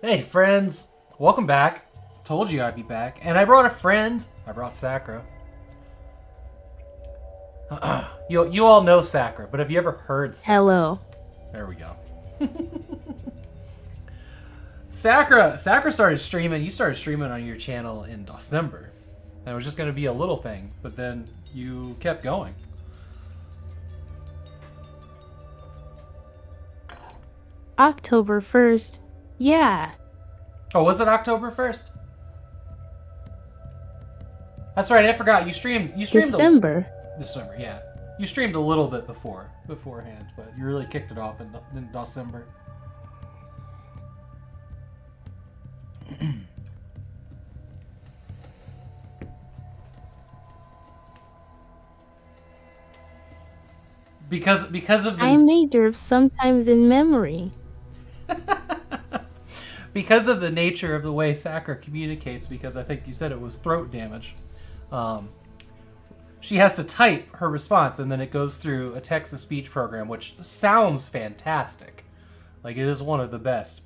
Hey friends, welcome back. Told you I'd be back. And I brought a friend. I brought Sakura. You all know Sakura, but have you ever heard Sakura? Hello. There we go. Sakura started streaming. You started streaming on your channel in December. And it was just going to be a little thing, but then you kept going. October 1st. Yeah. Oh, was it October 1st? That's right, I forgot. You streamed December. December, yeah. You streamed a little bit beforehand, but you really kicked it off in December. because of the I major sometimes in memory. because of the nature of the way Sakura communicates, because I think you said it was throat damage. She has to type her response, and then it goes through a text-to-speech program, which sounds fantastic. Like, it is one of the best.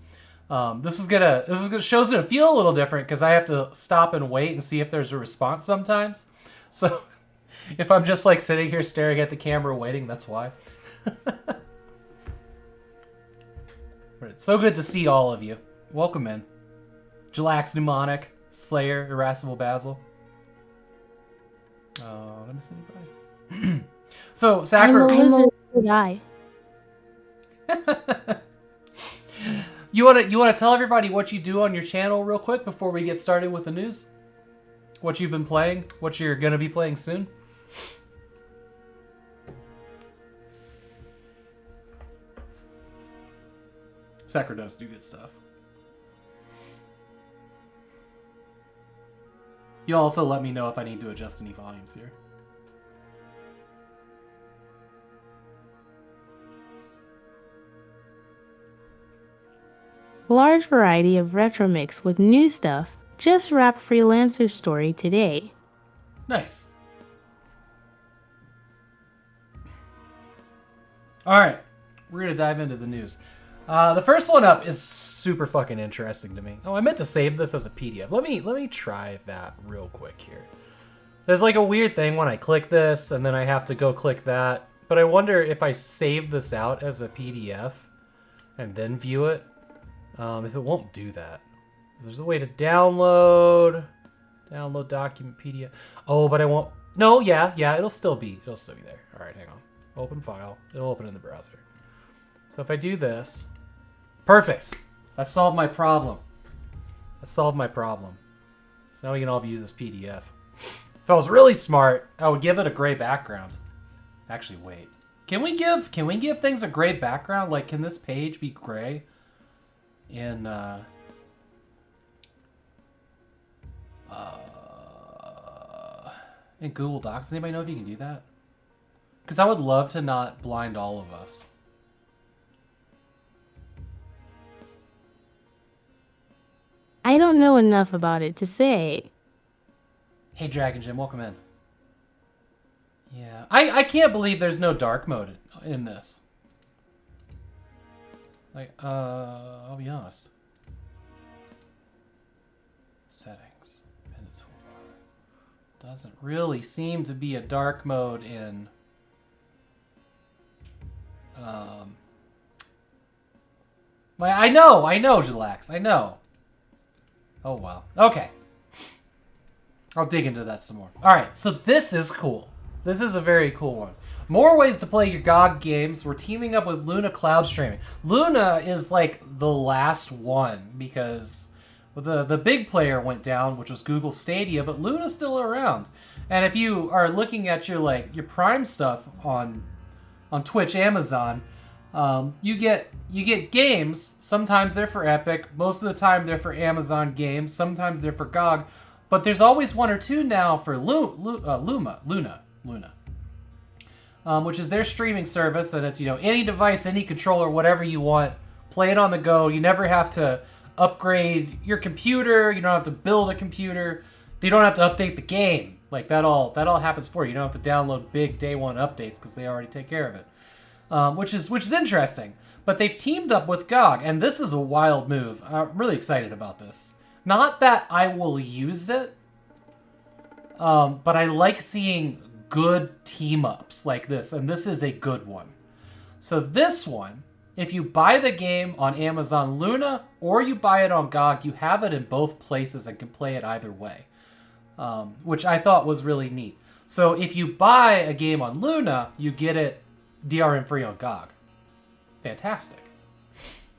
Show's gonna feel a little different because I have to stop and wait and see if there's a response sometimes. So, if I'm just like sitting here staring at the camera waiting, that's why. But it's so good to see all of you. Welcome in. Jalax Mnemonic, Slayer, Irascible Basil. Let me see anybody. So, Sakura. I'm a lizard guy. You wanna tell everybody what you do on your channel real quick before we get started with the news? What you've been playing? What you're gonna be playing soon? Sakura does do good stuff. You'll also let me know if I need to adjust any volumes here. Large variety of retro mix with new stuff. Just wrapped freelancer story today. Nice. Alright, we're gonna dive into the news. The first one up is super fucking interesting to me. Oh, I meant to save this as a PDF. Let me try that real quick here. There's like a weird thing when I click this and then I have to go click that. But I wonder if I save this out as a PDF and then view it, if it won't do that. There's a way to download document PDF. Oh, but I won't. No, yeah, it'll still be there. All right, hang on. Open file. It'll open in the browser. So if I do this, perfect. That solved my problem. So now we can all view this PDF. If I was really smart, I would give it a gray background. Actually, wait. Can we give things a gray background? Like, can this page be gray in Google Docs? Does anybody know if you can do that? Because I would love to not blind all of us. I don't know enough about it to say. Hey, Dragon Jim, welcome in. Yeah, I can't believe there's no dark mode in this. Like, I'll be honest. Settings, pin to toolbar. Doesn't really seem to be a dark mode in I know, Jalax, I know. Oh, wow. Okay. I'll dig into that some more. Alright, so this is cool. This is a very cool one. More ways to play your GOG games. We're teaming up with Luna Cloud Streaming. Luna is like the last one because the big player went down, which was Google Stadia, but Luna's still around. And if you are looking at your Prime stuff on Twitch, Amazon, you get games. Sometimes they're for Epic. Most of the time they're for Amazon games. Sometimes they're for GOG. But there's always one or two now for Luna, which is their streaming service, and it's any device, any controller, whatever you want, play it on the go. You never have to upgrade your computer. You don't have to build a computer. You don't have to update the game. Like that all happens for you. You don't have to download big day one updates because they already take care of it. which is interesting. But they've teamed up with GOG, and this is a wild move. I'm really excited about this. Not that I will use it, but I like seeing good team-ups like this, and this is a good one. So this one, if you buy the game on Amazon Luna or you buy it on GOG, you have it in both places and can play it either way, which I thought was really neat. So if you buy a game on Luna, you get it DRM free on GOG. Fantastic.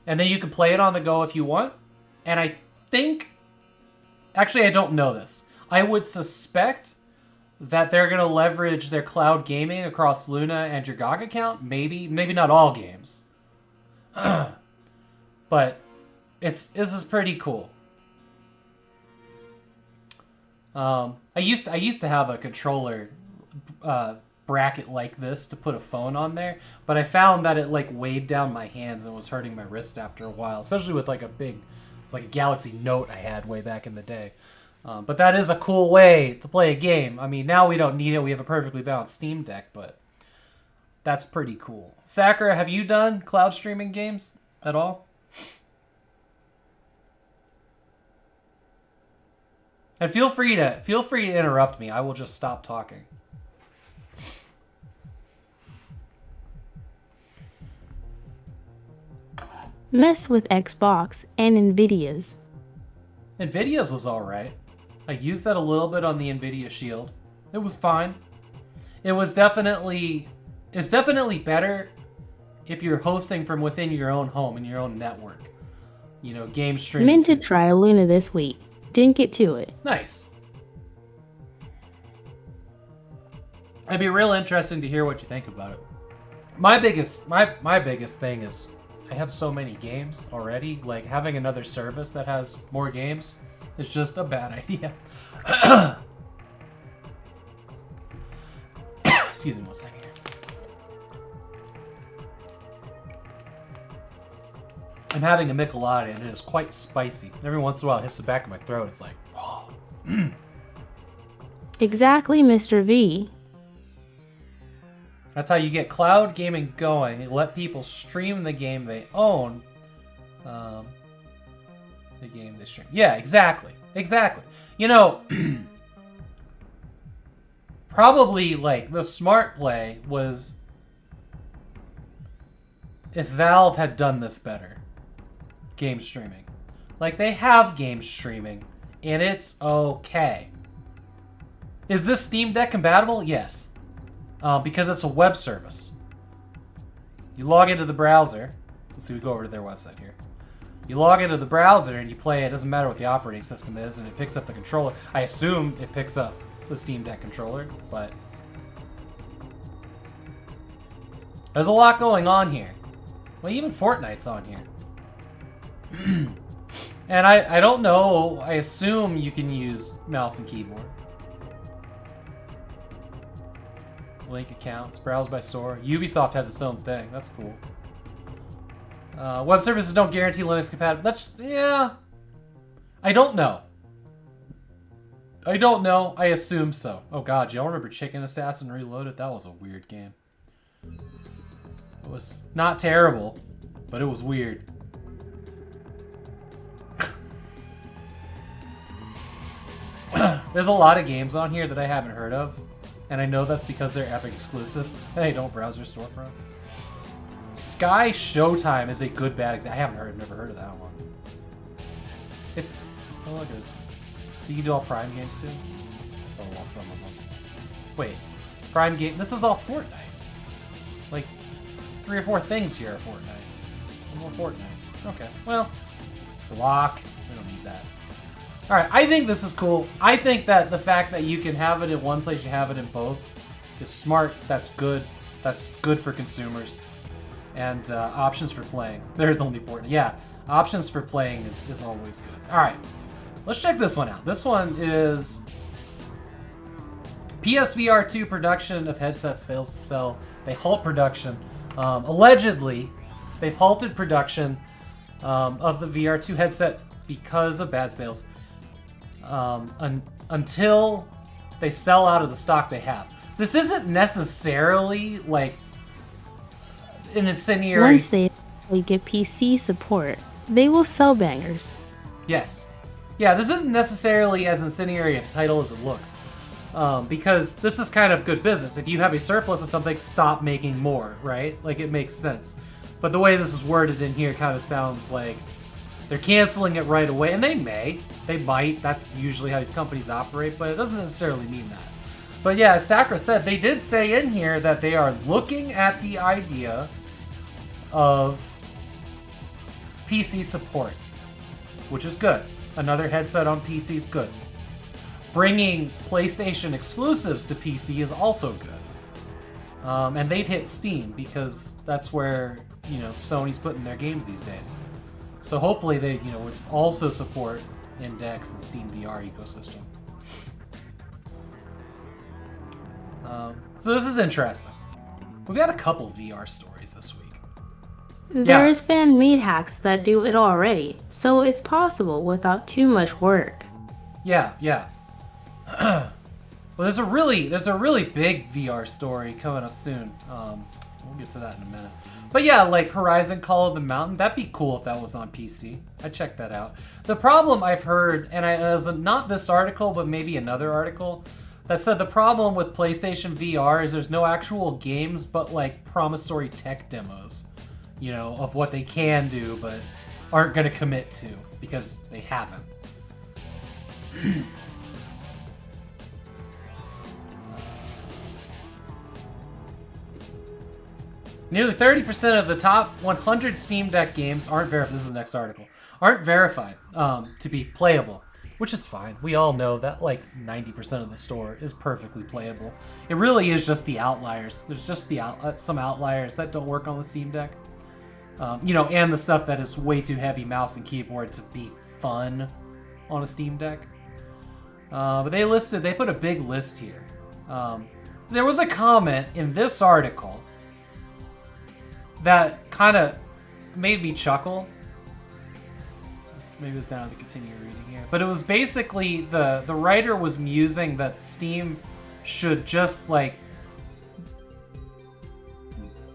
And then you can play it on the go if you want. And I think, actually I don't know this. I would suspect that they're going to leverage their cloud gaming across Luna and your GOG account. Maybe not all games. But this is pretty cool. I used to have a controller bracket like this to put a phone on there, but I found that it like weighed down my hands and was hurting my wrist after a while, especially with like it's like a Galaxy Note I had way back in the day. But that is a cool way to play a game. I mean, now we don't need it. We have a perfectly balanced Steam Deck, but that's pretty cool. Sakura, have you done cloud streaming games at all? And feel free to interrupt me. I will just stop talking. Mess with Xbox and Nvidia's. Nvidia's was alright. I used that a little bit on the Nvidia Shield. It was fine. It's definitely better if you're hosting from within your own home and your own network. You know, game streaming. Meant to try Luna this week. Didn't get to it. Nice. It'd be real interesting to hear what you think about it. My biggest thing is I have so many games already. Like, having another service that has more games is just a bad idea. Excuse me one second here. I'm having a Michelada and it is quite spicy. Every once in a while it hits the back of my throat. It's like, oh. Exactly, Mr. V. That's how you get cloud gaming going. You let people stream the game they own. The game they stream. Yeah, exactly. Exactly. You know, probably like the smart play was if Valve had done this better. Game streaming. Like, they have game streaming, and it's okay. Is this Steam Deck compatible? Yes. Because it's a web service. You log into the browser. Let's see, we go over to their website here. You log into the browser and you play it. It doesn't matter what the operating system is, and it picks up the controller. I assume it picks up the Steam Deck controller, but there's a lot going on here. Well, even Fortnite's on here. And I don't know. I assume you can use mouse and keyboard. Link accounts, browse by store. Ubisoft has its own thing. That's cool. Web services don't guarantee Linux compatibility. That's, yeah. I don't know. I assume so. Oh god, y'all remember Chicken Assassin Reloaded? That was a weird game. It was not terrible, but it was weird. There's a lot of games on here that I haven't heard of, and I know that's because they're Epic exclusive, and I don't browse their storefront. Sky Showtime is a good bad example. I never heard of that one. It's, oh look, so you can do all Prime games too? Oh, well, some of them. Wait, Prime game, this is all Fortnite. Like, 3 or 4 things here are Fortnite. One more Fortnite. Okay, well, block, we don't need that. Alright, I think this is cool. I think that the fact that you can have it in one place, you have it in both, is smart. That's good. That's good for consumers. And options for playing. There's only Fortnite. Yeah, options for playing is always good. Alright, let's check this one out. This one is PSVR 2 production of headsets fails to sell. They halt production. Allegedly, they've halted production of the VR2 headset because of bad sales. Until they sell out of the stock they have. This isn't necessarily like, an incendiary. Once they actually get PC support, they will sell bangers. Yes. Yeah, this isn't necessarily as incendiary a title as it looks. Because this is kind of good business. If you have a surplus of something, stop making more, right? Like, it makes sense. But the way this is worded in here kind of sounds like they're canceling it right away. And they might. That's usually how these companies operate, but it doesn't necessarily mean that. But yeah, as Sakura said, they did say in here that they are looking at the idea of PC support, which is good. Another headset on PC is good. Bringing PlayStation exclusives to PC is also good. And they'd hit Steam because that's where, Sony's putting their games these days. So hopefully they, it's also support Index and Steam VR ecosystem. So this is interesting. We've got a couple VR stories this week. There's fan-made hacks that do it already, so it's possible without too much work. Yeah. Well, there's a really big VR story coming up soon. We'll get to that in a minute. But yeah, like Horizon Call of the Mountain, that'd be cool if that was on PC. I'd check that out. The problem I've heard, and it was not this article, but maybe another article, that said the problem with PlayStation VR is there's no actual games, but like promissory tech demos, of what they can do, but aren't going to commit to because they haven't. Nearly 30% of the top 100 Steam Deck games aren't verified. This is the next article. Aren't verified to be playable, which is fine. We all know that like 90% of the store is perfectly playable. It really is just the outliers. There's just some outliers that don't work on the Steam Deck. And the stuff that is way too heavy mouse and keyboard to be fun on a Steam Deck. But they put a big list here. There was a comment in this article that kind of made me chuckle. Maybe it was down to continue reading here. But it was basically the writer was musing that Steam should just like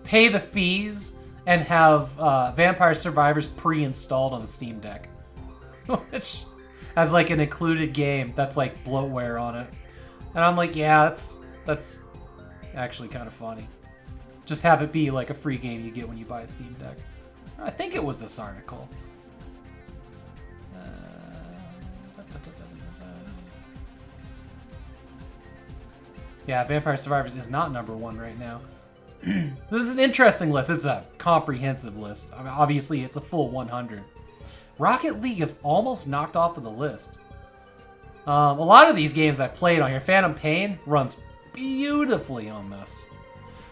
pay the fees and have Vampire Survivors pre-installed on the Steam Deck. Which has like an included game that's like bloatware on it. And I'm like, yeah, that's actually kind of funny. Just have it be like a free game you get when you buy a Steam Deck. I think it was this article. Yeah, Vampire Survivors is not #1 right now. This is an interesting list. It's a comprehensive list. I mean, obviously, it's a full 100. Rocket League is almost knocked off of the list. A lot of these games I've played on here, Phantom Pain runs beautifully on this.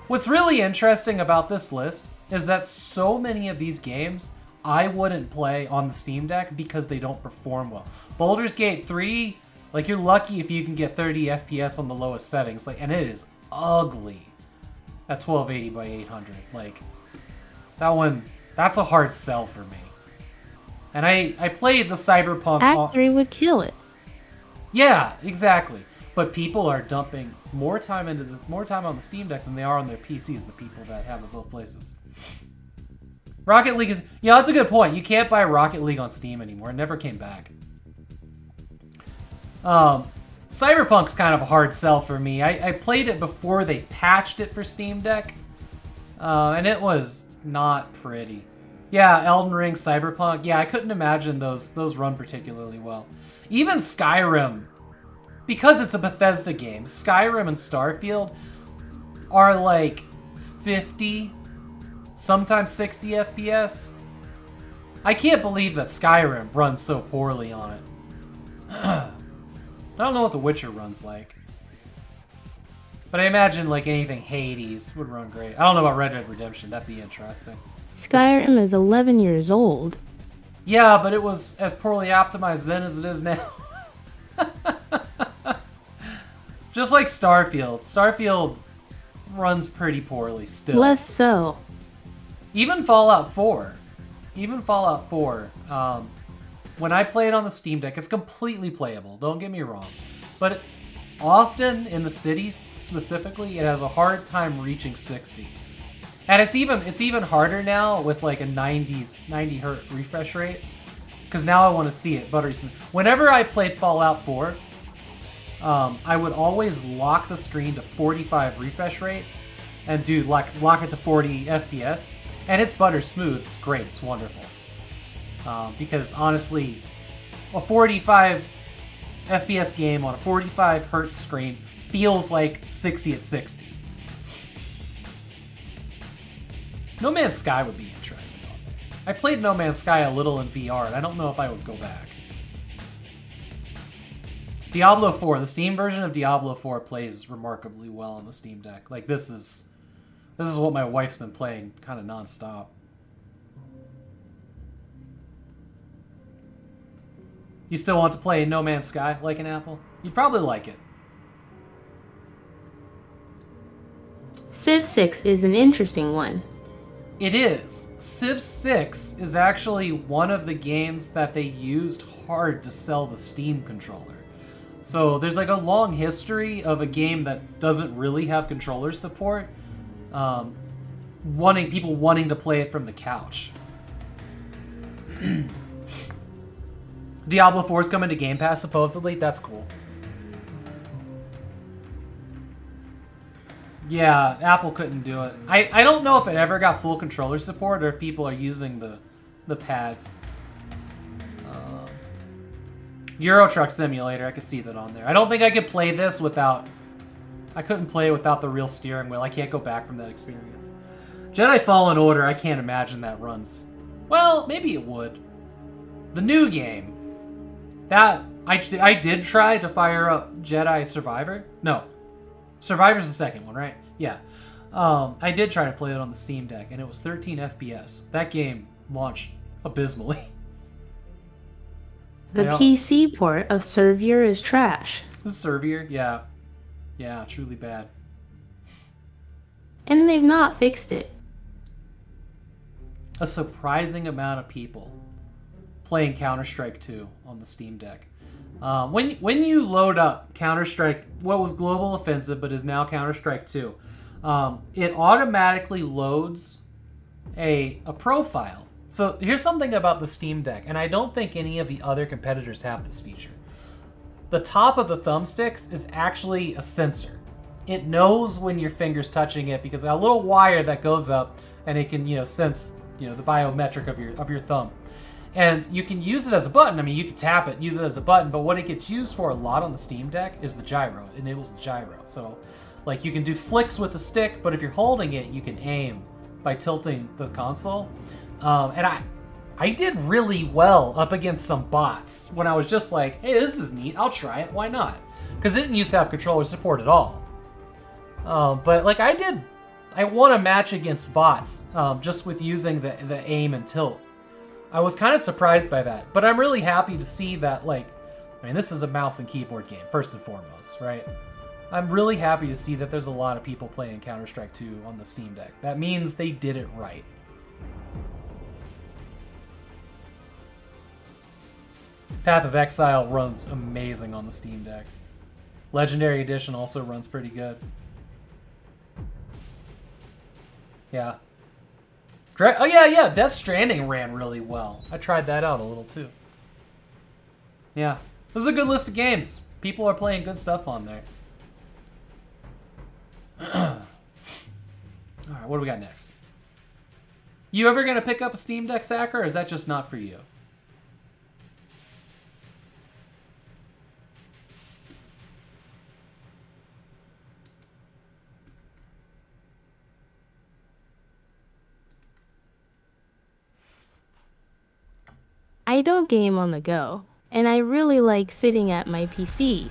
What's really interesting about this list is that so many of these games I wouldn't play on the Steam Deck because they don't perform well. Baldur's Gate 3, like you're lucky if you can get 30 FPS on the lowest settings, like, and it is ugly at 1280 by 800. Like that one, that's a hard sell for me. And I played the Cyberpunk. Act 3 would kill it. Yeah, exactly. But people are dumping more time on the Steam Deck than they are on their PCs, the people that have it both places. Rocket League is... Yeah, that's a good point. You can't buy Rocket League on Steam anymore. It never came back. Cyberpunk's kind of a hard sell for me. I played it before they patched it for Steam Deck. And it was not pretty. Yeah, Elden Ring, Cyberpunk. Yeah, I couldn't imagine those run particularly well. Even Skyrim... Because it's a Bethesda game, Skyrim and Starfield are like 50, sometimes 60 FPS. I can't believe that Skyrim runs so poorly on it. I don't know what The Witcher runs like. But I imagine like anything Hades would run great. I don't know about Red Dead Redemption, that'd be interesting. Skyrim is 11 years old. Yeah, but it was as poorly optimized then as it is now. Just like Starfield. Starfield runs pretty poorly still. Less so. Even Fallout 4. When I play it on the Steam Deck, it's completely playable. Don't get me wrong. But often in the cities, specifically, it has a hard time reaching 60. And it's even harder now with like a 90 hertz refresh rate, because now I want to see it buttery smooth. Whenever I played Fallout 4, I would always lock the screen to 45 refresh rate and do lock it to 40 FPS, and it's butter smooth. It's great. It's wonderful. Because honestly, a 45 FPS game on a 45 hertz screen feels like 60 at 60. No Man's Sky would be interesting on there. I played No Man's Sky a little in VR, and I don't know if I would go back. Diablo 4, the Steam version of Diablo 4 plays remarkably well on the Steam Deck. Like, this is what my wife's been playing kind of nonstop. You still want to play No Man's Sky like an Apple? You'd probably like it. Civ 6 is an interesting one. It is. Civ 6 is actually one of the games that they used hard to sell the Steam controller. So there's like a long history of a game that doesn't really have controller support, people wanting to play it from the couch. Diablo 4 is coming to Game Pass, supposedly. That's cool. Yeah, Apple couldn't do it. I don't know if it ever got full controller support or if people are using the pads. Euro Truck Simulator, I could see that on there. I don't think I could play this without... I couldn't play without the real steering wheel. I can't go back from that experience. Jedi Fallen Order, I can't imagine that runs. Well, maybe it would. The new game. That, I did try to fire up Jedi Survivor. No. Survivor's the second one, right? Yeah. I did try to play it on the Steam Deck, and it was 13 FPS. That game launched abysmally. The PC port of Servier is trash. Servier, yeah. Yeah, truly bad. And they've not fixed it. A surprising amount of people playing Counter-Strike 2 on the Steam Deck. When you load up Counter-Strike, what was Global Offensive but is now Counter-Strike 2, it automatically loads a profile. So here's something about the Steam Deck, and I don't think any of the other competitors have this feature. The top of the thumbsticks is actually a sensor. It knows when your finger's touching it because a little wire that goes up, and it can sense the biometric of your thumb. And you can use it as a button. I mean, you can tap it, use it as a button, but what it gets used for a lot on the Steam Deck is the gyro. It enables the gyro. So, like, you can do flicks with the stick, but if you're holding it, you can aim by tilting the console. And I did really well up against some bots when I was just like, hey, this is neat. I'll try it. Why not? Because it didn't used to have controller support at all. But, like, I won a match against bots just with using the aim and tilt. I was kind of surprised by that, but I'm really happy to see that, like, I mean, this is a mouse and keyboard game, first and foremost, right? I'm really happy to see that there's a lot of people playing Counter-Strike 2 on the Steam Deck. That means they did it right. Path of Exile runs amazing on the Steam Deck. Legendary Edition also runs pretty good. Yeah. Oh, yeah, Death Stranding ran really well. I tried that out a little, too. Yeah. This is a good list of games. People are playing good stuff on there. Alright, what do we got next? You ever gonna pick up a Steam Deck, Sacker, or is that just not for you? I don't game on the go, and I really like sitting at my PC.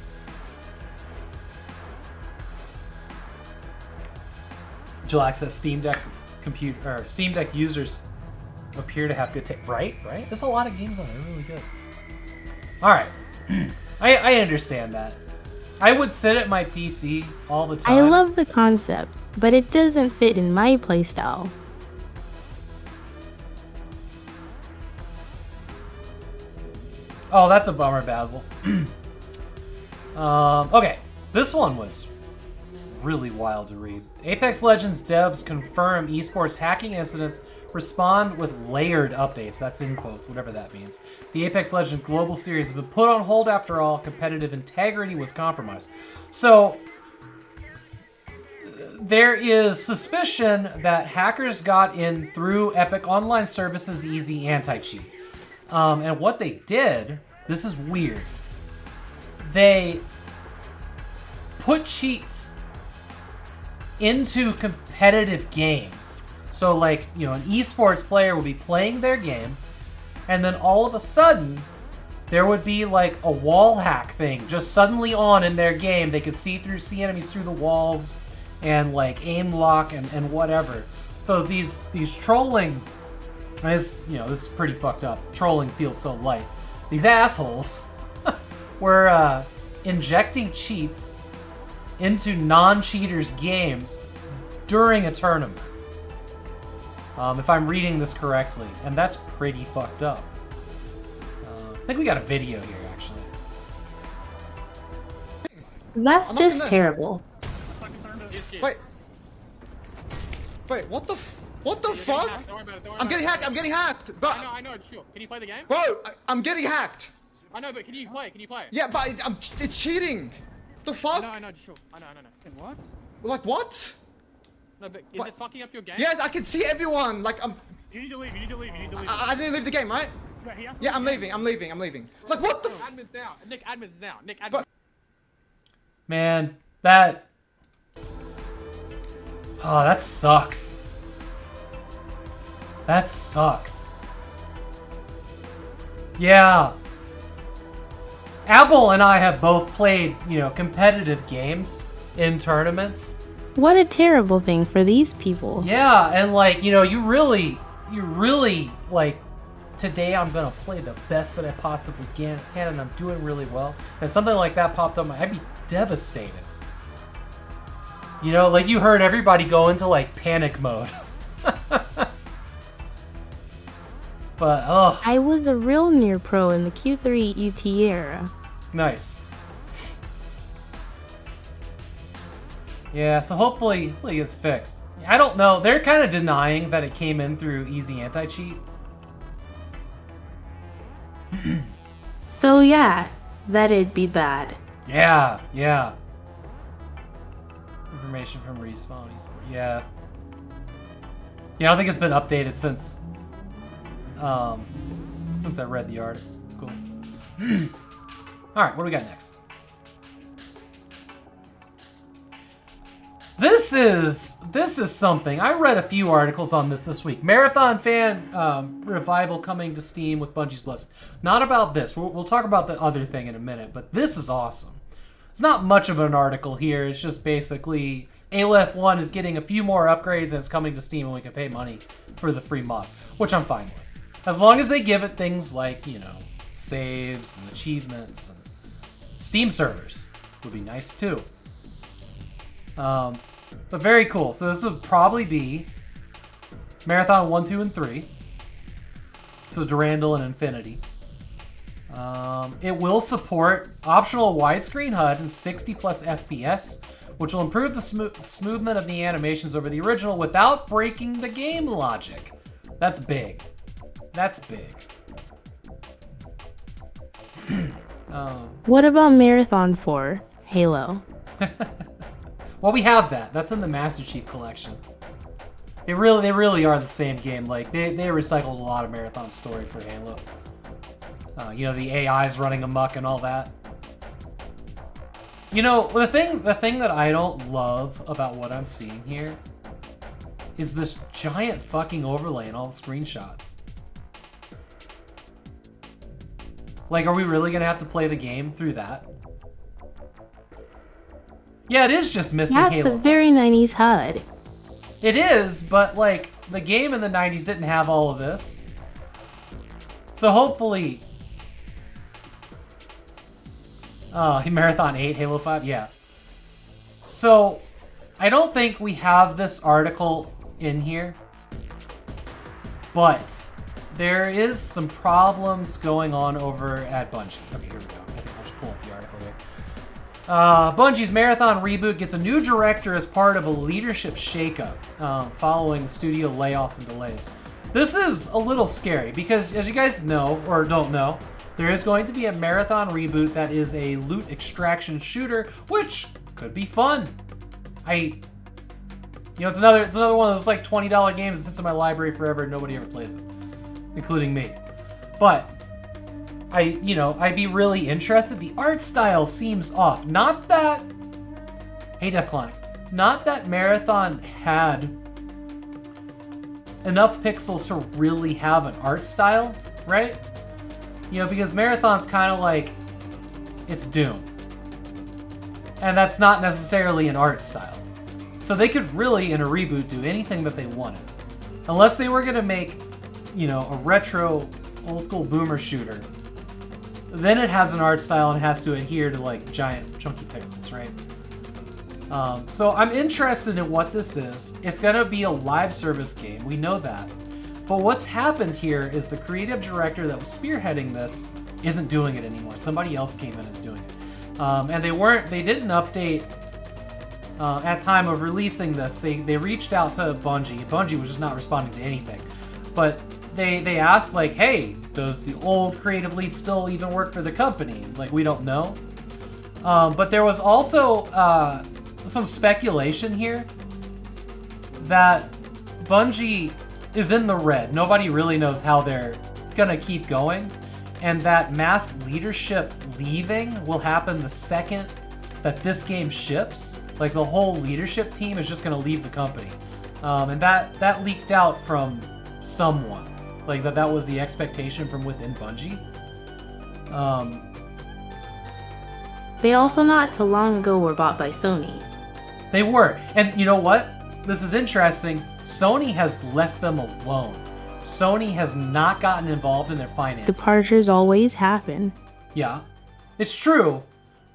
Jillax says Steam Deck Steam Deck users appear to have good right? There's a lot of games on there, really good. Alright. I understand that. I would sit at my PC all the time. I love the concept, but it doesn't fit in my playstyle. Oh, that's a bummer, Basil. Okay, this one was really wild to read. Apex Legends devs confirm esports hacking incidents respond with layered updates. That's in quotes, whatever that means. The Apex Legends Global Series has been put on hold after all competitive integrity was compromised. So there is suspicion that hackers got in through Epic Online Services Easy Anti-Cheat. And what they did, this is weird, they put cheats into competitive games. So like, you know, an esports player would be playing their game, and then all of a sudden, there would be like a wall hack thing just suddenly on in their game. They could see enemies through the walls and like aim lock and whatever. So these trolling, is, you know, this is pretty fucked up. Trolling feels so light. These assholes were injecting cheats into non-cheaters' games during a tournament. If I'm reading this correctly, and that's pretty fucked up. I think we got a video here, actually. That's just terrible. Wait, what the fuck? I'm getting hacked. I'm getting hacked. But I know. Sure. Can you play the game? bro, I'm getting hacked. I know, but can you play? Yeah, but it's cheating. The fuck? I know. Sure. I know. What? Like what? No, but is it fucking up your game? Yes, I can see everyone. Like You need to leave. I didn't leave the game, right? Yeah, I'm leaving. Like what the? Admin's down. Nick, admin's down. Nick, admin. But- Man, that... Oh, that sucks. That sucks. Yeah. Apple and I have both played, you know, competitive games in tournaments. What a terrible thing for these people. Yeah, and like, you know, you really, like, today I'm gonna play the best that I possibly can, and I'm doing really well. If something like that popped up, I'd be devastated. You know, like you heard everybody go into like panic mode. But, ugh. I was a real near pro in the Q3 UT era. Nice. Yeah, so hopefully it gets fixed. I don't know. They're kind of denying that it came in through easy anti-cheat. So yeah, that'd be bad. Yeah. Information from Respawn. Yeah. Yeah, I don't think it's been updated since I read the article. Cool. All right, what do we got next? This is something. I read a few articles on this week. Marathon fan revival coming to Steam with Bungie's Blessing. Not about this. We'll talk about the other thing in a minute, but this is awesome. It's not much of an article here. It's just basically Aleph 1 is getting a few more upgrades and it's coming to Steam and we can pay money for the free mod, which I'm fine with. As long as they give it things like, you know, saves and achievements and Steam servers would be nice too. But very cool. So this would probably be Marathon 1, 2, and 3. So Durandal and Infinity. It will support optional widescreen HUD and 60 plus FPS, which will improve the smoothment of the animations over the original without breaking the game logic. That's big. That's big. What about Marathon 4, Halo? Well, we have that. That's in the Master Chief Collection. They really are the same game. Like they recycled a lot of Marathon story for Halo. You know, the AI's running amok and all that. You know, the thing that I don't love about what I'm seeing here is this giant fucking overlay and all the screenshots. Like, are we really gonna have to play the game through that? Yeah, it is just missing That's Halo. a very 90s HUD. It is, but like the game in the 90s didn't have all of this. So hopefully Marathon 8, Halo 5, yeah. So I don't think we have this article in here, but there is some problems going on over at Bungie. Okay, here we go. I think I'll just pull up the article here. Bungie's Marathon reboot gets a new director as part of a leadership shakeup following studio layoffs and delays. This is a little scary because, as you guys know or don't know, there is going to be a Marathon reboot that is a loot extraction shooter, which could be fun. It's another one of those like $20 games that sits in my library forever and nobody ever plays it, including me. But I'd be really interested. The art style seems off. Not that, hey Defclonic, not that Marathon had enough pixels to really have an art style, right? Because Marathon's kind of like, it's Doom. And that's not necessarily an art style. So they could really, in a reboot, do anything that they wanted. Unless they were going to make, a retro, old school boomer shooter. Then it has an art style and has to adhere to, like, giant, chunky pixels, right? So I'm interested in what this is. It's going to be a live service game. We know that. But what's happened here is the creative director that was spearheading this isn't doing it anymore. Somebody else came in and is doing it. And they didn't update at time of releasing this. They reached out to Bungie. Bungie was just not responding to anything. But they asked, like, hey, does the old creative lead still even work for the company? Like, we don't know. But there was also some speculation here that Bungie is in the red. Nobody really knows how they're gonna keep going. And that mass leadership leaving will happen the second that this game ships. Like, the whole leadership team is just gonna leave the company. And that leaked out from someone. Like, that was the expectation from within Bungie. They also not too long ago were bought by Sony. They were. And you know what? This is interesting. Sony has left them alone. Sony has not gotten involved in their finances. Departures always happen. Yeah, it's true,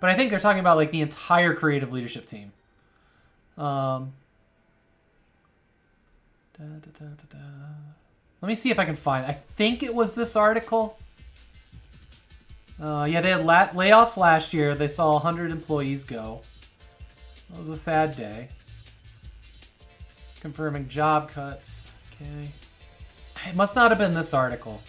but I think they're talking about like the entire creative leadership team. Let me see if I can find. I think it was this article. Yeah, they had layoffs last year. They saw 100 employees go. That was a sad day. Confirming job cuts. Okay. It must not have been this article.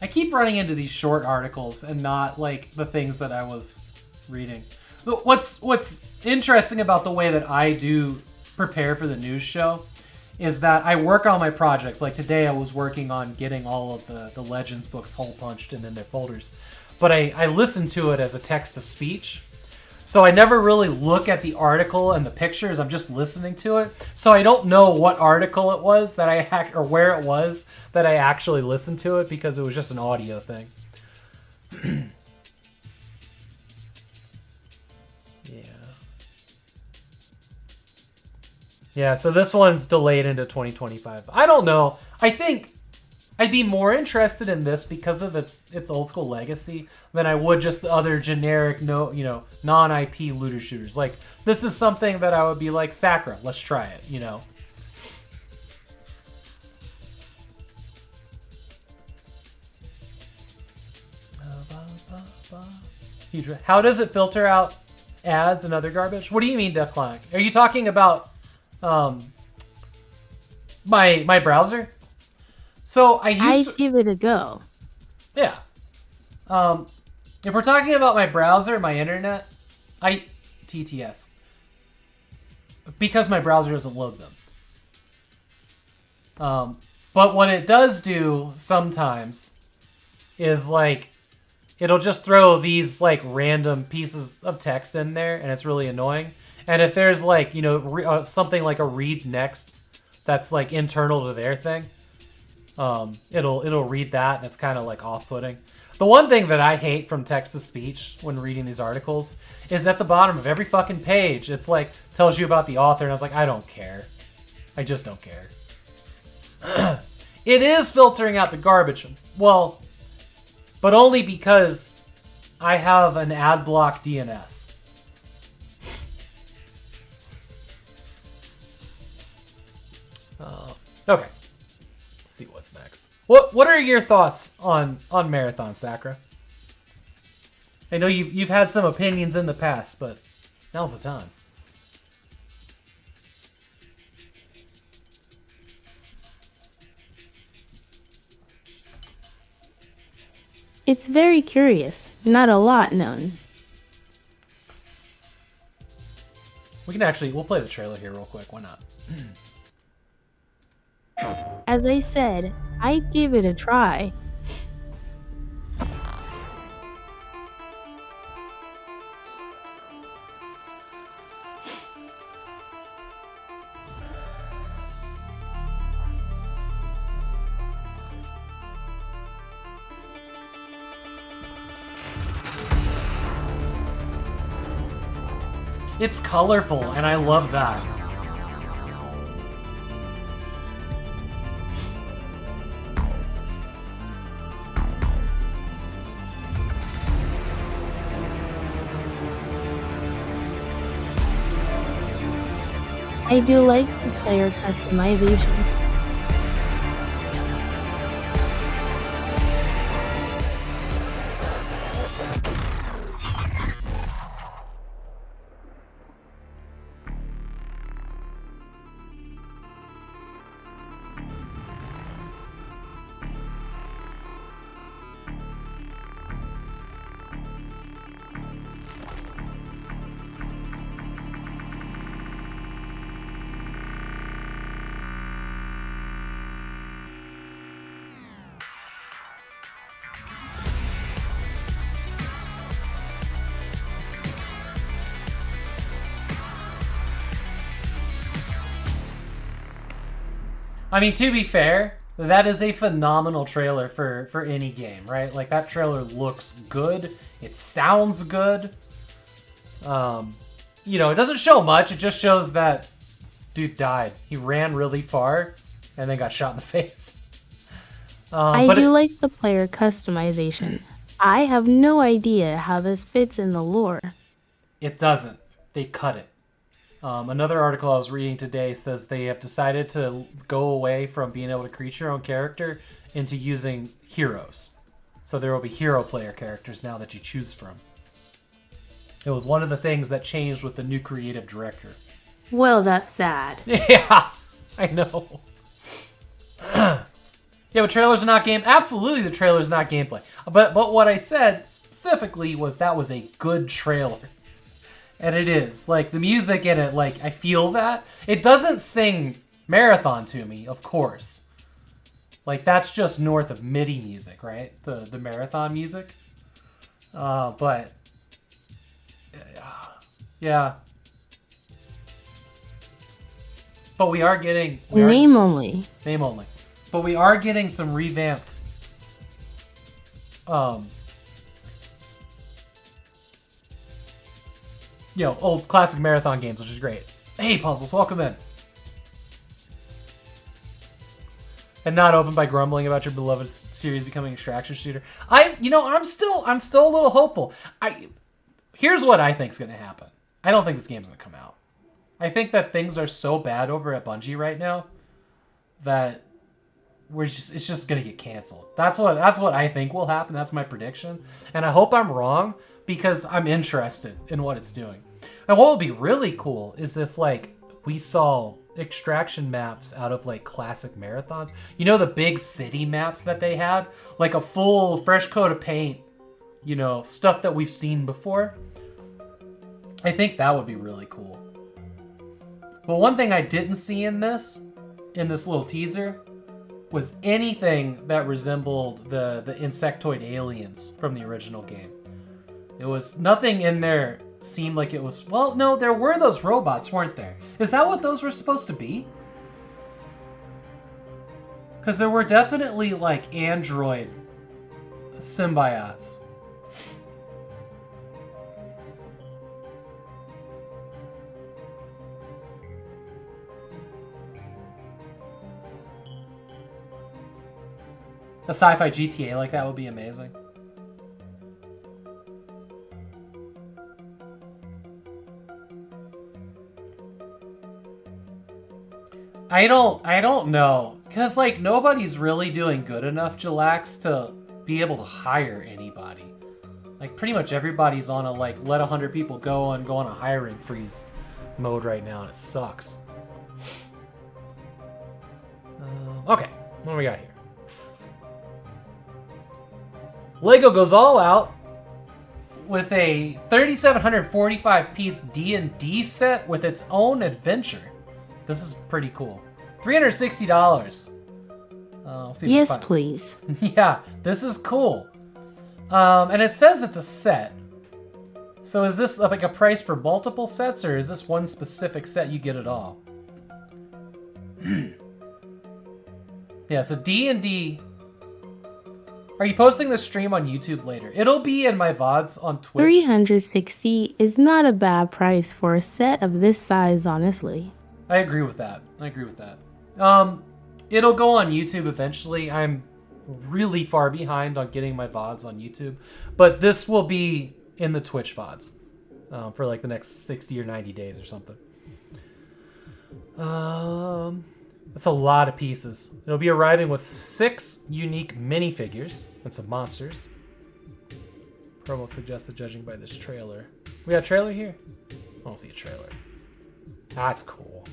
I keep running into these short articles and not like the things that I was reading. But what's interesting about the way that I do prepare for the news show is that I work on my projects. Like today I was working on getting all of the Legends books hole punched and in their folders. But I listen to it as a text-to-speech. So I never really look at the article and the pictures. I'm just listening to it. So I don't know what article it was that or where it was that I actually listened to it because it was just an audio thing. Yeah, so this one's delayed into 2025. I don't know. I think I'd be more interested in this because of its old school legacy than I would just other generic non-IP looter shooters. Like this is something that I would be like, Sakura, let's try it, How does it filter out ads and other garbage? What do you mean, Defclonic? Are you talking about my browser? So I'd give it a go. Yeah. If we're talking about my browser, my internet, TTS. Because my browser doesn't load them. But what it does do sometimes is like, it'll just throw these like random pieces of text in there and it's really annoying. And if there's like, something like a read next that's like internal to their thing, it'll read that and it's kind of like off-putting. The one thing that I hate from text-to-speech when reading these articles is at the bottom of every fucking page, it's like, tells you about the author, and I was like, I don't care. I just don't care. It is filtering out the garbage. Well, but only because I have an ad block DNS. Okay. Let's see what's next. What are your thoughts on Marathon, Sakura? I know you've had some opinions in the past, but now's the time. It's very curious. Not a lot known. We'll play the trailer here real quick. Why not? As I said, I'd give it a try. It's colorful, and I love that. I do like the player customization. I mean, to be fair, that is a phenomenal trailer for any game, right? Like, that trailer looks good. It sounds good. You know, it doesn't show much. It just shows that dude died. He ran really far and then got shot in the face. I do like the player customization. I have no idea how this fits in the lore. It doesn't. They cut it. Another article I was reading today says they have decided to go away from being able to create your own character into using heroes. So there will be hero player characters now that you choose from. It was one of the things that changed with the new creative director. Well, that's sad. Yeah, I know. Yeah, but trailers are not game. Absolutely, the trailer is not gameplay. But what I said specifically was that was a good trailer. And it is. Like, the music in it, like, I feel that. It doesn't sing Marathon to me, of course. Like, that's just north of MIDI music, right? The Marathon music. But... yeah. But we are getting... Name only. Name only. But we are getting some revamped... you know, old classic Marathon games, which is great. Hey, Puzzles, welcome in. And not open by grumbling about your beloved series becoming extraction shooter. I'm still a little hopeful. Here's what I think is going to happen. I don't think this game's going to come out. I think that things are so bad over at Bungie right now that it's just going to get canceled. That's what I think will happen. That's my prediction. And I hope I'm wrong because I'm interested in what it's doing. And what would be really cool is if, like, we saw extraction maps out of, like, classic marathons. You know, the big city maps that they had? Like a full fresh coat of paint, you know, stuff that we've seen before. I think that would be really cool. But one thing I didn't see in this little teaser, was anything that resembled the insectoid aliens from the original game. It was nothing in there seemed like it was... Well, no, there were those robots, weren't there? Is that what those were supposed to be? Because there were definitely, like, android symbiotes. A sci-fi GTA like that would be amazing. I don't know. Because, like, nobody's really doing good enough, Jalax, to be able to hire anybody. Like pretty much everybody's on a like let 100 people go and go on a hiring freeze mode right now, and it sucks. Okay, what do we got here? Lego goes all out with a 3,745 piece D&D set with its own adventure. This is pretty cool. $360. I'll see if Yes, I can find it. please. Yeah, this is cool. And it says it's a set. So is this like a price for multiple sets, or is this one specific set you get it all? Yeah, so D&D. Are you posting the stream on YouTube later? It'll be in my VODs on Twitch. 360 is not a bad price for a set of this size, honestly. I agree with that. It'll go on YouTube eventually. I'm really far behind on getting my VODs on YouTube, but this will be in the Twitch VODs for like the next 60 or 90 days or something. That's a lot of pieces. It'll be arriving with 6 unique minifigures and some monsters. Promo suggested judging by this trailer. We got a trailer here? I don't see a trailer. That's cool.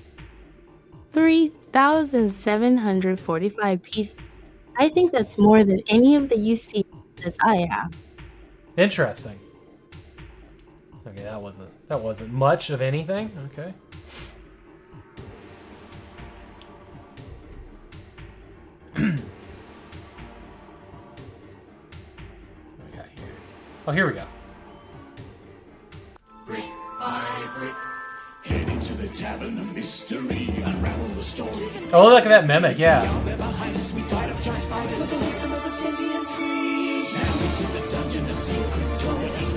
3,745 pieces. I think that's more than any of the UC that I have. Interesting. Okay, that wasn't much of anything. Okay. What we got here? Oh, here we go. Brick by brick, head into the tavern of mystery, unravel the story. Oh, look at that mimic, yeah. There behind us, we fight off giant spiders with the wisdom of a sentient tree. Now into the dungeon, the secret door. Let's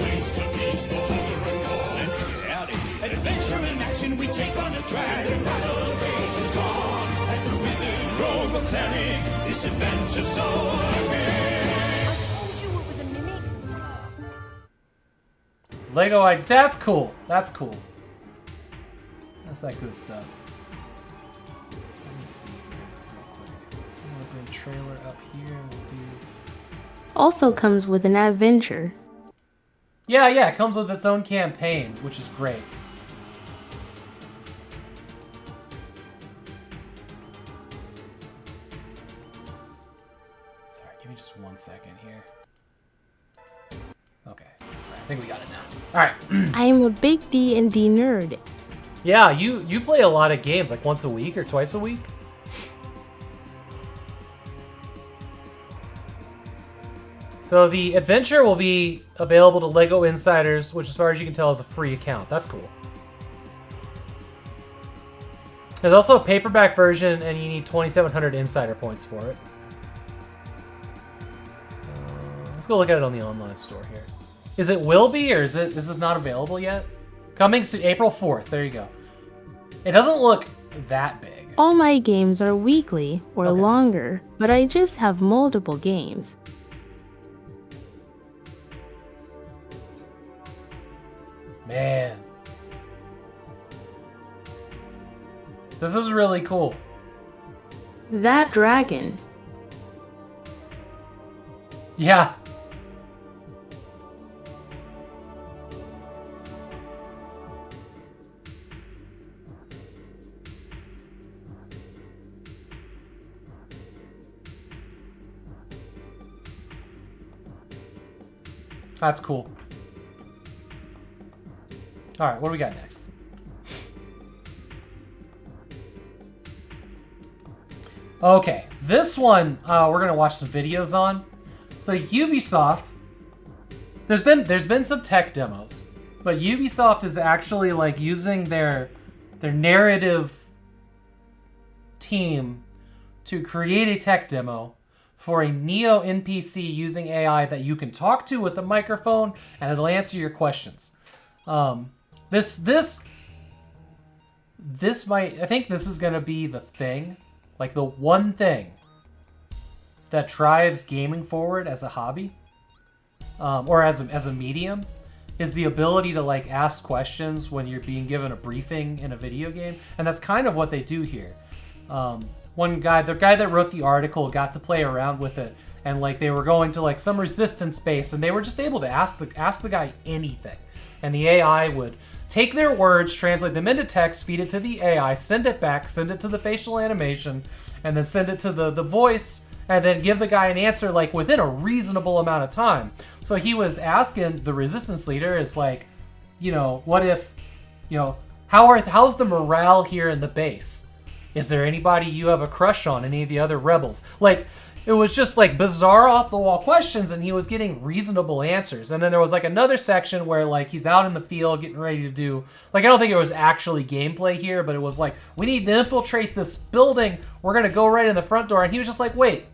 get out of here. Adventure in action, we take on a drag. The battle rages on as a wizard, rogue, or cleric. This adventure so epic. I told you it was a mimic. Lego items. That's cool. That's cool. That's that good stuff. Let me see here real quick. I'm gonna bring trailer up here and we'll do. Also comes with an adventure. Yeah, it comes with its own campaign, which is great. Sorry, give me just 1 second here. Okay, I think we got it now. All right. I am a big D&D nerd. Yeah, you play a lot of games, like once a week or twice a week? So the adventure will be available to LEGO Insiders, which as far as you can tell is a free account. That's cool. There's also a paperback version, and you need 2,700 insider points for it. Let's go look at it on the online store here. Is it will be, or is this not available yet? Coming soon, April 4th. There you go. It doesn't look that big. All my games are weekly or Okay. longer, but I just have multiple games. Man. This is really cool. That dragon. Yeah. That's cool. All right, what do we got next? Okay, this one we're gonna watch some videos on. So Ubisoft, there's been some tech demos, but Ubisoft is actually like using their narrative team to create a tech demo for a Neo NPC using AI that you can talk to with a microphone and it'll answer your questions. This might, I think this is gonna be the thing, like the one thing that drives gaming forward as a hobby, or as a medium, is the ability to like ask questions when you're being given a briefing in a video game, and that's kind of what they do here. one guy, the guy that wrote the article, got to play around with it, and like they were going to like some resistance base, and they were just able to ask the guy anything, and the AI would take their words, translate them into text, feed it to the AI, send it back, send it to the facial animation, and then send it to the voice, and then give the guy an answer like within a reasonable amount of time. So he was asking the resistance leader, is like, you know, what if, you know, how's the morale here in the base? Is there anybody you have a crush on, any of the other rebels? Like, it was just like bizarre off the wall questions, and he was getting reasonable answers. And then there was like another section where like he's out in the field getting ready to do, like, I don't think it was actually gameplay here, but it was like, we need to infiltrate this building. We're going to go right in the front door. And he was just like, wait,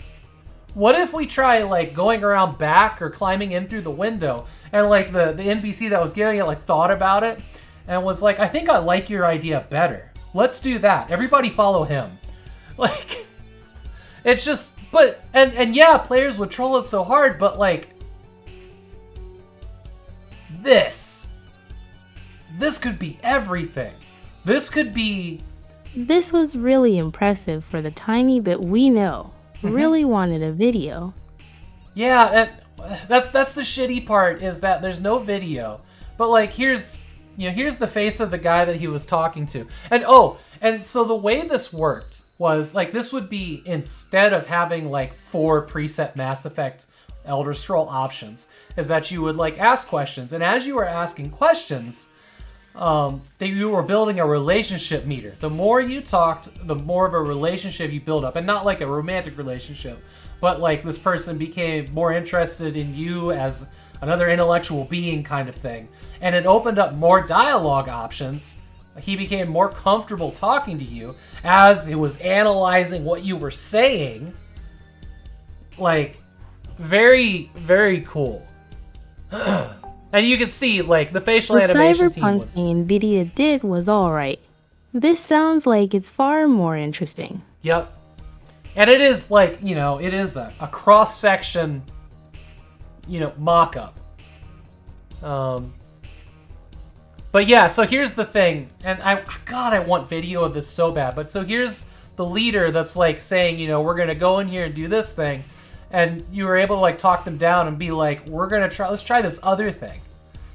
what if we try like going around back or climbing in through the window? And like the NPC that was giving it like thought about it and was like, I think I like your idea better. Let's do that. Everybody follow him. Like, it's just, but, and yeah, players would troll it so hard, but like, this could be everything. This could be... This was really impressive for the tiny bit we know. Really wanted a video. Yeah, that's the shitty part, is that there's no video. But like, here's the face of the guy that he was talking to. And so the way this worked was like, this would be, instead of having like 4 preset Mass Effect Elder Scroll options, is that you would like ask questions, and as you were asking questions, you were building a relationship meter. The more you talked, the more of a relationship you build up, and not like a romantic relationship, but like this person became more interested in you as another intellectual being kind of thing. And it opened up more dialogue options. He became more comfortable talking to you as it was analyzing what you were saying. Like, very, very cool. And you can see, like, the facial animation team was... The cyberpunk NVIDIA did was alright. This sounds like it's far more interesting. Yep. And it is, like, you know, it is a cross-section, you know, mock-up. But yeah, so here's the thing. And God, I want video of this so bad. But so here's the leader that's, like, saying, you know, we're going to go in here and do this thing. And you were able to like talk them down and be like, let's try this other thing.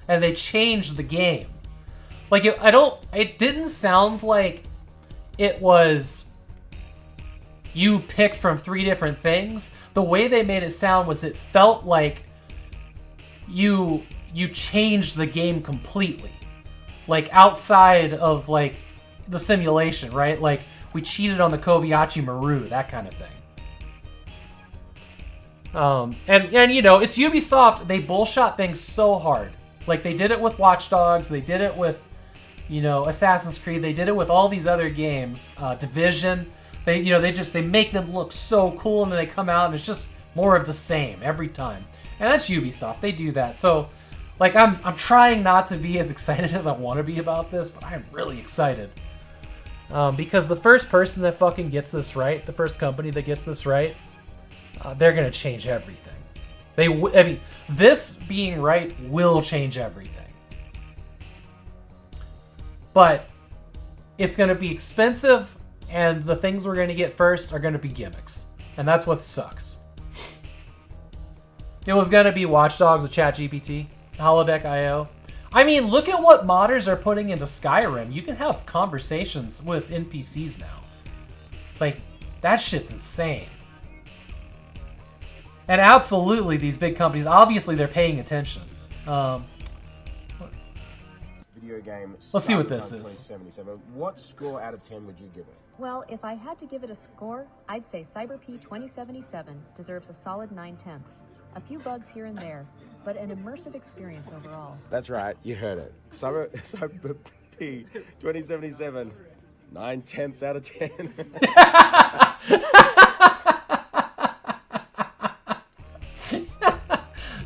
And they changed the game. Like, it didn't sound like it was you picked from 3 different things. The way they made it sound was, it felt like you changed the game completely. Like, outside of like the simulation, right? Like, we cheated on the Kobayashi Maru, that kind of thing. And you know, it's Ubisoft. They bullshot things so hard. Like, they did it with Watch Dogs. They did it with, you know, Assassin's Creed. They did it with all these other games. Division. They make them look so cool, and then they come out and it's just more of the same every time. And that's Ubisoft. They do that. So, like, I'm trying not to be as excited as I want to be about this, but I'm really excited. Because the first person that fucking gets this right, the first company that gets this right, they're gonna change everything. I mean, this being right will change everything. But it's gonna be expensive, and the things we're gonna get first are gonna be gimmicks, and that's what sucks. It was gonna be Watch Dogs with ChatGPT, Holodeck IO. I mean, look at what modders are putting into Skyrim. You can have conversations with NPCs now. Like, that shit's insane. And absolutely, these big companies, obviously they're paying attention. Video game. Let's see what this is. What score out of 10 would you give it? Well, if I had to give it a score, I'd say Cyber P 2077 deserves a solid 9/10. A few bugs here and there, but an immersive experience overall. That's right, you heard it. Cyber P 2077, 9/10 out of 10.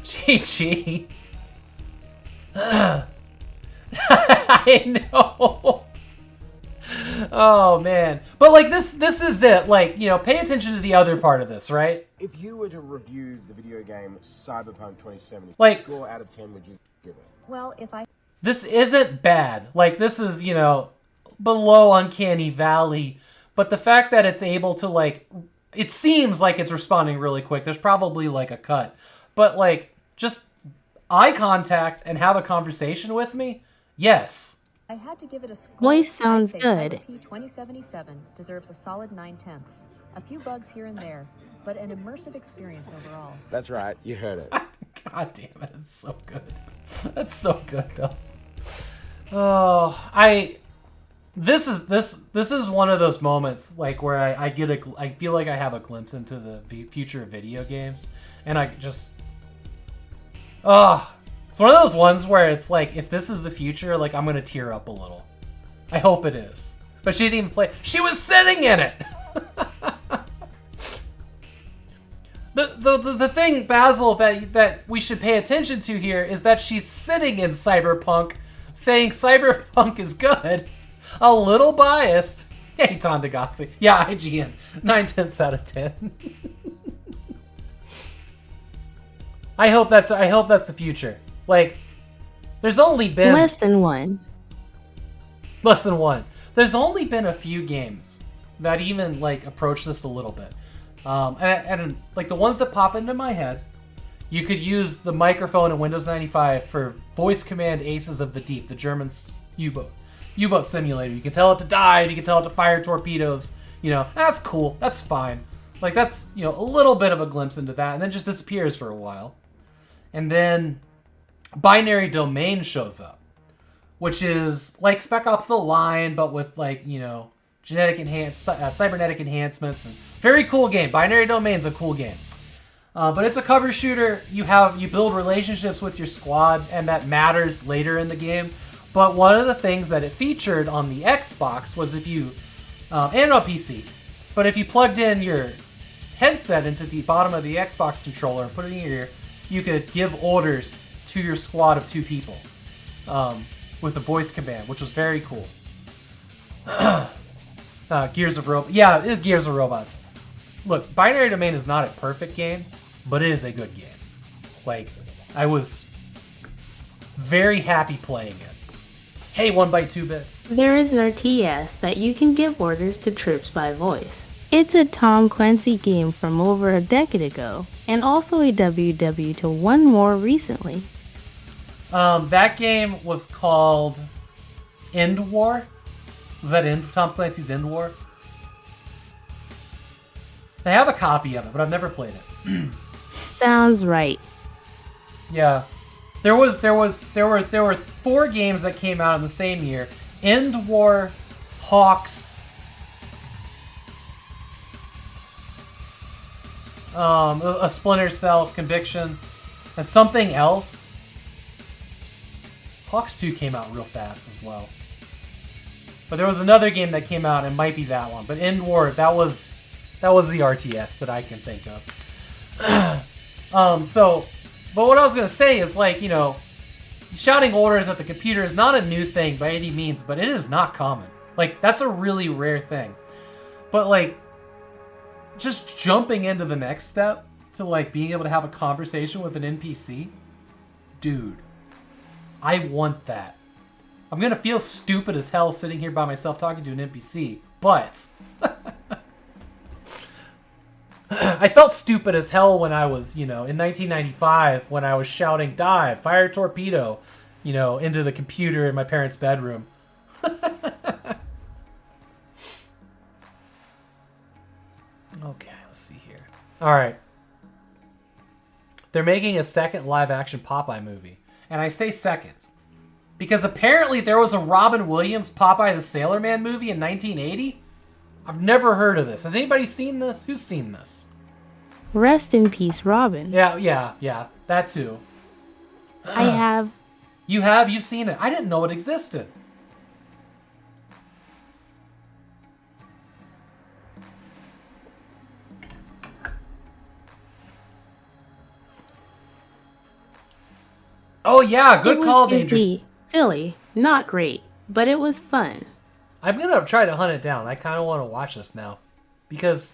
GG. I know. Oh man, but like this is it. Like, you know, pay attention to the other part of this, right? If you were to review the video game Cyberpunk 2077, like, what score out of 10 would you give it? Well, if I... This isn't bad. Like, this is, you know, below Uncanny Valley, But the fact that it's able to, like, it seems like it's responding really quick. There's probably, like, a cut. But, like, just eye contact and have a conversation with me? Yes. I had to give it a score. Voice sounds I'd say good. Cyber P2077 deserves a solid 9/10. A few bugs here and there, but an immersive experience overall. That's right, you heard it. God damn it, it's so good. That's so good, though. Oh, this is one of those moments, like, where I feel like I have a glimpse into the future of video games, and I just, it's one of those ones where it's like, if this is the future, like, I'm gonna tear up a little. I hope it is. But she didn't even play. She was sitting in it. The thing, Basil, that we should pay attention to here is that she's sitting in Cyberpunk, saying Cyberpunk is good. A little biased. Hey, Tandagotsi. Yeah, IGN. 9/10 out of 10. I hope that's the future. Like, there's only been Less than one. less than one. There's only been a few games that even, like, approach this a little bit. And like, the ones that pop into my head, you could use the microphone in Windows 95 for voice command Aces of the Deep, the German U-boat simulator. You can tell it to dive, you can tell it to fire torpedoes. You know, that's cool. That's fine. Like, that's, you know, a little bit of a glimpse into that, and then just disappears for a while. And then Binary Domain shows up, which is like Spec Ops: The Line, but with, like, you know, cybernetic enhancements. And very cool game. Binary Domain's a cool game. But it's a cover shooter. You build relationships with your squad, and that matters later in the game. But one of the things that it featured on the Xbox was if you, and on PC, but if you plugged in your headset into the bottom of the Xbox controller and put it in your ear, you could give orders to your squad of 2 people with a voice command, which was very cool. Gears of Robots. Yeah, it's Gears of Robots. Look, Binary Domain is not a perfect game, but it is a good game. Like, I was very happy playing it. Hey, 1x2bits. There is an RTS that you can give orders to troops by voice. It's a Tom Clancy game from over a decade ago, and also a WW to one more recently. That game was called End War. Was that Tom Clancy's End War? I have a copy of it, but I've never played it. Sounds right. Yeah. There were 4 games that came out in the same year. End War, Hawks, a Splinter Cell, Conviction, and something else. Hawks 2 came out real fast as well. But there was another game that came out, and it might be that one. But End War, that was the RTS that I can think of. But what I was going to say is, like, you know, shouting orders at the computer is not a new thing by any means, but it is not common. Like, that's a really rare thing. But, like, just jumping into the next step to, like, being able to have a conversation with an NPC, dude, I want that. I'm going to feel stupid as hell sitting here by myself talking to an NPC, but I felt stupid as hell when I was, you know, in 1995 when I was shouting dive, fire torpedo, you know, into the computer in my parents' bedroom. Okay, let's see here. All right. They're making a second live-action Popeye movie. And I say second because apparently there was a Robin Williams Popeye the Sailor Man movie in 1980. I've never heard of this. Has anybody seen this? Who's seen this? Rest in peace, Robin. Yeah. That too. I have. You have? You've seen it. I didn't know it existed. Oh yeah, good call, Dangerous. Silly, not great, but it was fun. I'm gonna try to hunt it down. I kind of want to watch this now, because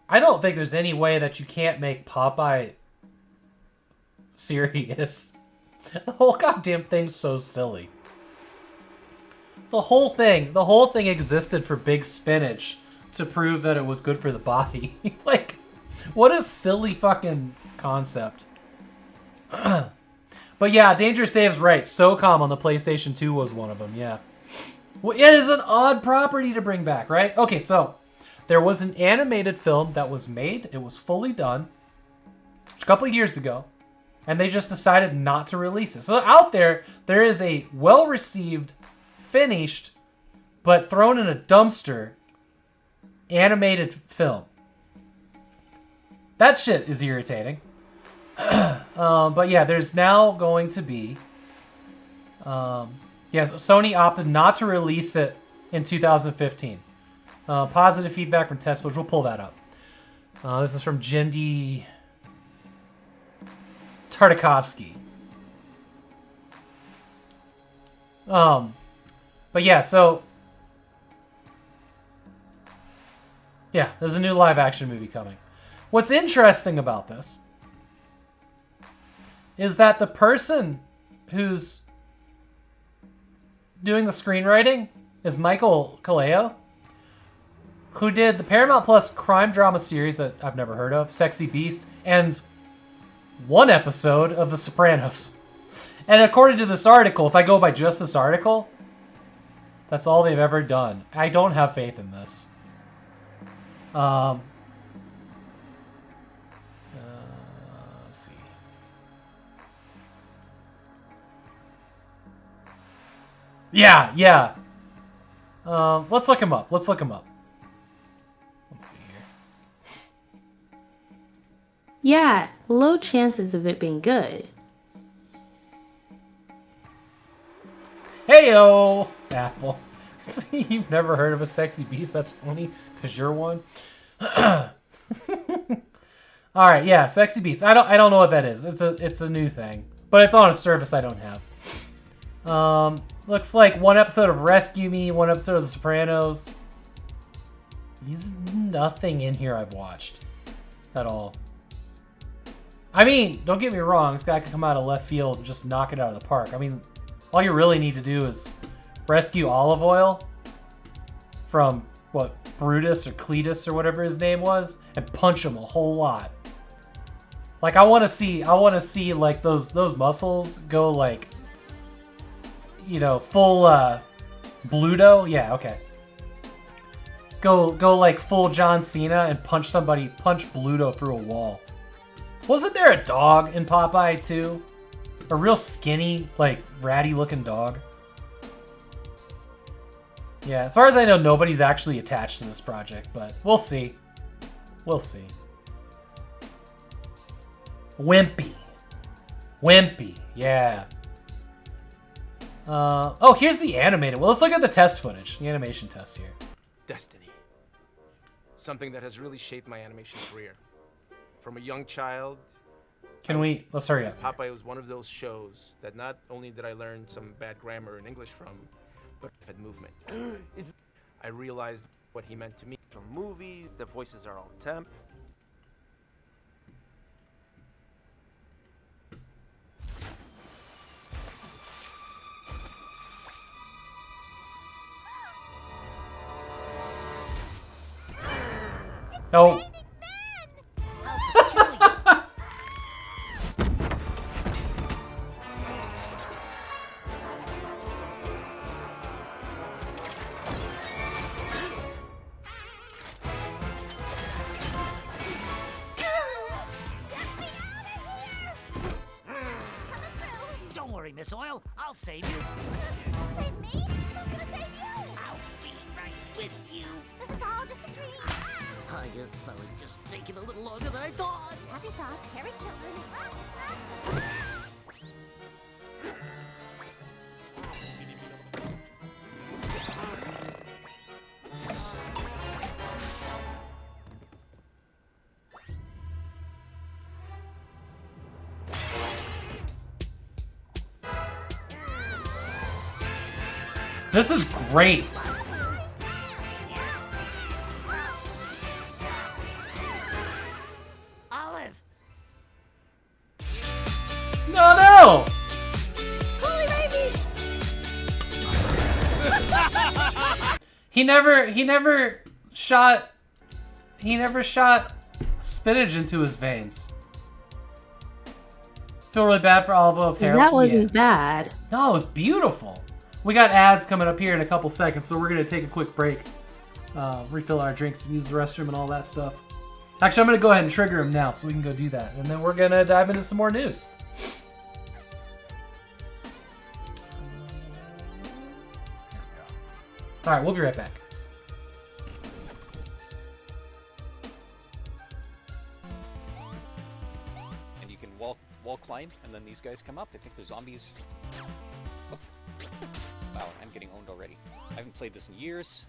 I don't think there's any way that you can't make Popeye serious. The whole goddamn thing's so silly. The whole thing existed for Big Spinach to prove that it was good for the body. Like, what a silly fucking concept. But yeah, Dangerous Dave's right. SOCOM on the PlayStation 2 was one of them, yeah. Well, it is an odd property to bring back, right? Okay, so there was an animated film that was made. It was fully done a couple of years ago, and they just decided not to release it. So out there is a well-received, finished, but thrown in a dumpster animated film. That shit is irritating. But yeah, there's now going to be... Sony opted not to release it in 2015. Positive feedback from test footage. We'll pull that up. This is from Jindy Tartakovsky. But yeah, so... Yeah, there's a new live-action movie coming. What's interesting about this is that the person who's doing the screenwriting is Michael Kaleo, who did the Paramount Plus crime drama series that I've never heard of, Sexy Beast, and one episode of The Sopranos. And according to this article, if I go by just this article, that's all they've ever done. I don't have faith in this. Let's see. Yeah. Let's look him up. Let's see here. Yeah, low chances of it being good. Heyo, Apple. You've never heard of a Sexy Beast? That's funny, because you're one. All right, yeah, Sexy Beast. I don't know what that is. It's a new thing, but it's on a service I don't have. Looks like one episode of Rescue Me, one episode of The Sopranos. There's nothing in here I've watched at all. I mean, don't get me wrong, this guy could come out of left field and just knock it out of the park. I mean, all you really need to do is rescue Olive Oil from, what, Brutus or Cletus or whatever his name was, and punch him a whole lot. Like, I want to see like those muscles go like, you know, full Bluto. Yeah, okay. Go like full John Cena and punch Bluto through a wall. Wasn't there a dog in Popeye too? A real skinny, like, ratty-looking dog. Yeah, as far as I know, nobody's actually attached to this project, but we'll see. We'll see. Wimpy, yeah. Oh, here's the animated. Well, let's look at the test footage, the animation test here. Destiny. Something that has really shaped my animation career. From a young child... Let's hurry up. Popeye was one of those shows that not only did I learn some bad grammar in English from, but had movement. I realized what he meant to me. From movies, the voices are all temp. Oh. Miss Oil, I'll save you. Save me? Who's gonna save you? I'll be right with you. This is all just a dream. I guess so. It's just taking a little longer than I thought. Happy thoughts, hairy children. This is great. Olive. No! Holy rabies! He never shot spinach into his veins. Feel really bad for all of those hair. That wasn't bad. No, it was beautiful. We got ads coming up here in a couple seconds, so we're gonna take a quick break, refill our drinks, and use the restroom and all that stuff. Actually, I'm gonna go ahead and trigger him now, so we can go do that, and then we're gonna dive into some more news. All right, we'll be right back. And you can wall climb, and then these guys come up. I think the zombies. Oh. Wow, I'm getting owned already. I haven't played this in years.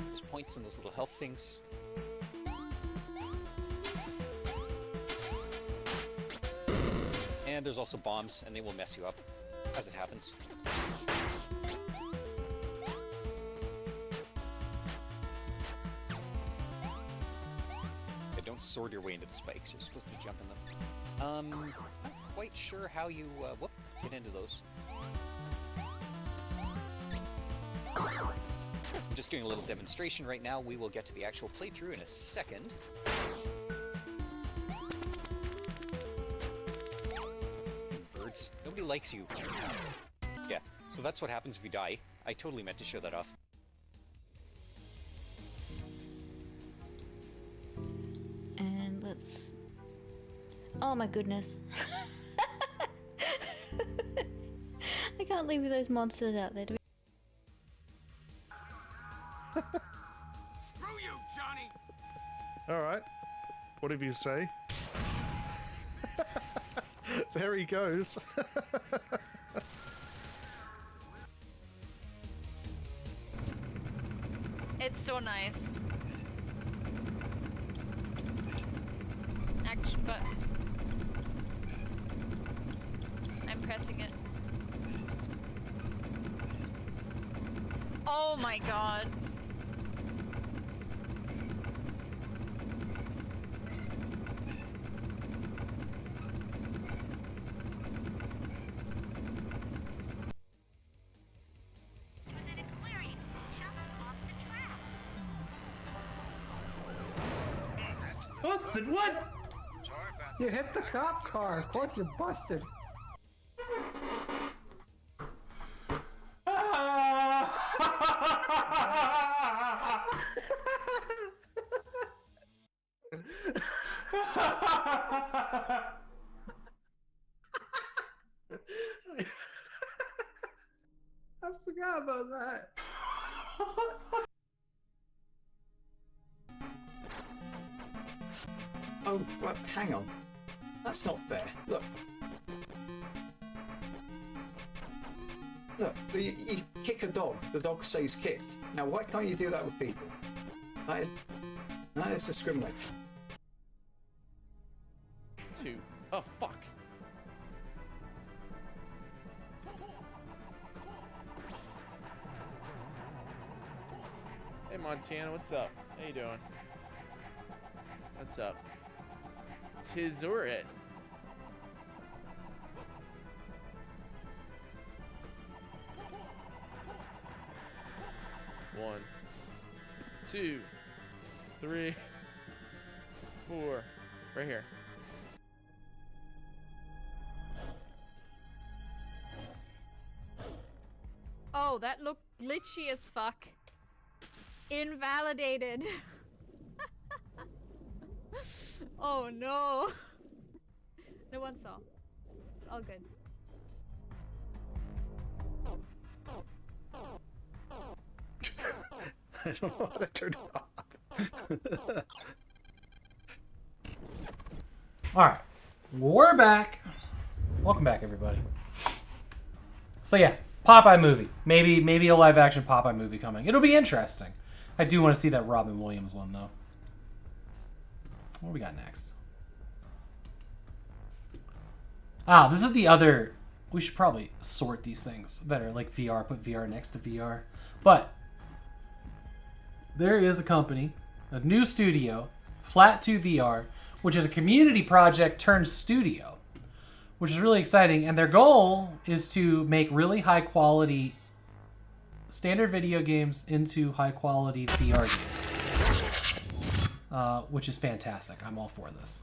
There's points in those little health things. And there's also bombs, and they will mess you up, as it happens. Don't sword your way into the spikes. You're supposed to be jumping them. Not quite sure how you get into those. I'm just doing a little demonstration right now. We will get to the actual playthrough in a second. Birds. Nobody likes you. Yeah, so that's what happens if you die. I totally meant to show that off. And let's... Oh my goodness. I can't leave those monsters out there. Screw you, Johnny! Alright. Whatever you say. There he goes. It's so nice. Action button. I'm pressing it. Oh my god. Busted, what? You hit the cop car, of course you're busted. I forgot about that. Oh, well, hang on. That's not fair. Look. Look, you kick a dog, the dog stays kicked. Now, why can't you do that with people? That is discrimination. Oh, fuck. Hey, Montana, what's up? How you doing? What's up? Tizurit. One, 2, 3, 4. Right here. Oh, that looked glitchy as fuck. Invalidated. Oh no. No one saw. It's all good. I don't know how to turn it off. Alright, we're back. Welcome back, everybody. So yeah, Popeye movie. Maybe a live action Popeye movie coming. It'll be interesting. I do want to see that Robin Williams one though. What do we got next? Ah, this is the other... We should probably sort these things that are like VR, put VR next to VR. But there is a company, a new studio, Flat 2 VR, which is a community project turned studio, which is really exciting. And their goal is to make really high quality standard video games into high-quality VR games, which is fantastic. I'm all for this.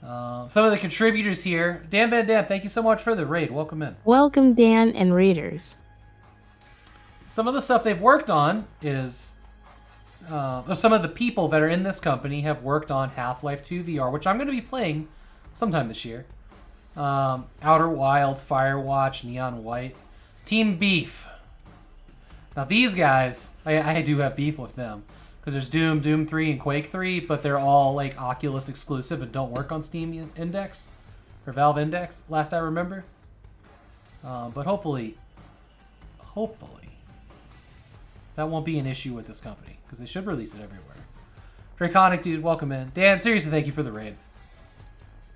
Some of the contributors here. Dan Van Dam, thank you so much for the raid. Welcome in. Welcome, Dan and Raiders. Some of the stuff they've worked on is... some of the people that are in this company have worked on Half-Life 2 VR, which I'm going to be playing sometime this year. Outer Wilds, Firewatch, Neon White, Team Beef. Now these guys, I do have beef with them because there's Doom, Doom 3, and Quake 3, but they're all like Oculus exclusive and don't work on Steam Index or Valve Index, last I remember. But hopefully, that won't be an issue with this company because they should release it everywhere. Draconic dude, welcome in. Dan, seriously, thank you for the raid.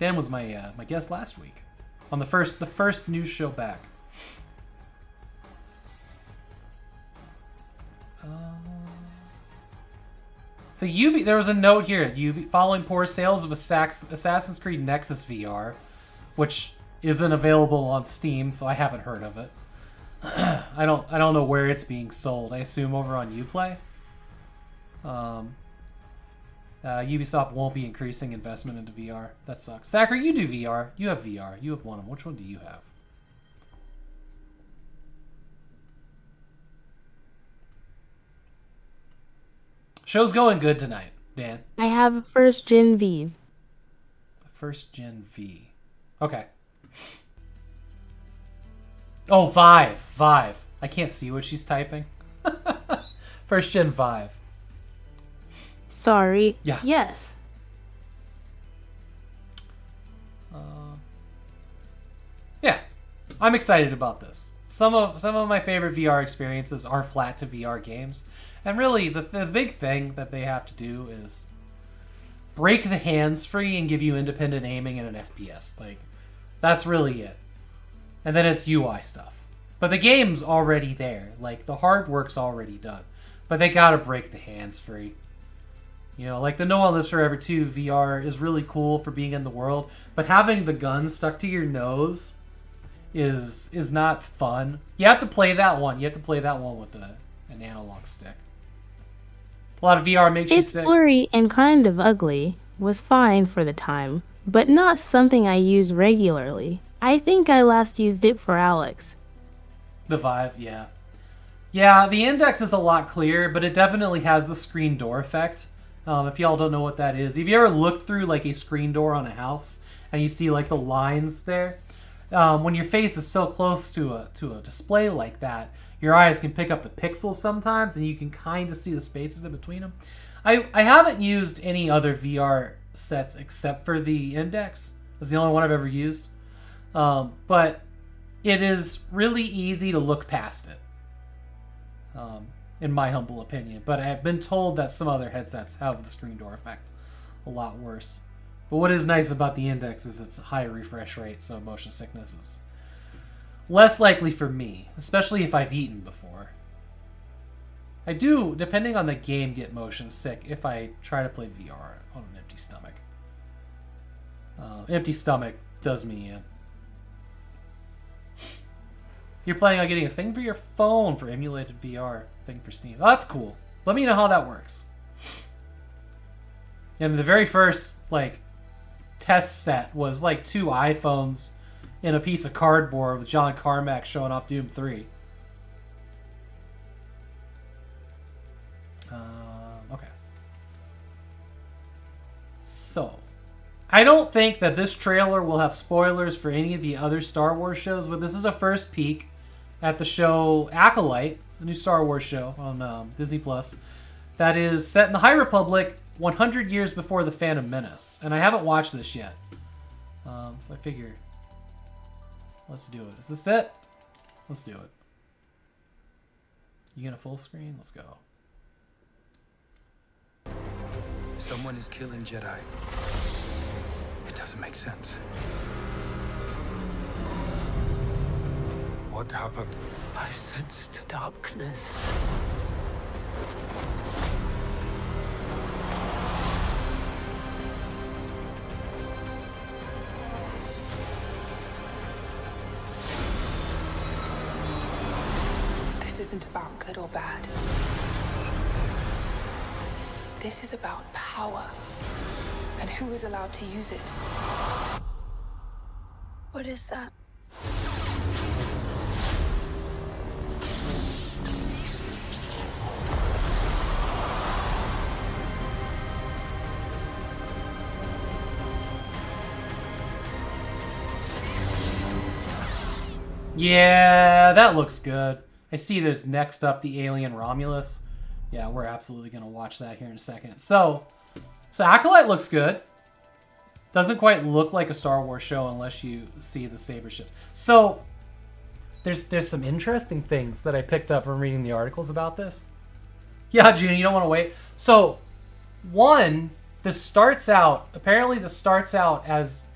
Dan was my my guest last week on the first news show back. So there was a note here. Following poor sales of Assassin's Creed Nexus VR, which isn't available on Steam, so I haven't heard of it. I don't know where it's being sold. I assume over on Uplay. Ubisoft won't be increasing investment into VR. That sucks. Sacker, you do VR. You have VR. You have one of them. Which one do you have? Show's going good tonight, Dan. I have a first gen V. First gen V. Okay. Oh, Vive. I can't see what she's typing. First gen Vive. Sorry. Yeah. Yes. Yeah. I'm excited about this. Some of my favorite VR experiences are flat to VR games. And really, the big thing that they have to do is break the hands free and give you independent aiming in an FPS. Like, that's really it. And then it's UI stuff. But the game's already there. Like, the hard work's already done. But they gotta break the hands free. You know, like the No One Lives Forever 2 VR is really cool for being in the world. But having the gun stuck to your nose is not fun. You have to play that one. You have to play that one with an analog stick. A lot of VR makes you sick. It's blurry and kind of ugly. Was fine for the time, but not something I use regularly. I think I last used it for Alex. The Vive, yeah. Yeah, the Index is a lot clearer, but it definitely has the screen door effect. If y'all don't know what that is. Have you ever looked through like a screen door on a house and you see like the lines there? When your face is so close to a display like that, your eyes can pick up the pixels sometimes, and you can kind of see the spaces in between them. I haven't used any other VR sets except for the Index. It's the only one I've ever used. But it is really easy to look past it, in my humble opinion. But I've been told that some other headsets have the screen door effect a lot worse. But what is nice about the Index is its high refresh rate, so motion sickness is less likely for me, especially if I've eaten before. I do, depending on the game, get motion sick if I try to play VR on an empty stomach. Empty stomach does me in. You're planning on getting a thing for your phone for emulated VR, thing for Steam. Oh, that's cool. Let me know how that works. And the very first, like, test set was like 2 iPhones in a piece of cardboard with John Carmack showing off Doom 3. Okay. So, I don't think that this trailer will have spoilers for any of the other Star Wars shows, but this is a first peek at the show Acolyte, the new Star Wars show on Disney Plus, that is set in the High Republic 100 years before The Phantom Menace. And I haven't watched this yet. So I figure, let's do it. Is this it? Let's do it. You gonna full screen? Let's go. Someone is killing Jedi. It doesn't make sense. What happened? I sensed darkness. isn't about good or bad. This is about power and who is allowed to use it. What is that? Yeah, that looks good. I see there's next up the Alien Romulus. Yeah, we're absolutely going to watch that here in a second. So Acolyte looks good. Doesn't quite look like a Star Wars show unless you see the saber ships. So there's some interesting things that I picked up from reading the articles about this. Yeah, June, you don't want to wait. So one, apparently this starts out as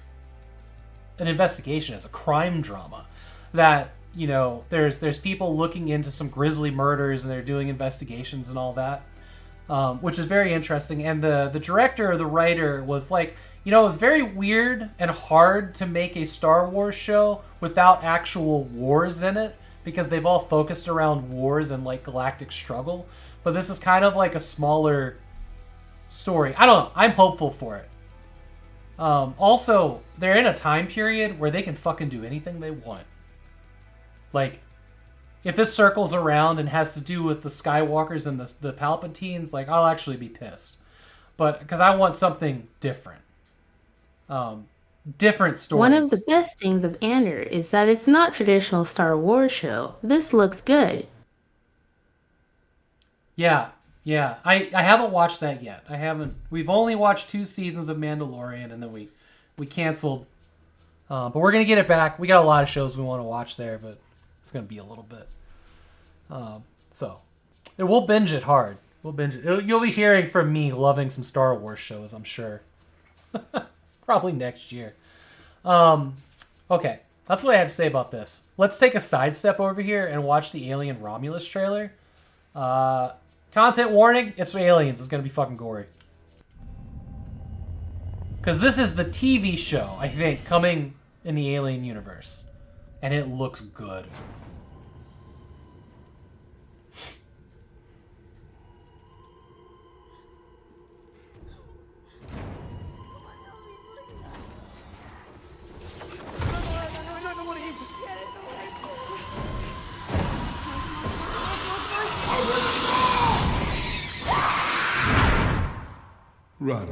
an investigation, as a crime drama. That, you know, there's people looking into some grisly murders and they're doing investigations and all that, which is very interesting. And the director or the writer was like, you know, it was very weird and hard to make a Star Wars show without actual wars in it, because they've all focused around wars and like galactic struggle. But this is kind of like a smaller story. I don't know. I'm hopeful for it. Also, they're in a time period where they can fucking do anything they want. Like, if this circles around and has to do with the Skywalkers and the Palpatines, like, I'll actually be pissed. But, because I want something different. Different stories. One of the best things of Andor is that it's not traditional Star Wars show. This looks good. Yeah. I haven't watched that yet. We've only watched 2 seasons of Mandalorian, and then we canceled. But we're going to get it back. We got a lot of shows we want to watch there, but it's going to be a little bit. So we'll binge it hard. We'll binge it. You'll be hearing from me loving some Star Wars shows, I'm sure. Probably next year. Okay. That's what I had to say about this. Let's take a sidestep over here and watch the Alien Romulus trailer. Content warning, it's aliens. It's going to be fucking gory. Because this is the TV show, I think, coming in the Alien universe. And it looks good. Run.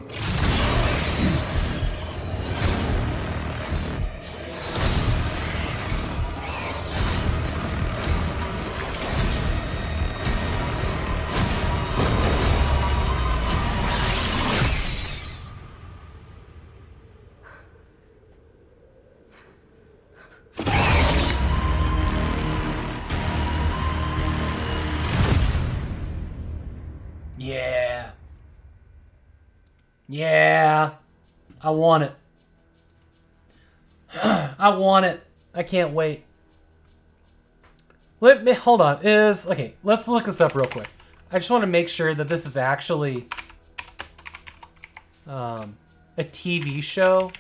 Yeah. Yeah. I want it. I want it. I can't wait. Hold on. Okay, let's look this up real quick. I just want to make sure that this is actually a TV show.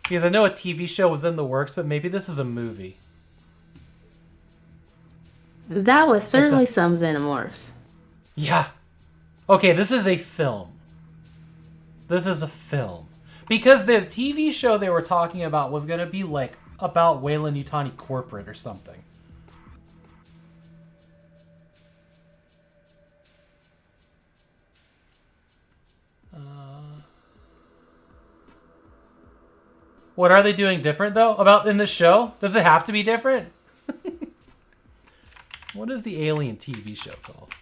Because I know a TV show was in the works, but maybe this is a movie. That was certainly some Xenomorphs. Yeah. Okay, this is a film. This is a film. Because the TV show they were talking about was going to be like about Weyland-Yutani Corporate or something. What are they doing different though about in this show? Does it have to be different? What is the Alien TV show called?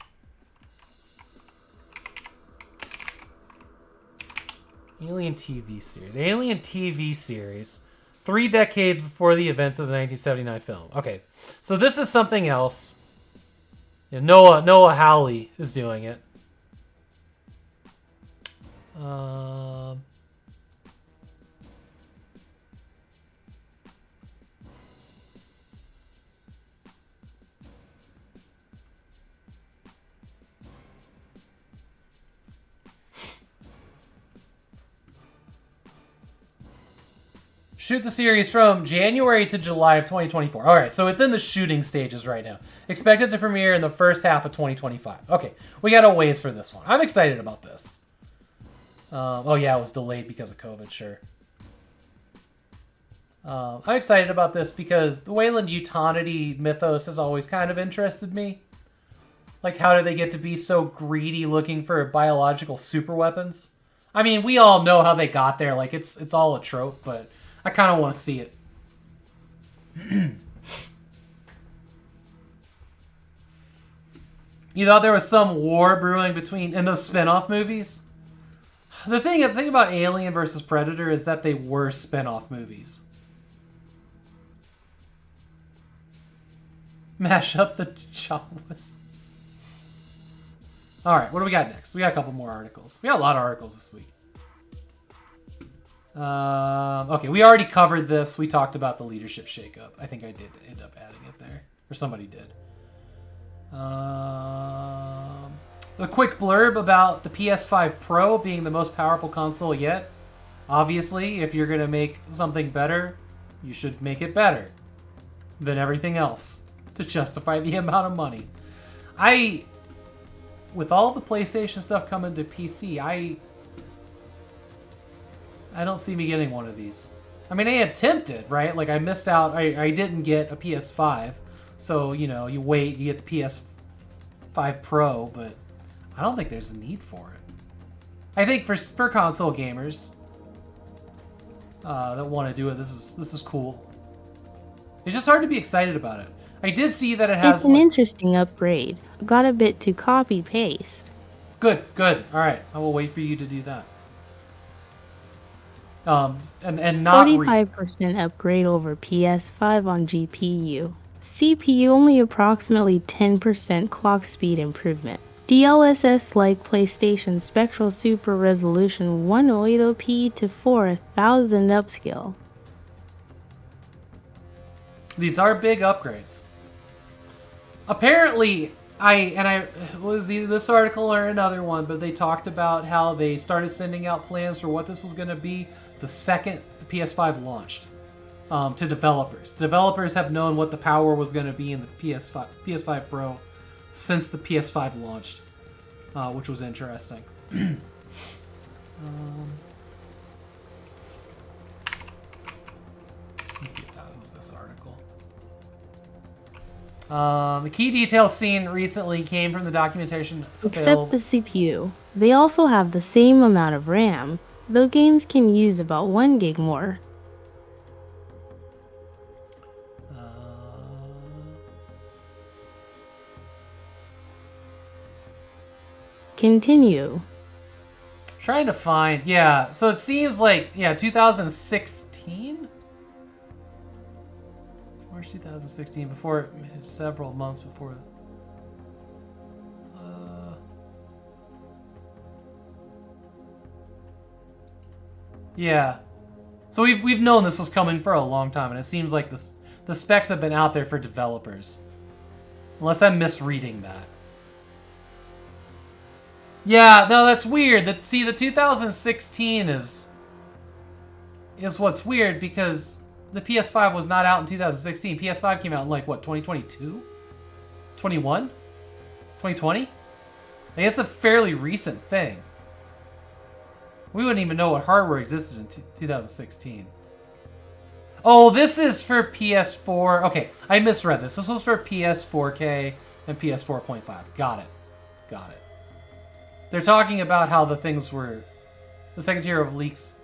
Alien TV series. Alien TV series. 3 decades before the events of the 1979 film. Okay, so this is something else. Yeah, Noah Hawley is doing it. Shoot the series from January to July of 2024. All right, so it's in the shooting stages right now. Expected to premiere in the first half of 2025. Okay, we got a ways for this one. I'm excited about this. Oh yeah, it was delayed because of COVID, sure. I'm excited about this because the Wayland Yutani mythos has always kind of interested me. Like, how do they get to be so greedy looking for biological super weapons? I mean, we all know how they got there. Like, it's all a trope, but I kind of want to see it. You thought there was some war brewing in those spin-off movies? The thing about Alien versus Predator is that they were spin-off movies. Mash up the Jawas. Alright, what do we got next? We got a couple more articles. We got a lot of articles this week. Okay, we already covered this. We talked about the leadership shakeup. I think I did end up adding it there. Or somebody did. A quick blurb about the PS5 Pro being the most powerful console yet. Obviously, if you're going to make something better, you should make it better than everything else to justify the amount of money. With all the PlayStation stuff coming to PC, I don't see me getting one of these. I mean, I am tempted, right? Like, I missed out. I didn't get a PS5. So, you know, you wait, you get the PS5 Pro, but I don't think there's a need for it. I think for console gamers that want to do it, this is cool. It's just hard to be excited about it. I did see that it has... It's an interesting upgrade. Got a bit to copy-paste. Good. All right, I will wait for you to do that. And not 45% upgrade over PS5 on GPU. CPU only approximately 10% clock speed improvement. DLSS like PlayStation Spectral Super Resolution 180p to 4000 upscale. These are big upgrades. Apparently, I was either this article or another one, but they talked about how they started sending out plans for what this was going to be the second the PS5 launched to developers. Developers have known what the power was going to be in the PS5 Pro since the PS5 launched, which was interesting. Let's see if that was this article. The key details seen recently came from the documentation Except the CPU. They also have the same amount of RAM, though games can use about 1 gig more. Continue. Trying to find, yeah. So it seems like, 2016? March 2016, before, several months before. Yeah. So we've known this was coming for a long time, and it seems like the specs have been out there for developers. Unless I'm misreading that. Yeah, no, that's weird. The 2016 is what's weird because the PS5 was not out in 2016. PS5 came out in, like, what, 2022? 21? 2020? I think it's a fairly recent thing. We wouldn't even know what hardware existed in 2016. Oh, this is for PS4. Okay, I misread this. This was for PS4K and PS4.5. Got it. They're talking about how the things were... The second tier of leaks...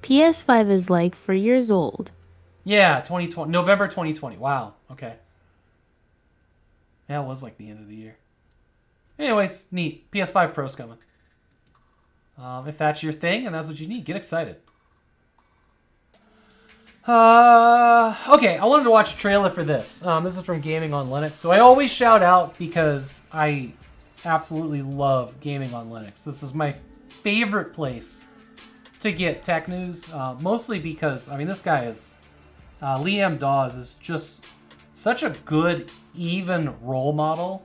PS5 is like 4 years old. Yeah, 2020. November 2020. Wow. Okay. Yeah, it was like the end of the year. Anyways, neat. PS5 Pro's coming. If that's your thing and that's what you need, get excited. Okay, I wanted to watch a trailer for this. This is from Gaming on Linux. So I always shout out because I absolutely love Gaming on Linux. This is my favorite place to get tech news. Mostly because, I mean, this guy is... Liam Dawes is just such a good, even role model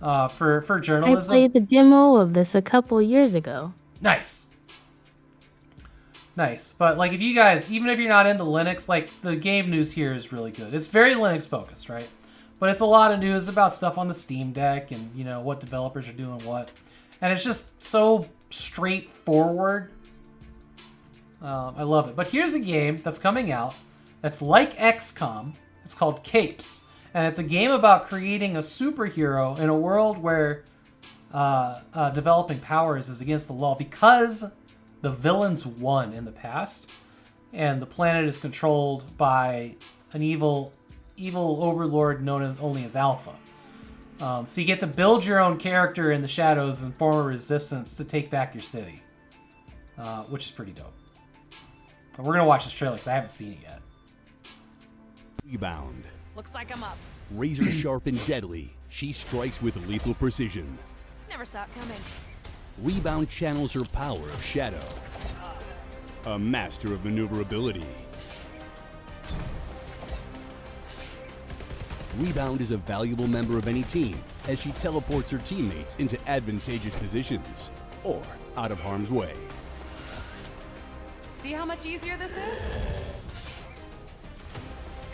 for journalism. I played the demo of this a couple years ago. Nice. Nice. But like if you guys, even if you're not into Linux, like the game news here is really good. It's very Linux focused, right? But it's a lot of news about stuff on the Steam Deck and, you know, what developers are doing what. And it's just so straightforward. I love it. But here's a game that's coming out that's like XCOM. It's called Capes. And it's a game about creating a superhero in a world where developing powers is against the law because the villains won in the past. And the planet is controlled by an evil overlord known as only as Alpha. So you get to build your own character in the shadows and form a resistance to take back your city. Which is pretty dope. But we're going to watch this trailer because I haven't seen it yet. Rebound. Looks like I'm up. Razor sharp and deadly, she strikes with lethal precision. Never saw it coming. Rebound channels her power of shadow. A master of maneuverability. Rebound is a valuable member of any team as she teleports her teammates into advantageous positions or out of harm's way. See how much easier this is?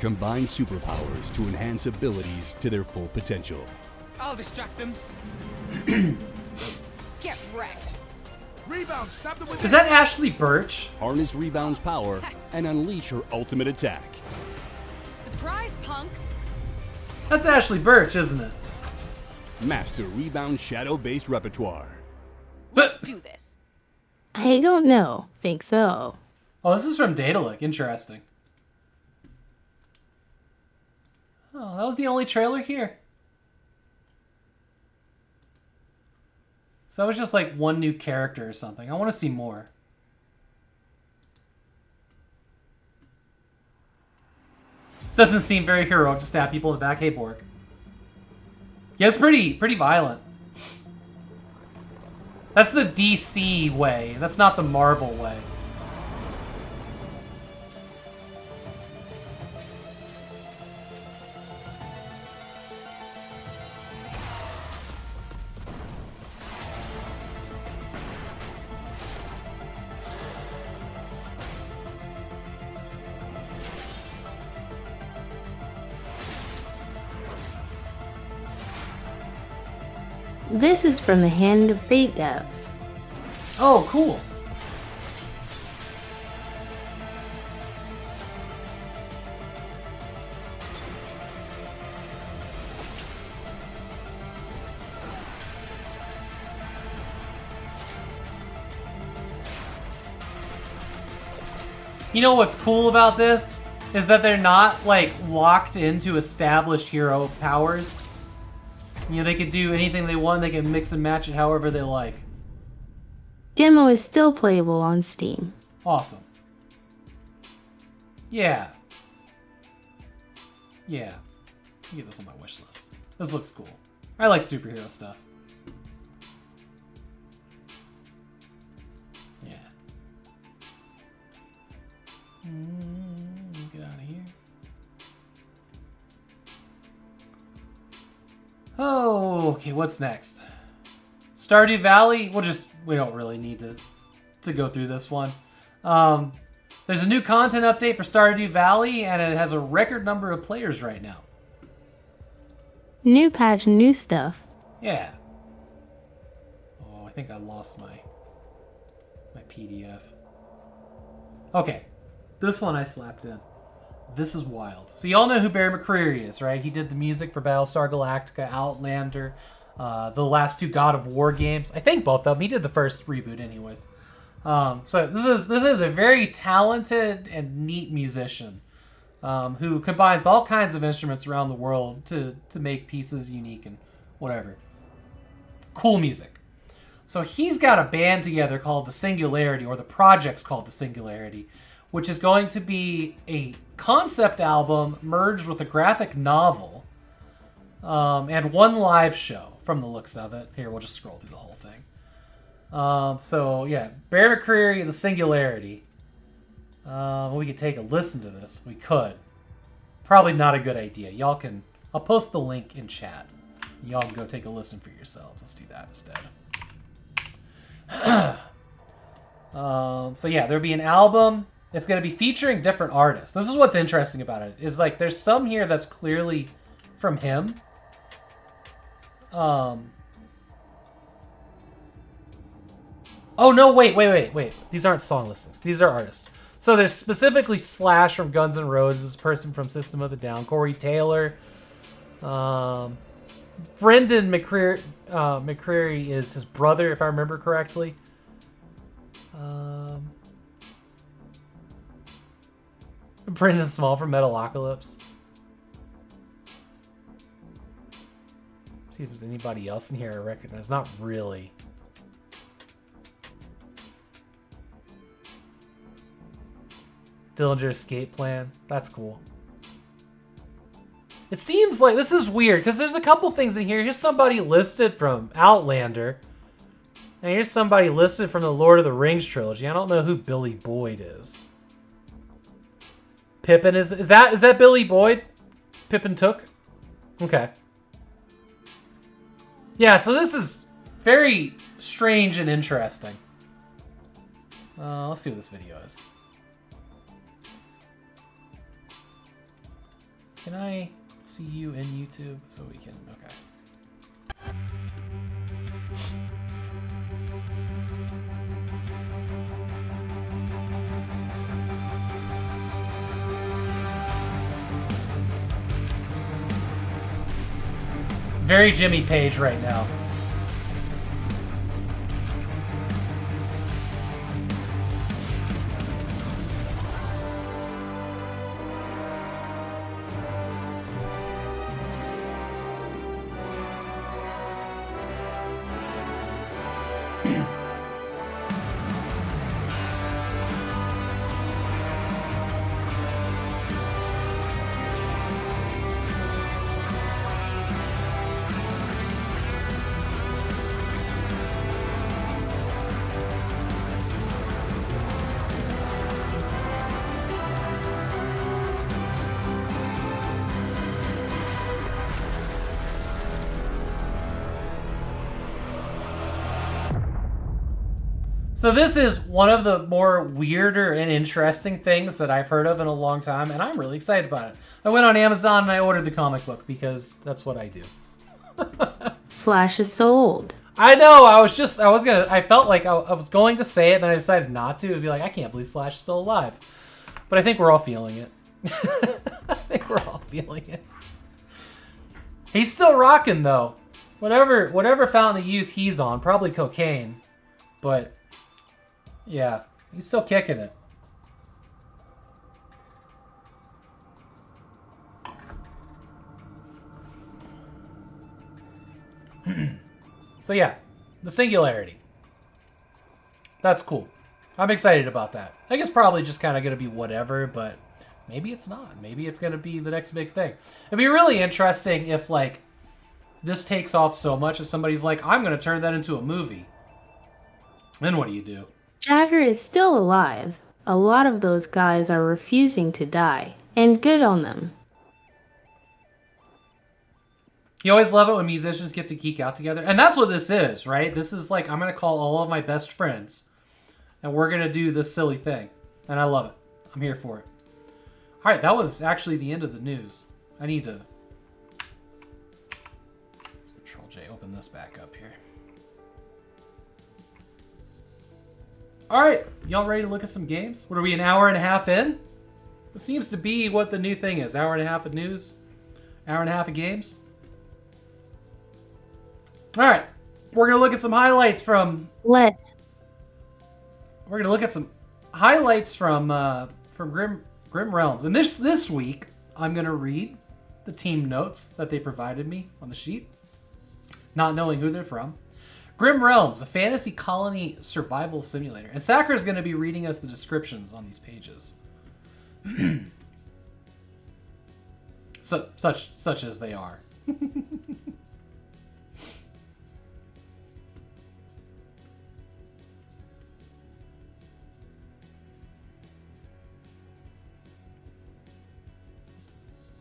Combine superpowers to enhance abilities to their full potential. I'll distract them. Get wrecked. Rebound, snap them with Is that Ashley Birch? Harness Rebound's power and unleash her ultimate attack. Surprise, punks. That's Ashley Birch, isn't it? Master Rebound shadow-based repertoire. Let's do this. I don't know. Think so. Oh, this is from Daedalic. Interesting. Oh, that was the only trailer here. So that was just like one new character or something. I want to see more. Doesn't seem very heroic to stab people in the back. Hey, Borg. Yeah, it's pretty violent. That's the DC way. That's not the Marvel way. This is from the Hand of Fate devs. Oh, cool. You know what's cool about this? Is that they're not, like, locked into established hero powers. You know, they could do anything they want. They can mix and match it however they like. Demo is still playable on Steam. Awesome. Yeah. Yeah. I'll get this on my wish list. This looks cool. I like superhero stuff. Yeah. Get out of here. Oh, okay, what's next? Stardew Valley? We don't really need to go through this one. There's a new content update for Stardew Valley, and it has a record number of players right now. New patch, new stuff. Yeah. Oh, I think I lost my PDF. Okay, this one I slapped in. This is wild. So y'all know who Barry McCreary is, right? He did the music for Battlestar Galactica, Outlander, the last two God of War games. I think both of them. He did the first reboot anyways. So this is a very talented and neat musician who combines all kinds of instruments around the world to make pieces unique and whatever. Cool music. So he's got a band together called The Singularity, or the project's called The Singularity, which is going to be a concept album merged with a graphic novel and one live show from the looks of it. Here, we'll just scroll through the whole thing. So, yeah, Barry McCreary, The Singularity. We could take a listen to this. We could. Probably not a good idea. Y'all can... I'll post the link in chat. Y'all can go take a listen for yourselves. Let's do that instead. So yeah, there'll be an album. It's going to be featuring different artists. This is what's interesting about it. Is like there's some here that's clearly from him. Oh no, wait. These aren't song listings. These are artists. So there's specifically Slash from Guns N' Roses, person from System of a Down, Corey Taylor. Brendan McCreary is his brother, if I remember correctly. Brendan Small from Metalocalypse. See if there's anybody else in here I recognize. Not really. Dillinger Escape Plan. That's cool. It seems like this is weird because there's a couple things in here. Here's somebody listed from Outlander. And here's somebody listed from the Lord of the Rings trilogy. I don't know who Billy Boyd is. Pippin is that Billy Boyd? Pippin Took? Okay. Yeah, so this is very strange and interesting. Let's see what this video is. Can I see you in YouTube so we can... Okay. Very Jimmy Page right now. So this is one of the more weirder and interesting things that I've heard of in a long time, and I'm really excited about it. I went on Amazon and I ordered the comic book because that's what I do. Slash is so old. I know, I felt like I was going to say it, and then I decided not to. It'd be like, I can't believe Slash is still alive. But I think we're all feeling it. I think we're all feeling it. He's still rocking, though. Whatever Fountain of Youth he's on, probably cocaine. But... yeah, he's still kicking it. So yeah, the Singularity. That's cool. I'm excited about that. I think it's probably just kind of going to be whatever, but maybe it's not. Maybe it's going to be the next big thing. It'd be really interesting if, like, this takes off so much that somebody's like, I'm going to turn that into a movie. Then what do you do? Jagger is still alive. A lot of those guys are refusing to die, and good on them. You always love it when musicians get to geek out together. And that's what this is, right? This is like, I'm going to call all of my best friends, and we're going to do this silly thing. And I love it. I'm here for it. All right, that was actually the end of the news. I need to... Control-J, open this back up here. All right, y'all ready to look at some games? What are we, an hour and a half in? It seems to be what the new thing is. Hour and a half of news, hour and a half of games. All right, we're gonna look at some highlights from. We're gonna look at some highlights from Grim Realms, and this week I'm gonna read the team notes that they provided me on the sheet, not knowing who they're from. Grim Realms, a fantasy colony survival simulator. And Sakura is going to be reading us the descriptions on these pages. Such as they are.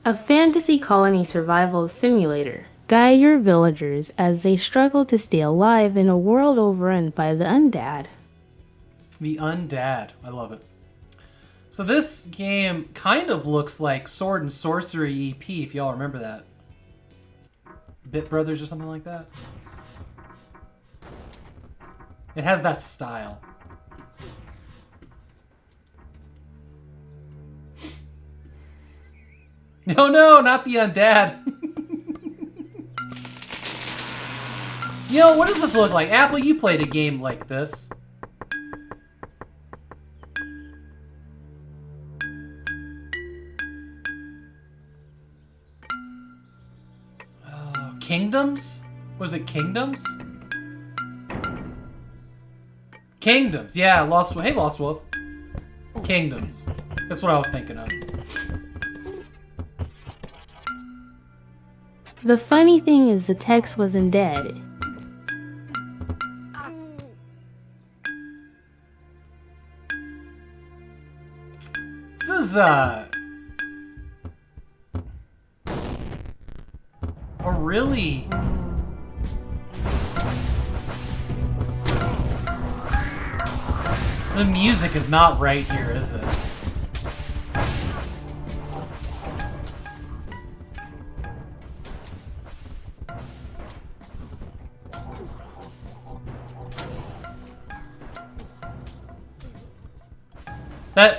A fantasy colony survival simulator. Guide your villagers as they struggle to stay alive in a world overrun by the undead. The Undead. I love it. So this game kind of looks like Sword and Sorcery EP, if y'all remember that. Bit Brothers or something like that. It has that style. No, no, not the Undead. You know, what does this look like? Apple, you played a game like this. Oh, Kingdoms? Was it Kingdoms? Kingdoms, yeah, Lost Wolf. Hey, Lost Wolf. Kingdoms. That's what I was thinking of. The funny thing is the text wasn't dead. This is, a really... The music is not right here, is it?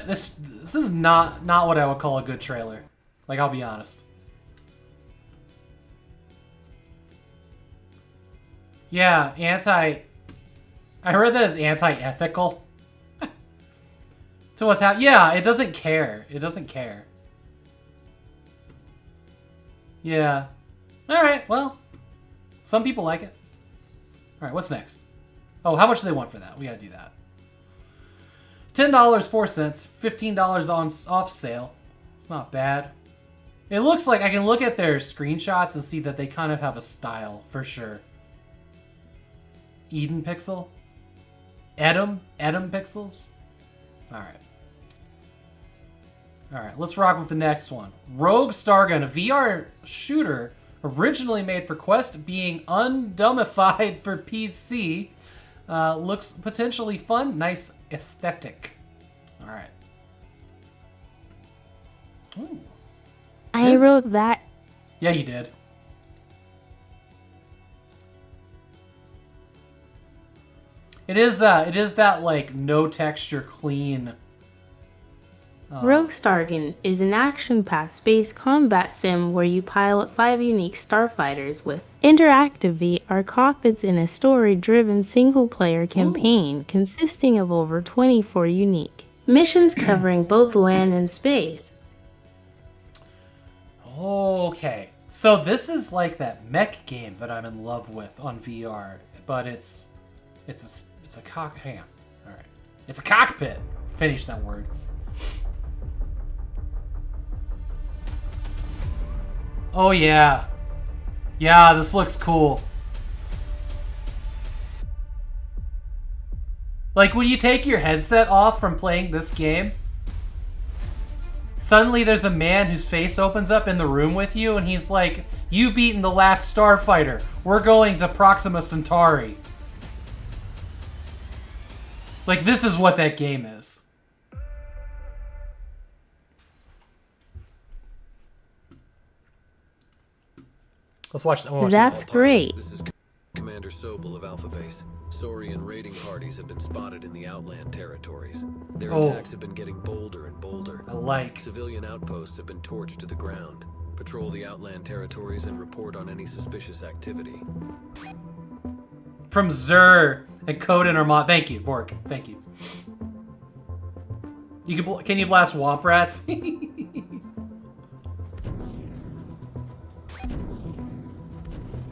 This is not what I would call a good trailer. Like, I'll be honest. Yeah, I read that as anti-ethical. So what's happening? Yeah, it doesn't care. It doesn't care. Yeah. Alright, well. Some people like it. Alright, what's next? Oh, how much do they want for that? We gotta do that. $10.04, $15 off sale. It's not bad. It looks like I can look at their screenshots and see that they kind of have a style, for sure. Eden Pixel? Edom Pixels? Alright. Alright, let's rock with the next one. Rogue Stargun, a VR shooter originally made for Quest, being undummified for PC. Looks potentially fun. Nice aesthetic. Alright. I wrote that. Yeah, you did. It is that like no texture clean. Rogue Stargun is an action-packed space combat sim where you pilot 5 unique starfighters with interactive VR cockpits in a story-driven single-player campaign consisting of over 24 unique missions covering both land and space. Okay, so this is like that mech game that I'm in love with on VR, but it's a hang on. All right, it's a cockpit. Finish that word. Oh yeah. Yeah, this looks cool. Like when you take your headset off from playing this game, suddenly there's a man whose face opens up in the room with you and he's like, "You've beaten the last starfighter. We're going to Proxima Centauri." Like this is what that game is. Let's watch that. That's great. This is Commander Sobel of Alpha Base. Saurian raiding parties have been spotted in the Outland territories. Their attacks have been getting bolder and bolder. I like. Civilian outposts have been torched to the ground. Patrol the Outland territories and report on any suspicious activity. From Zur and Coden or Mod. Thank you, Bork. Thank you. You can you blast Womp Rats?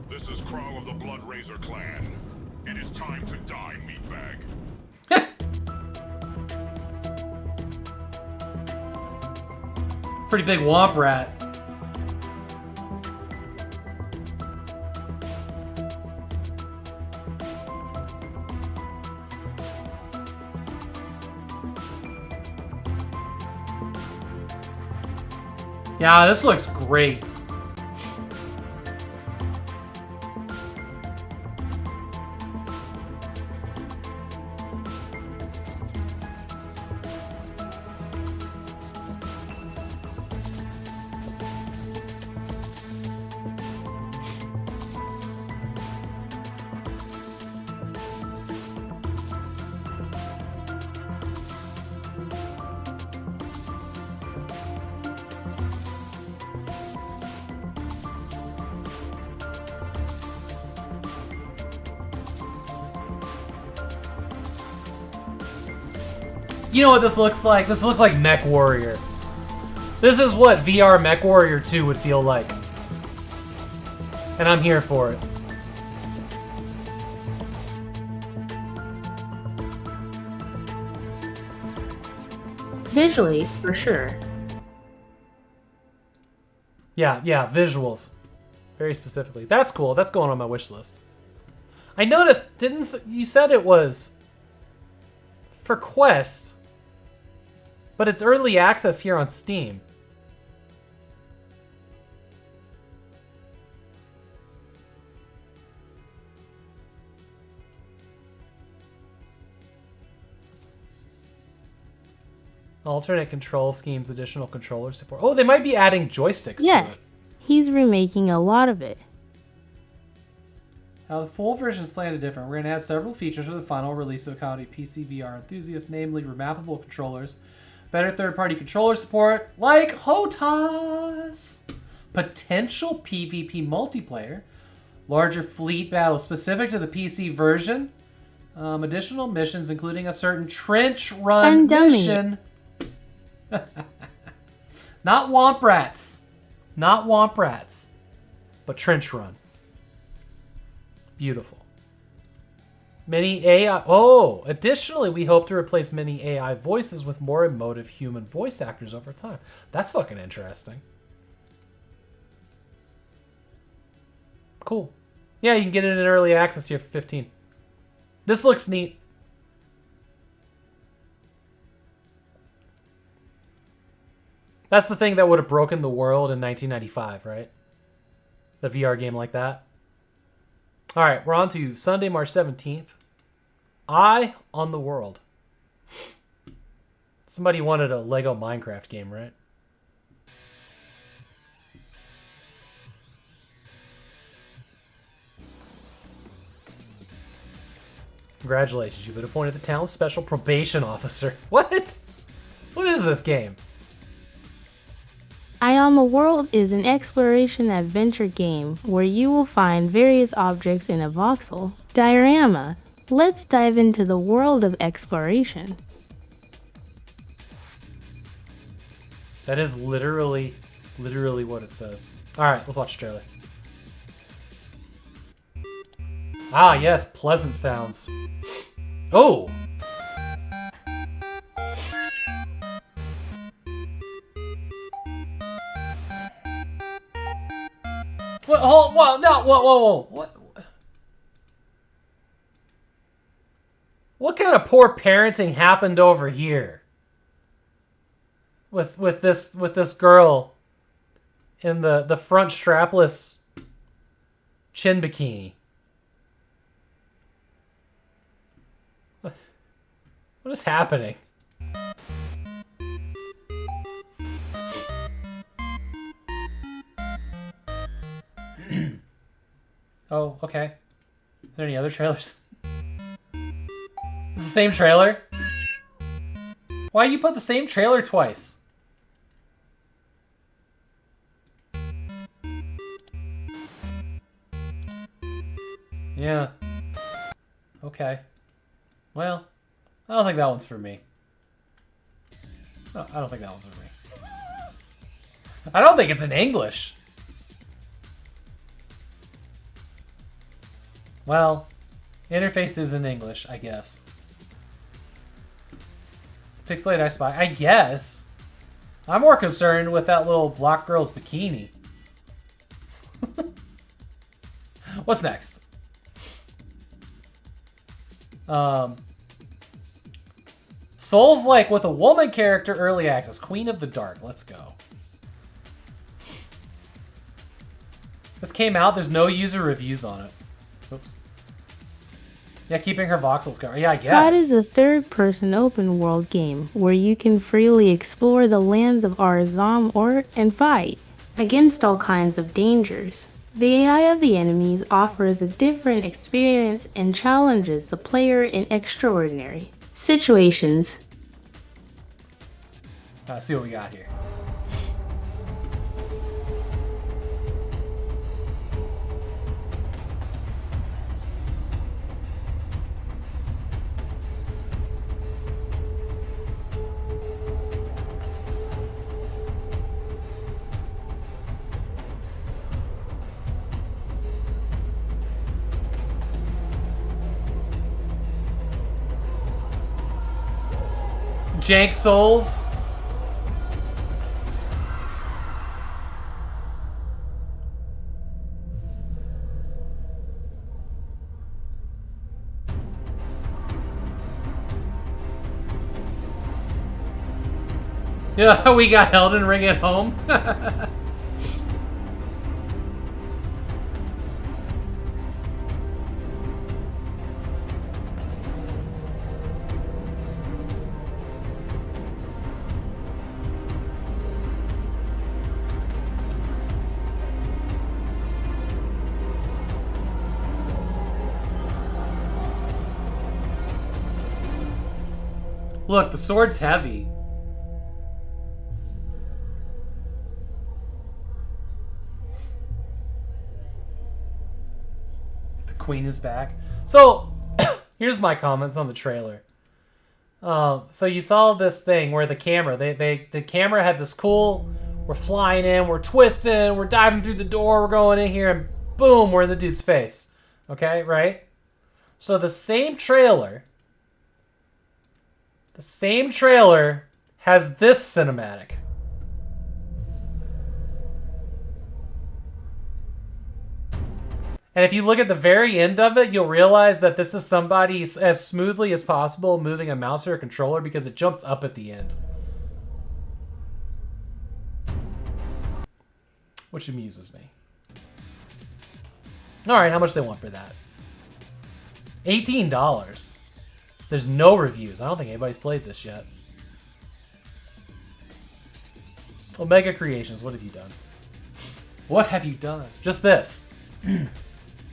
This is Krall of the Blood Razor clan. It is time to die, meatbag. Pretty big Womp Rat. Yeah, this looks great. You know what this looks like? This looks like Mech Warrior. This is what VR Mech Warrior 2 would feel like. And I'm here for it. Visually, for sure. Yeah, visuals. Very specifically. That's cool. That's going on my wish list. I noticed, you said it was for Quest, but it's early access here on Steam. Alternate control schemes, additional controller support. Oh, they might be adding joysticks to Yes, it. he's remaking a lot of it. The full version is planned different. We're going to add several features for the final release to accommodate PC VR enthusiasts, namely remappable controllers, better third-party controller support, like HOTAS, potential PvP multiplayer, larger fleet battles specific to the PC version, additional missions including a certain trench run mission. Not Womp Rats. Not Womp Rats. But trench run. Beautiful. Many AI... Oh! Additionally, we hope to replace many AI voices with more emotive human voice actors over time. That's fucking interesting. Cool. Yeah, you can get it in early access here for 15. This looks neat. That's the thing that would have broken the world in 1995, right? The VR game like that. All right, we're on to Sunday, March 17th. Eye on the World. Somebody wanted a Lego Minecraft game, right? Congratulations, you've been appointed the town's special probation officer. What? What is this game? Eye on the World is an exploration adventure game where you will find various objects in a voxel diorama. Let's dive into the world of exploration. That is literally what it says. All right, let's watch the trailer. Ah, yes, pleasant sounds. Oh! What? Hold, whoa, no, whoa. What kind of poor parenting happened over here? With this girl in the front strapless chin bikini. What is happening? Oh, okay. Is there any other trailers? It's the same trailer? Why do you put the same trailer twice? Yeah. Okay. Well, I don't think that one's for me. No, I don't think that one's for me. I don't think it's in English. Well, interface is in English, I guess. Pixelate I Spy, I guess. I'm more concerned with that little black girl's bikini. What's next? Souls-like with a woman character, early access. Queen of the Dark, let's go. This came out, there's no user reviews on it. Oops. Yeah, keeping her voxels going. Yeah, I guess. God is a third-person open-world game where you can freely explore the lands of Arzam and fight against all kinds of dangers. The AI of the enemies offers a different experience and challenges the player in extraordinary situations. Let's see what we got here. Jank Souls. Yeah, we got Elden Ring at home. Look, the sword's heavy. The queen is back. So, here's my comments on the trailer. So you saw this thing where the camera, the camera had this cool, we're flying in, we're twisting, we're diving through the door, we're going in here, and boom, we're in the dude's face. Okay, right? So the same trailer has this cinematic. And if you look at the very end of it, you'll realize that this is somebody as smoothly as possible moving a mouse or a controller because it jumps up at the end. Which amuses me. Alright, how much do they want for that? $18. There's no reviews. I don't think anybody's played this yet. Omega Creations, what have you done? What have you done? Just this.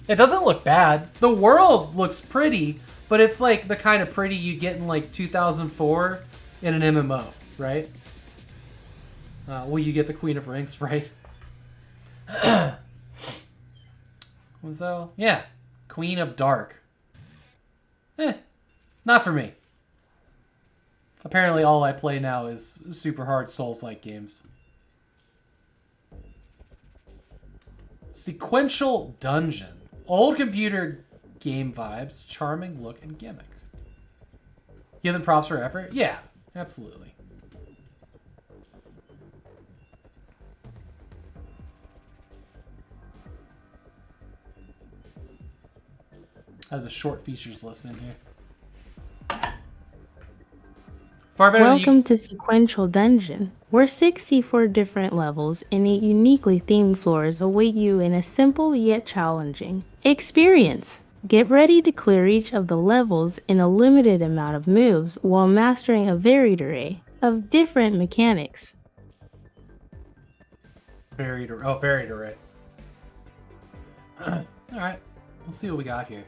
It doesn't look bad. The world looks pretty, but it's like the kind of pretty you get in like 2004 in an MMO, right? Well, you get the Queen of Rings, right? So, yeah. Queen of Dark. Not for me. Apparently all I play now is super hard Souls-like games. Sequential Dungeon. Old computer game vibes, charming look, and gimmick. Give them props for effort? Yeah, absolutely. Has a short features list in here. Far better Welcome to Sequential Dungeon, where 64 different levels and 8 uniquely themed floors await you in a simple yet challenging experience. Get ready to clear each of the levels in a limited amount of moves while mastering a varied array of different mechanics. Varied array. Alright, let's see what we got here.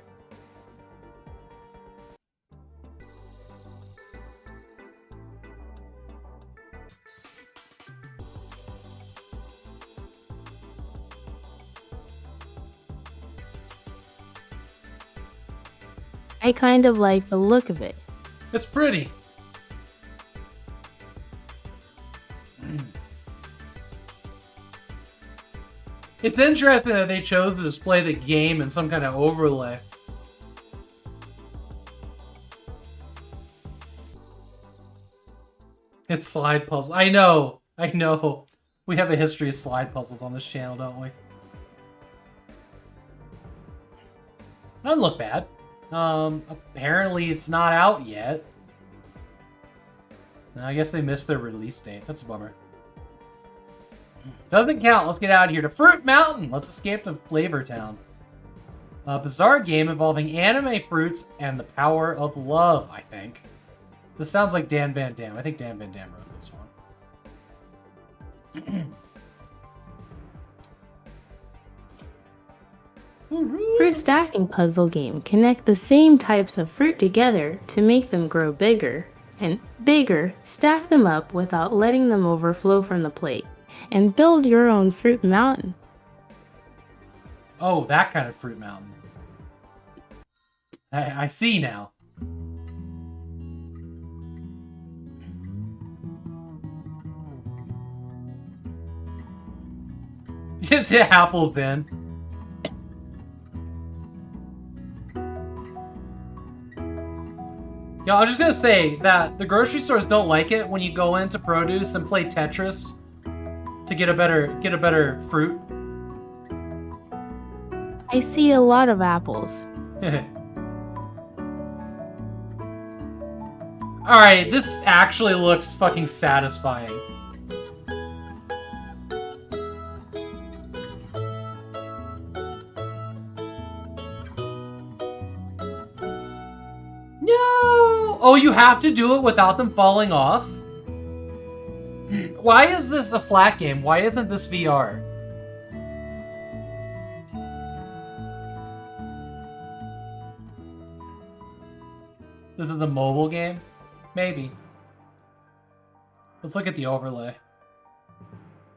I kind of like the look of it. It's pretty. It's interesting that they chose to display the game in some kind of overlay. It's slide puzzle. I know. We have a history of slide puzzles on this channel, don't we? Doesn't look bad. Apparently it's not out yet. I guess they missed their release date. That's a bummer. Doesn't count. Let's get out of here to Fruit Mountain. Let's escape to Flavor Town. A bizarre game involving anime fruits and the power of love, I think. This sounds like Dan Van Dam. I think Dan Van Dam wrote this one. Fruit stacking puzzle game. Connect the same types of fruit together to make them grow bigger. And bigger, stack them up without letting them overflow from the plate. And build your own fruit mountain. Oh, that kind of fruit mountain. I see now. It's apples then. Yeah, I was just gonna say that the grocery stores don't like it when you go into produce and play Tetris to get a better fruit. I see a lot of apples. Alright, this actually looks fucking satisfying. No! Oh, you have to do it without them falling off? Why is this a flat game? Why isn't this VR? This is the mobile game? Maybe. Let's look at the overlay.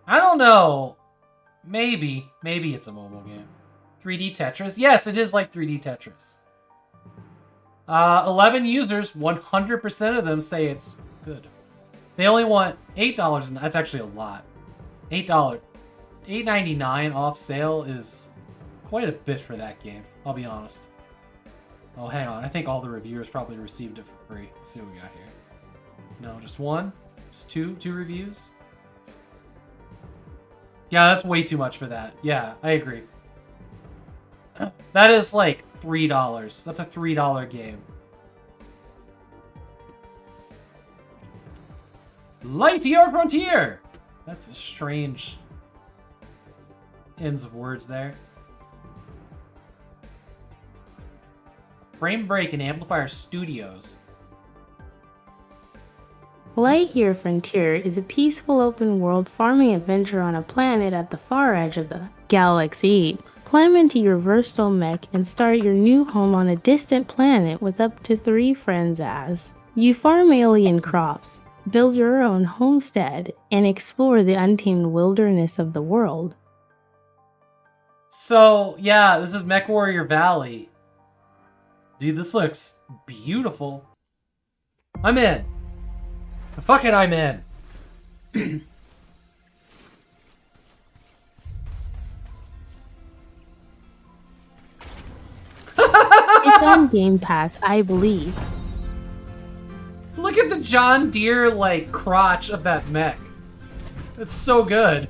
I don't know. Maybe. Maybe it's a mobile game. 3D Tetris? Yes, it is like 3D Tetris. 11 users, 100% of them say it's good. They only want $8, and that's actually a lot. $8. $8.99 off sale is quite a bit for that game, I'll be honest. Oh, hang on. I think all the reviewers probably received it for free. Let's see what we got here. No, just one? Just two reviews? Yeah, that's way too much for that. Yeah, I agree. That is like $3. That's a $3 game. Lightyear Frontier! That's a strange ends of words there. Frame Break and Amplifier Studios. Lightyear Frontier is a peaceful open-world farming adventure on a planet at the far edge of the galaxy. Climb into your versatile mech and start your new home on a distant planet with up to 3 friends as you farm alien crops, build your own homestead, and explore the untamed wilderness of the world. So, yeah, this is MechWarrior Valley. Dude, this looks beautiful. I'm in. Fuck it, I'm in. It's on Game Pass, I believe. Look at the John Deere, like, crotch of that mech. It's so good.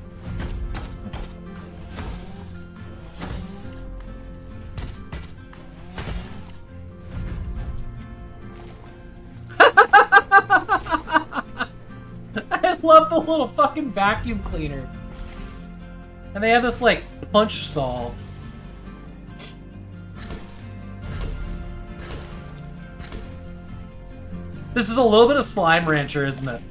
I love the little fucking vacuum cleaner. And they have this, like, punch saw. This is a little bit of Slime Rancher, isn't it?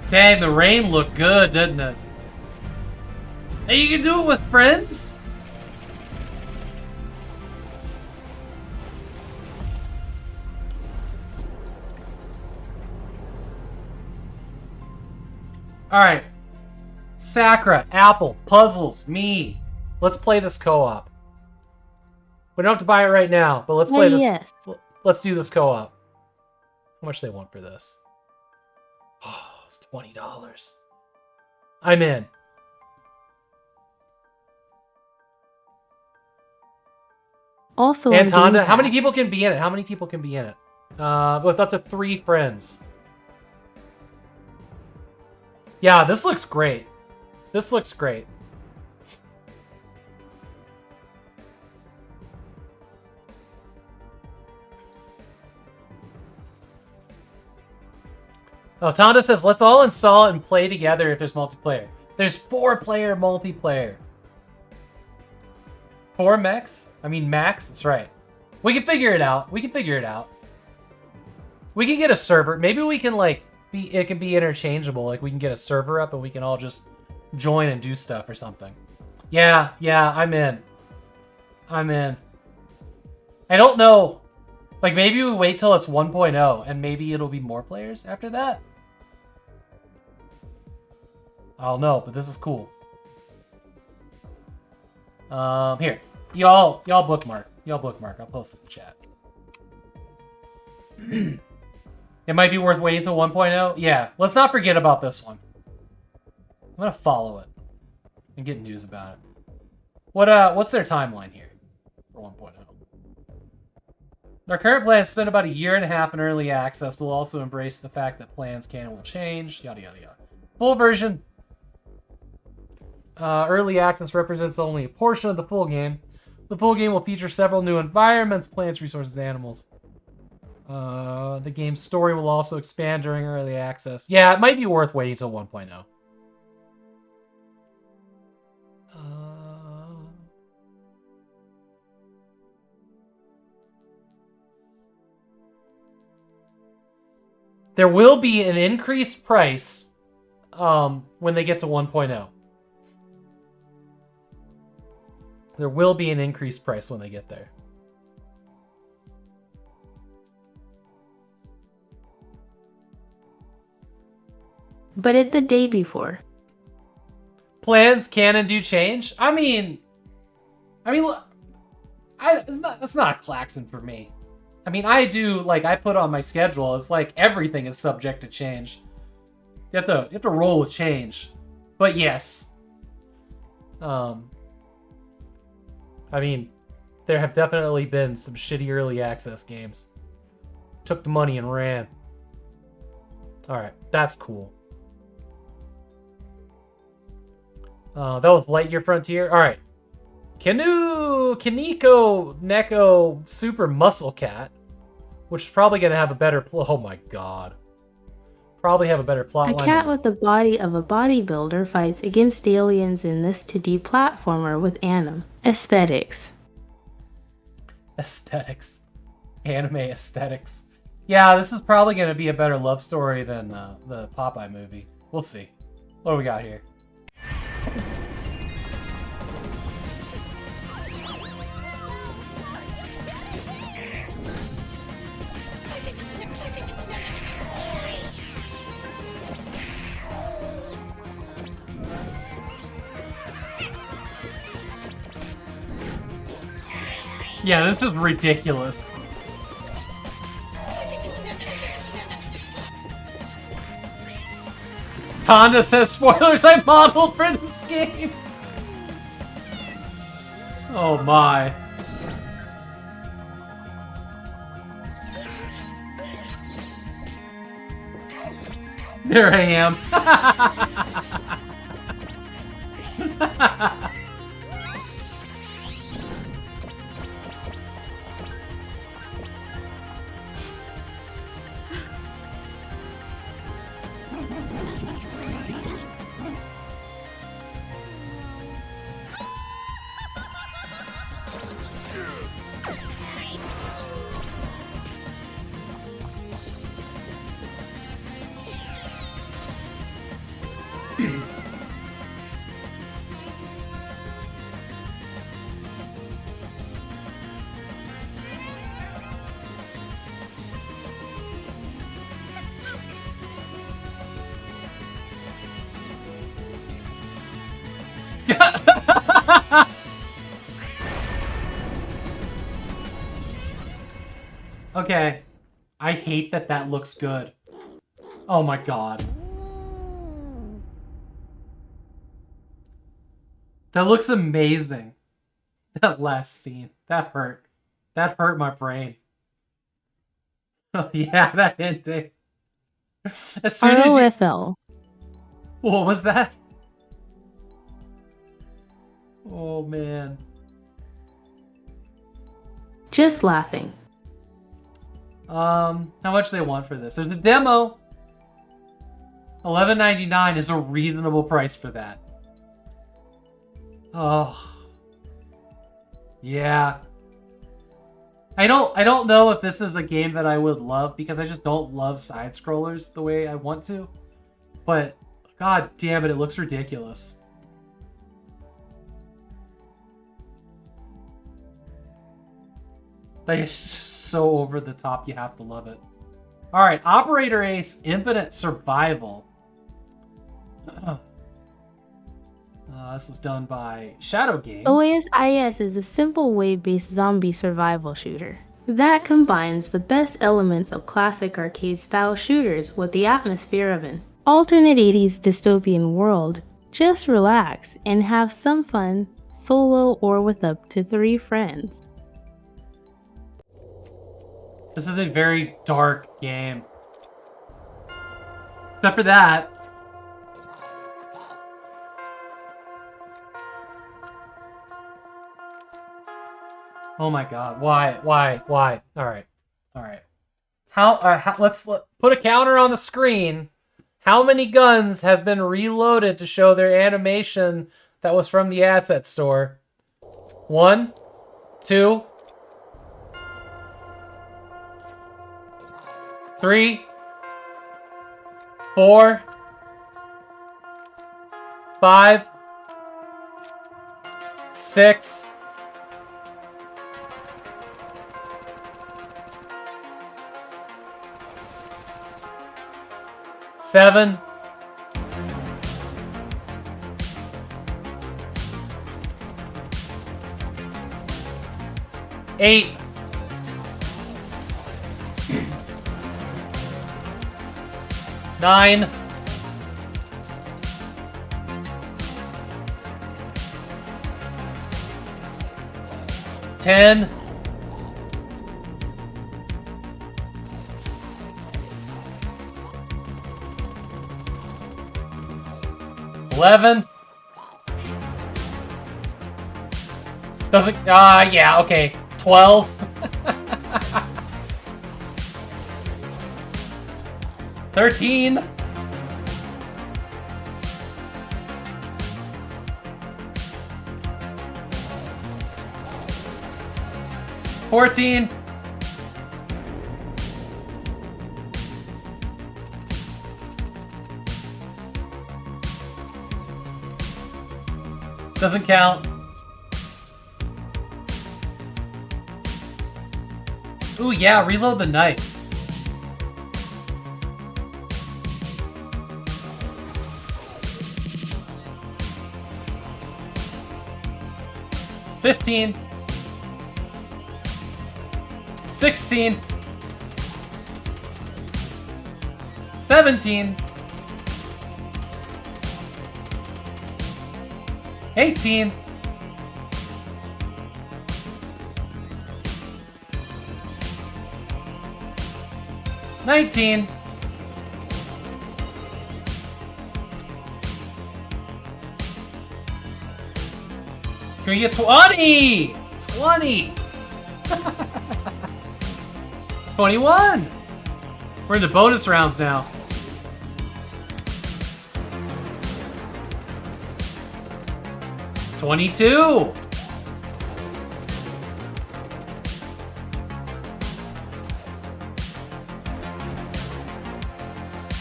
Dang, the rain looked good, didn't it? Hey, you can do it with friends? Alright. Sakura, Apple, Puzzles, me. Let's play this co-op. We don't have to buy it right now, but let's play this. Yes. Let's do this co-op. How much do they want for this? Oh, it's $20. I'm in. Also, and on Game Tonda, how many Pass. people can be in it? How many people can be in it? With up to 3 friends. Yeah, this looks great. This looks great. Oh, Tonda says, let's all install it and play together if there's multiplayer. There's 4-player multiplayer. 4 mechs? I mean, max? That's right. We can figure it out. We can figure it out. We can get a server. Maybe we can, like, it can be interchangeable. Like, we can get a server up and we can all just join and do stuff or something. Yeah, I'm in. I'm in. I don't know. Like, maybe we wait till it's 1.0 and maybe it'll be more players after that. I don't know, but this is cool. Here. Y'all bookmark. Y'all bookmark. I'll post it in the chat. It might be worth waiting till 1.0. Yeah, let's not forget about this one. I'm gonna follow it and get news about it. What's their timeline here for 1.0? Our current plan is to spend about 1.5 years in early access. We'll also embrace the fact that plans can and will change. Yada yada yada. Full version. Early access represents only a portion of the full game. The full game will feature several new environments, plants, resources, animals. The game's story will also expand during early access. Yeah, it might be worth waiting till 1.0. There will be an increased price when they get to 1.0. There will be an increased price when they get there. But it the day before. Plans can and do change. I mean, it's not a klaxon for me. I mean, I put on my schedule. It's like everything is subject to change. You have to roll with change. But yes. I mean, there have definitely been some shitty early access games. Took the money and ran. Alright, that's cool. That was Lightyear Frontier. Alright. Kaneko Neko Super Muscle Cat, which is probably going to have a better... Oh my god. Probably have a better plot A line. cat with the body of a bodybuilder fights against aliens in this 2D platformer with anime aesthetics. Aesthetics. Anime aesthetics. Yeah, this is probably going to be a better love story than the Popeye movie. We'll see. What do we got here? Yeah, this is ridiculous. Tonda says, spoilers, I modeled for this game. Oh my. There I am. Okay. I hate that that looks good. Oh my god. That looks amazing. That last scene. That hurt. That hurt my brain. Oh yeah, that ending. As soon as ROFL. What was that? Oh man. Just laughing. How much do they want for this? There's a demo. $11.99 is a reasonable price for that. Oh. Yeah. I don't know if this is a game that I would love because I just don't love side scrollers the way I want to. But god damn it, it looks ridiculous. Like, it's just so over the top, you have to love it. Alright, Operator Ace Infinite Survival. This was done by Shadow Games. OASIS is a simple wave-based zombie survival shooter that combines the best elements of classic arcade-style shooters with the atmosphere of an alternate 80s dystopian world. Just relax and have some fun, solo or with up to 3 friends. This is a very dark game. Except for that. Oh my god. Why? Alright. Let's put a counter on the screen. How many guns has been reloaded to show their animation that was from the asset store? 1, 2, 3, 4, 5, 6, 7, 8, 9, 10, 11. Doesn't, yeah, okay. 12. 13. 14. 'Doesn't count. Ooh, yeah, reload the knife. $15. 16. 17. 18. 19. 20. 20. 21. We're in the bonus rounds now. 22.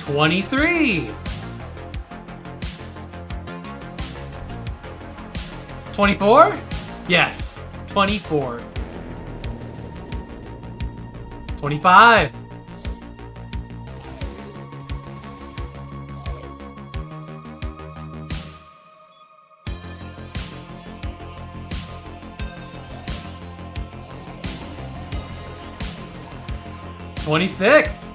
23. 24? Yes. 24. 25. 26.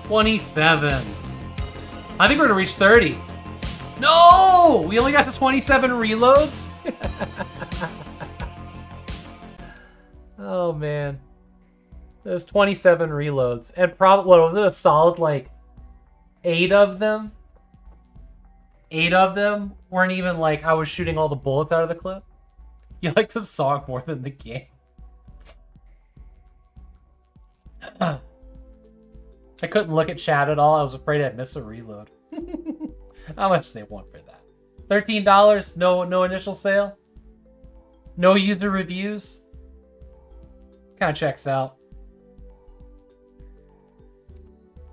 27. I think we're gonna reach 30. No! We only got to 27 reloads? Oh, man. There's 27 reloads. And probably, what was it, a solid, like, 8 of them? 8 of them weren't even, like, I was shooting all the bullets out of the clip. You like the song more than the game. I couldn't look at chat at all. I was afraid I'd miss a reload. How much they want for that? $13? No initial sale? No user reviews? Kind of checks out.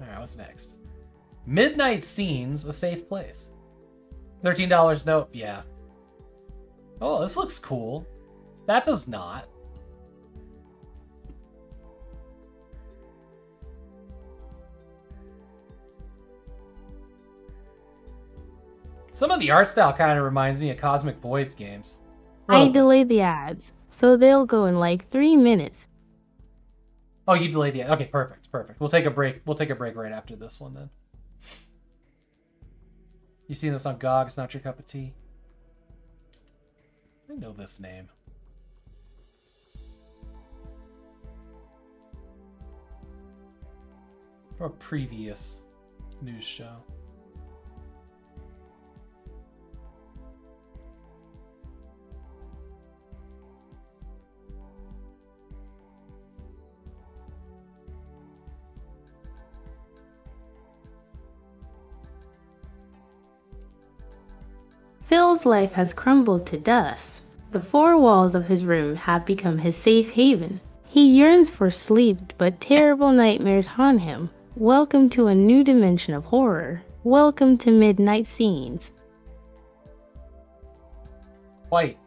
Alright, what's next? Midnight Scenes, a safe place. $13, nope, yeah. Oh, this looks cool. That does not. Some of the art style kind of reminds me of Cosmic Voids games. I delayed the ads, so they'll go in like 3 minutes. Oh, you delayed the... Okay, perfect, perfect. We'll take a break. We'll take a break right after this one, then. You seen this on GOG? It's not your cup of tea. I know this name. From a previous news show. Phil's life has crumbled to dust. The four walls of his room have become his safe haven. He yearns for sleep, but terrible nightmares haunt him. Welcome to a new dimension of horror. Welcome to Midnight Scenes. White.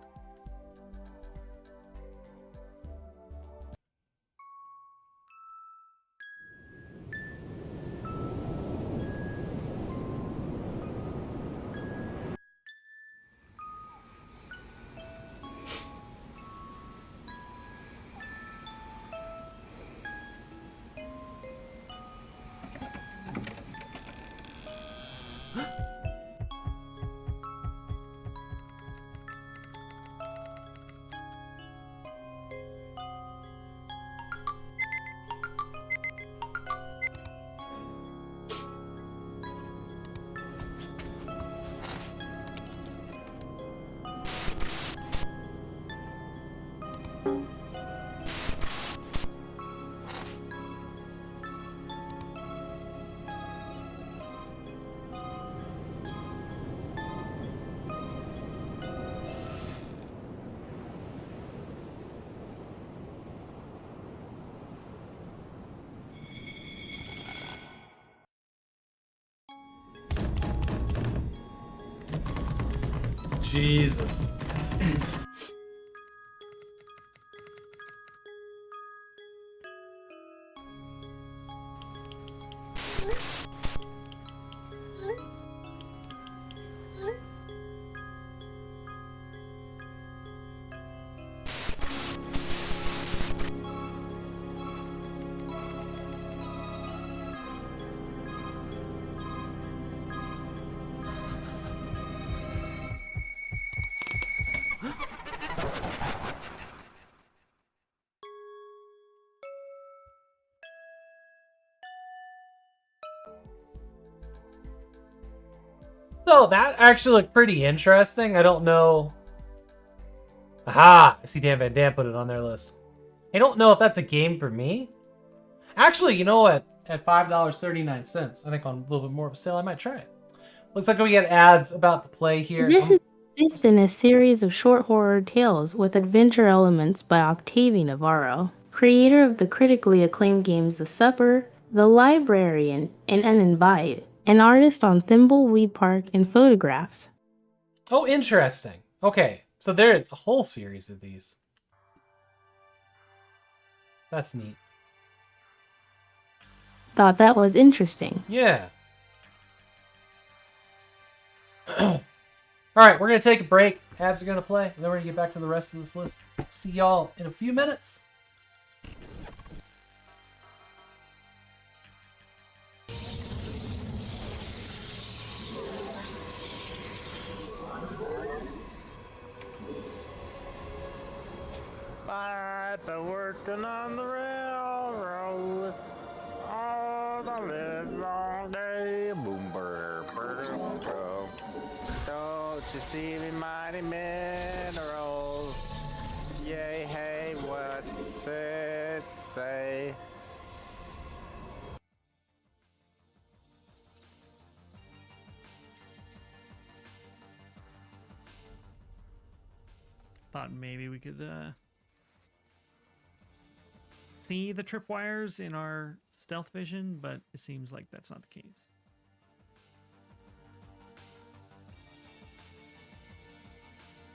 Jesus. So that actually looked pretty interesting. I don't know. Aha! I see Dan Van Dam put it on their list. I don't know if that's a game for me. Actually, you know what? At $5.39, I think on a little bit more of a sale, I might try it. Looks like we get ads about the play here. This is the fifth in a series of short horror tales with adventure elements by Octavio Navarro, creator of the critically acclaimed games The Supper, The Librarian, and Uninvited, an artist on Thimbleweed Park and Photographs. Oh, interesting. Okay, so there's a whole series of these. That's neat. Thought that was interesting. Yeah. All right, we're going to take a break. Ads are going to play, and then we're going to get back to the rest of this list. See y'all in a few minutes. I've been working on the railroad all the live long day. Boom, burr, burr, burr. Don't you see the mighty minerals? Yay, hey, what's it say? Thought maybe we could see the tripwires in our stealth vision, but it seems like that's not the case.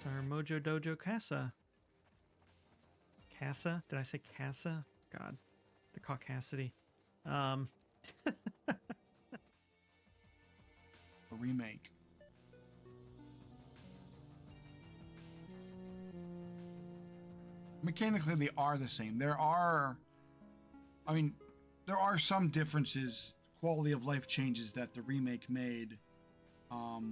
So our Mojo Dojo Casa. Casa? Did I say Casa? God, the caucasity. A remake. Mechanically, they are the same. There are some differences, quality of life changes that the remake made, but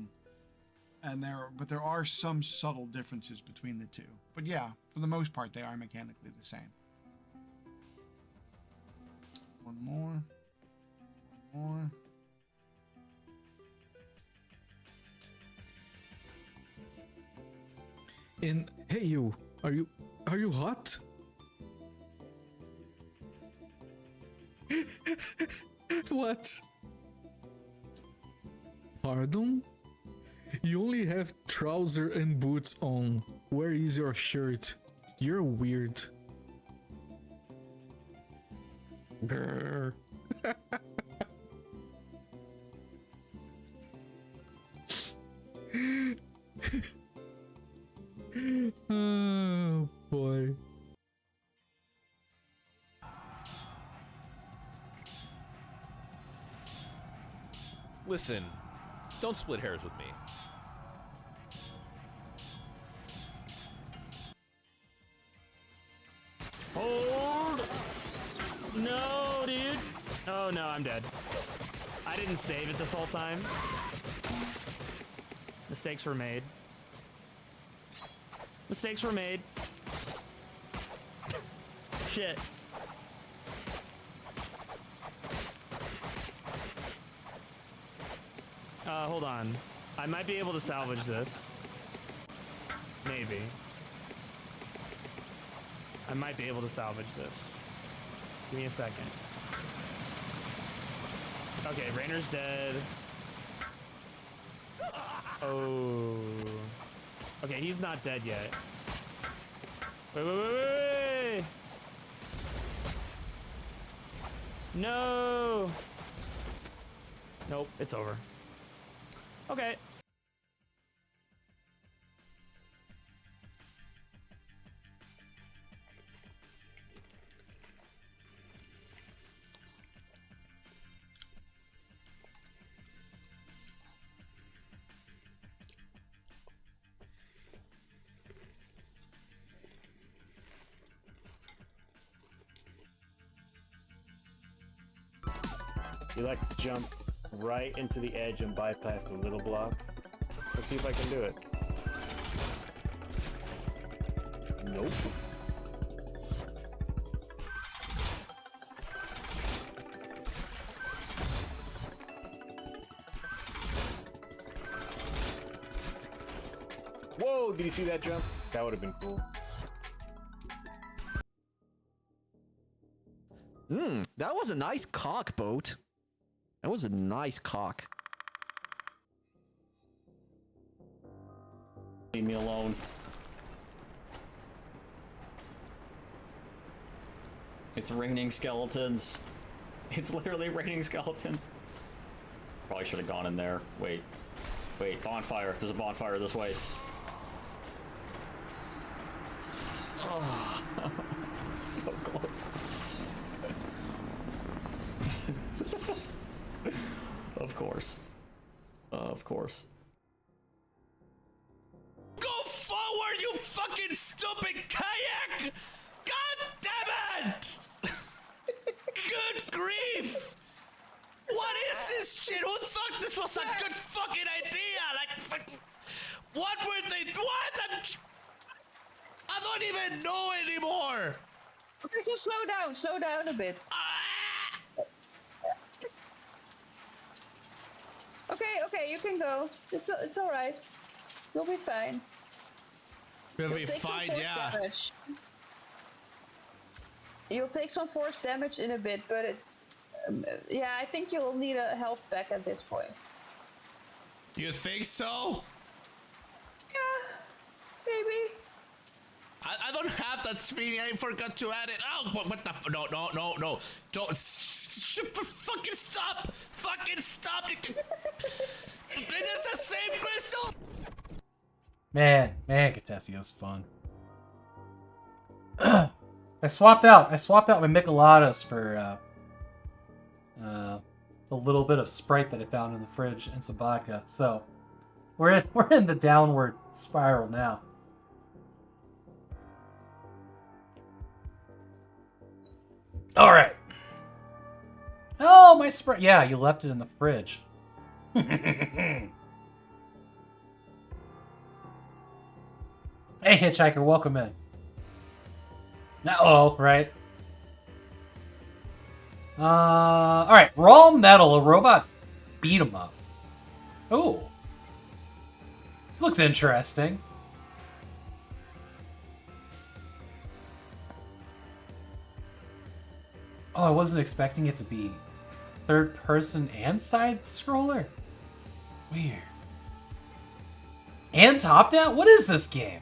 there are some subtle differences between the two. But yeah, for the most part, they are mechanically the same. One more. And hey, you, are you hot? What? Pardon? You only have trouser and boots on. Where is your shirt? You're weird. Grr. Oh boy. Listen, don't split hairs with me. Hold! No, dude. Oh no, I'm dead. I didn't save it this whole time. Mistakes were made. Mistakes were made. Shit. Hold on. I might be able to salvage this. Maybe. I might be able to salvage this. Give me a second. Okay, Rainer's dead. Oh. Okay, he's not dead yet. Wait. No. Nope, it's over. Okay. You like to jump right into the edge and bypass the little block? Let's see if I can do it. Nope. Whoa, did you see that jump? That would have been cool. That was a nice cock, boat. That was a nice cock. Leave me alone. It's raining skeletons. It's literally raining skeletons. Probably should have gone in there. Wait, bonfire. There's a bonfire this way. Oh, so close. Of course. Of course. Go forward, you fucking stupid kayak! God damn it! Good grief! What is this shit? Who thought this was a good fucking idea? Like, what were they? What? I don't even know anymore. Okay, so slow down a bit. Okay, you can go. It's all right. You'll be fine. We'll be take some fine, force yeah. damage. You'll take some force damage in a bit, but it's yeah. I think you'll need a health pack at this point. You think so? Yeah, maybe. I don't have that speedy. I forgot to add it. Oh, what the? No. Don't. Fucking stop! Fucking stop! It is the same crystal! Man, Catassio's fun. I swapped out my Micheladas for the little bit of Sprite that I found in the fridge and some vodka. So we're in the downward spiral now. All right. Oh, my Sprite. Yeah, you left it in the fridge. Hey, Hitchhiker, welcome in. Uh-oh, right. Alright. Raw Metal, a robot beat 'em up. Oh. This looks interesting. Oh, I wasn't expecting it to be third person and side scroller. Weird. And top down? What is this game?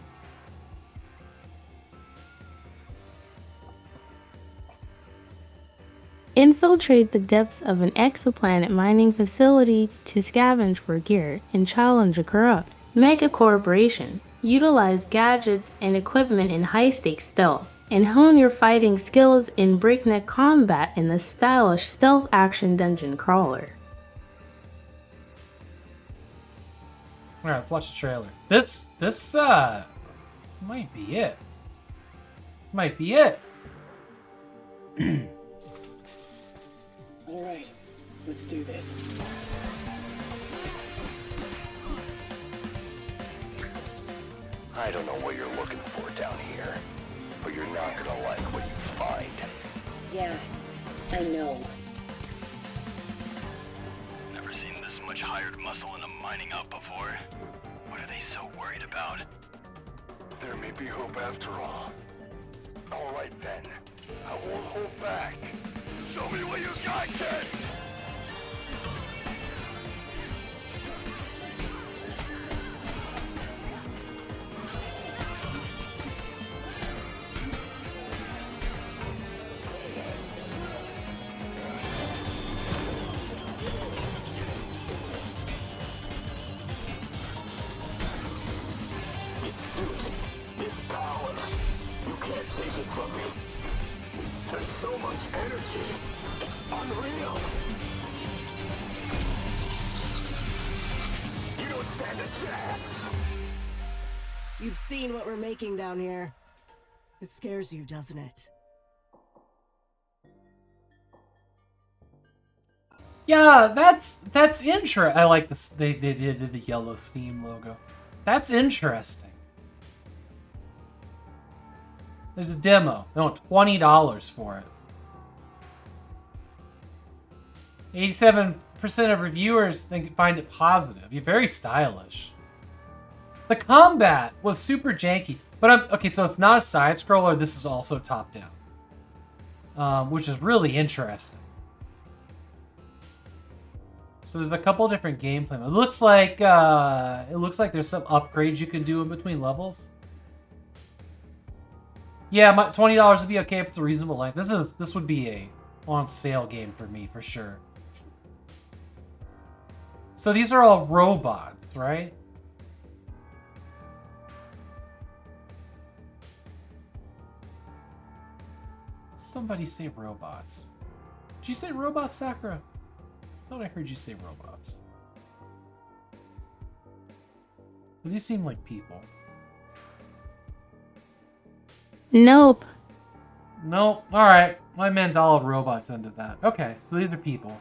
Infiltrate the depths of an exoplanet mining facility to scavenge for gear and challenge a corrupt mega corporation. Utilize gadgets and equipment in high-stakes stealth, and hone your fighting skills in breakneck combat in the stylish stealth action dungeon crawler. Alright, let's watch the trailer. This might be it. Might be it. Alright, let's do this. I don't know what you're looking for down here, but you're not gonna like what you find. Yeah, I know. Never seen this much hired muscle in a mining up before. What are they so worried about? There may be hope after all. Alright then, I won't hold back. Show me what you got, kid! This suit, this power, you can't take it from me. There's so much energy, it's unreal. You don't stand a chance. You've seen what we're making down here. It scares you, doesn't it? Yeah, that's I like this. They did the yellow Steam logo. That's interesting. There's a demo. They want $20 for it. 87% of reviewers find it positive. You're very stylish. The combat was super janky, but okay. So it's not a side scroller. This is also top down, which is really interesting. So there's a couple different gameplay. It looks like there's some upgrades you can do in between levels. Yeah, $20 would be okay if it's a reasonable length. This would be a on sale game for me for sure. So these are all robots, right? Somebody say robots. Did you say robots, Sakura? I thought I heard you say robots. These seem like people. Nope. Nope. Alright. My mandala robots ended that. Okay, so these are people.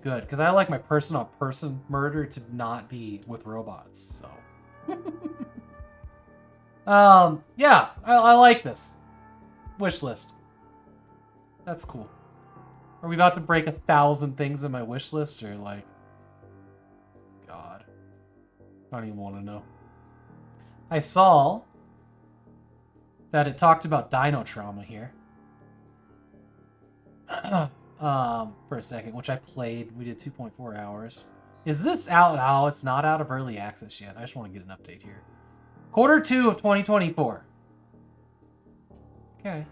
Good, because I like my person-on-person murder to not be with robots, so. Yeah, I like this. Wish list. That's cool. Are we about to break 1,000 things in my wish list, or like... God. I don't even want to know. I saw that it talked about dino trauma here. For a second, which I played. We did 2.4 hours. Is this out? Oh, it's not out of early access yet. I just want to get an update here. Q2 of 2024. Okay.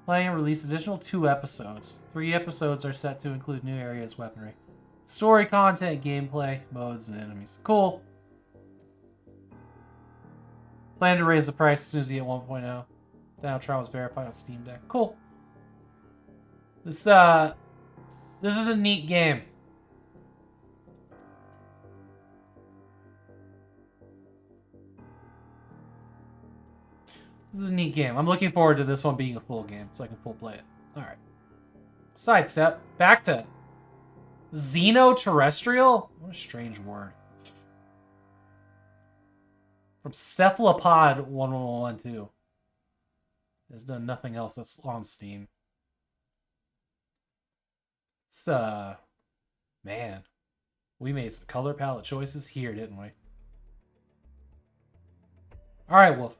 Playing and release additional 2 episodes. 3 episodes are set to include new areas, weaponry, story content, gameplay, modes, and enemies. Cool. Plan to raise the price as soon as you get 1.0. Now trial was verified on Steam Deck. Cool. This is a neat game. This is a neat game. I'm looking forward to this one being a full game so I can full play it. Alright. Sidestep. Back to Xenoterrestrial? What a strange word. From Cephalopod 1112. Has done nothing else that's on Steam. It's, man. We made some color palette choices here, didn't we? Alright, Wolf.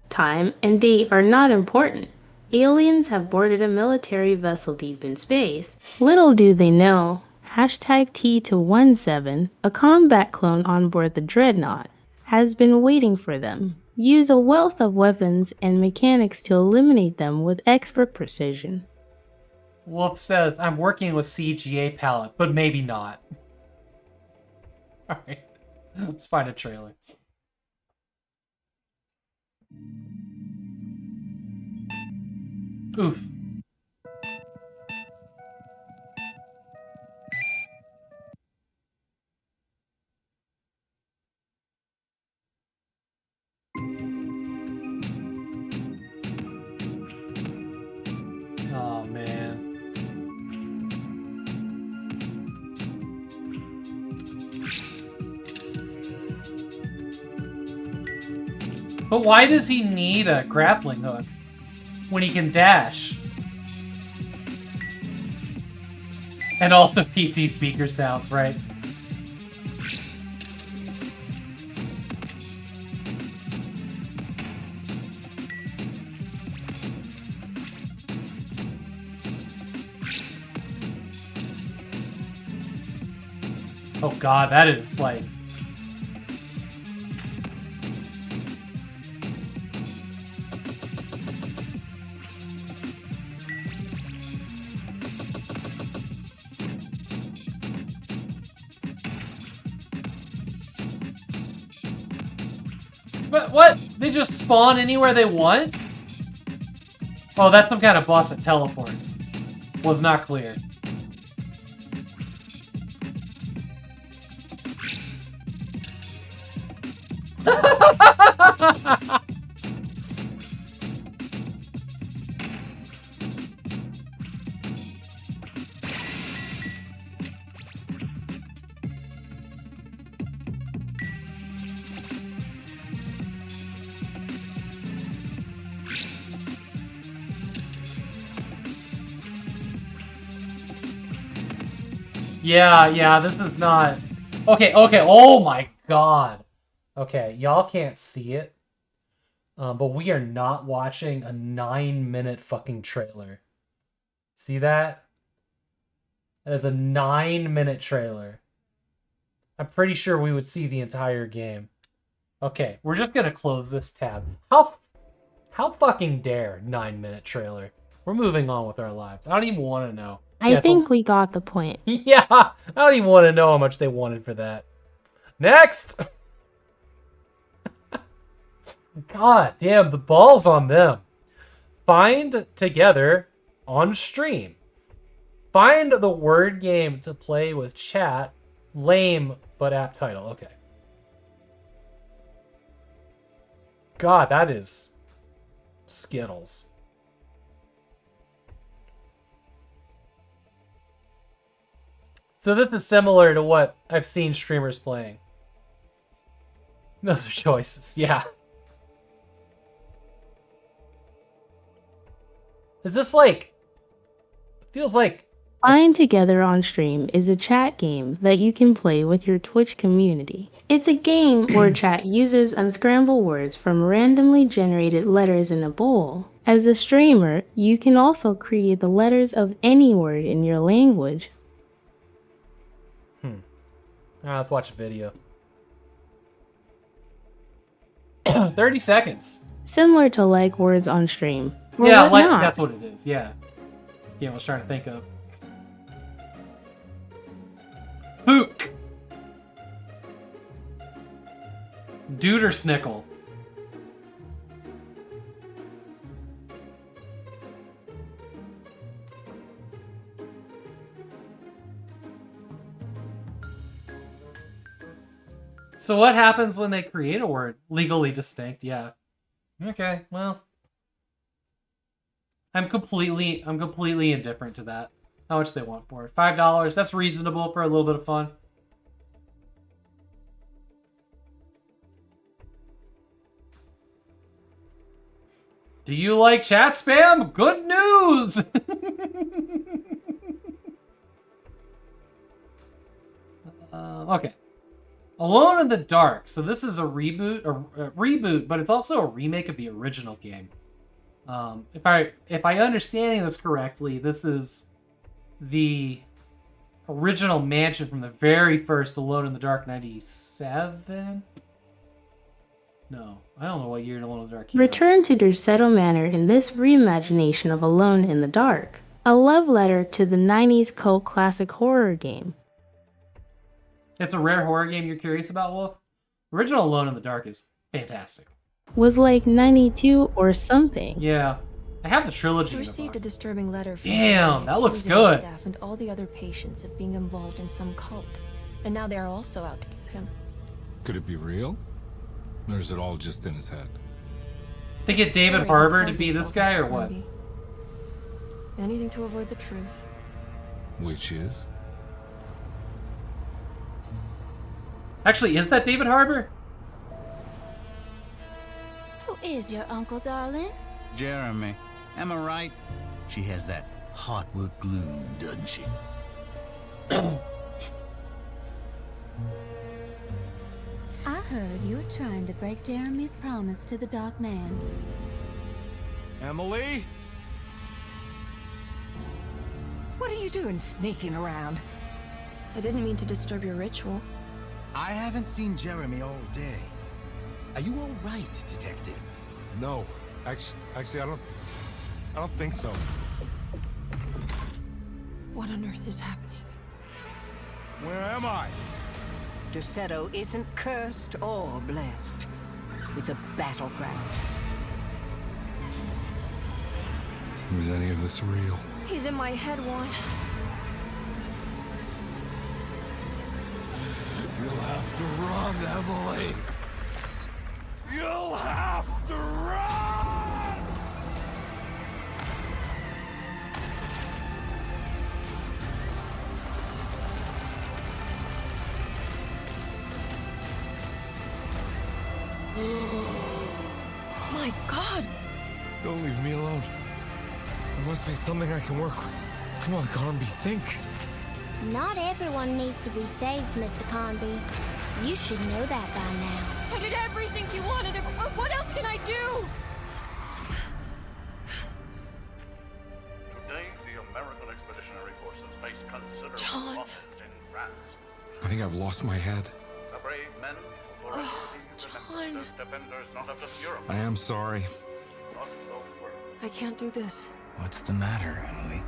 Time and date are not important. Aliens have boarded a military vessel deep in space. Little do they know, hashtag T-17, a combat clone on board the Dreadnought, has been waiting for them. Use a wealth of weapons and mechanics to eliminate them with expert precision. Wolf says, I'm working with CGA palette, but maybe not. Alright. Let's find a trailer. Oof. Oh, man. But why does he need a grappling hook when he can dash? And also PC speaker sounds, right? Oh god, that is like... But what? They just spawn anywhere they want? Oh, that's some kind of boss that teleports. Was not clear. Yeah, this is not... Okay, oh my god. Okay, y'all can't see it. But we are not watching a 9-minute fucking trailer. See that? That is a 9-minute trailer. I'm pretty sure we would see the entire game. Okay, we're just gonna close this tab. How fucking dare 9-minute trailer? We're moving on with our lives. I don't even want to know. I think we got the point. Yeah, I don't even want to know how much they wanted for that. Next! God damn, the ball's on them. Find together on stream. Find the word game to play with chat. Lame, but apt title. Okay. God, that is Skittles. So this is similar to what I've seen streamers playing. Those are choices, yeah. Is this like... Feels like... Find Together on Stream is a chat game that you can play with your Twitch community. It's a game where chat users unscramble words from randomly generated letters in a bowl. As a streamer, you can also create the letters of any word in your language. Let's watch a video. 30 seconds. Similar to like words on stream. Or Yeah, like whatnot. that's what it is. Yeah. That's the game I was trying to think of. Hook. Dude or Snickle? So what happens when they create a word? Legally distinct, yeah. Okay, well. I'm completely indifferent to that. How much they want for it? $5. That's reasonable for a little bit of fun. Do you like chat spam? Good news! Okay. Alone in the Dark. So this is a reboot, but it's also a remake of the original game. If I understanding this correctly, this is the original mansion from the very first Alone in the Dark 97? No, I don't know what year Alone in the Dark came out. Return to Dorsetto Manor in this reimagination of Alone in the Dark, a love letter to the 90s cult classic horror game. It's a rare horror game you're curious about, Wolf? Original Alone in the Dark is fantastic. Was like 92 or something. Yeah, I have the trilogy. I received a disturbing letter from Damn, that looks accusing the good. staff and all the other patients of being involved in some cult, and now they're also out to get him. Could it be real? Or is it all just in his head? They get David Harbour to be this guy or what? Anything to avoid the truth. Which is? Actually, is that David Harbour? Who is your uncle, darling? Jeremy. Am I right? She has that heartwood gloom, doesn't she? I heard you were trying to break Jeremy's promise to the Dark Man. Emily? What are you doing sneaking around? I didn't mean to disturb your ritual. I haven't seen Jeremy all day. Are you all right, detective? No. Actually, I don't think so. What on earth is happening? Where am I? Dorsetto isn't cursed or blessed. It's a battleground. Was any of this real? He's in my head, Juan. You'll have to run, Emily. You'll have to run! My God! Don't leave me alone. There must be something I can work with. Come on, Carnby, think. Not everyone needs to be saved, Mr. Carnby. You should know that by now. I did everything you wanted. What else can I do? Today, the American Expeditionary Forces face considerable John. losses in France. I think I've lost my head. The brave men who were John. defenders not of just Europe, I am sorry. not the world. I can't do this. What's the matter, Emily?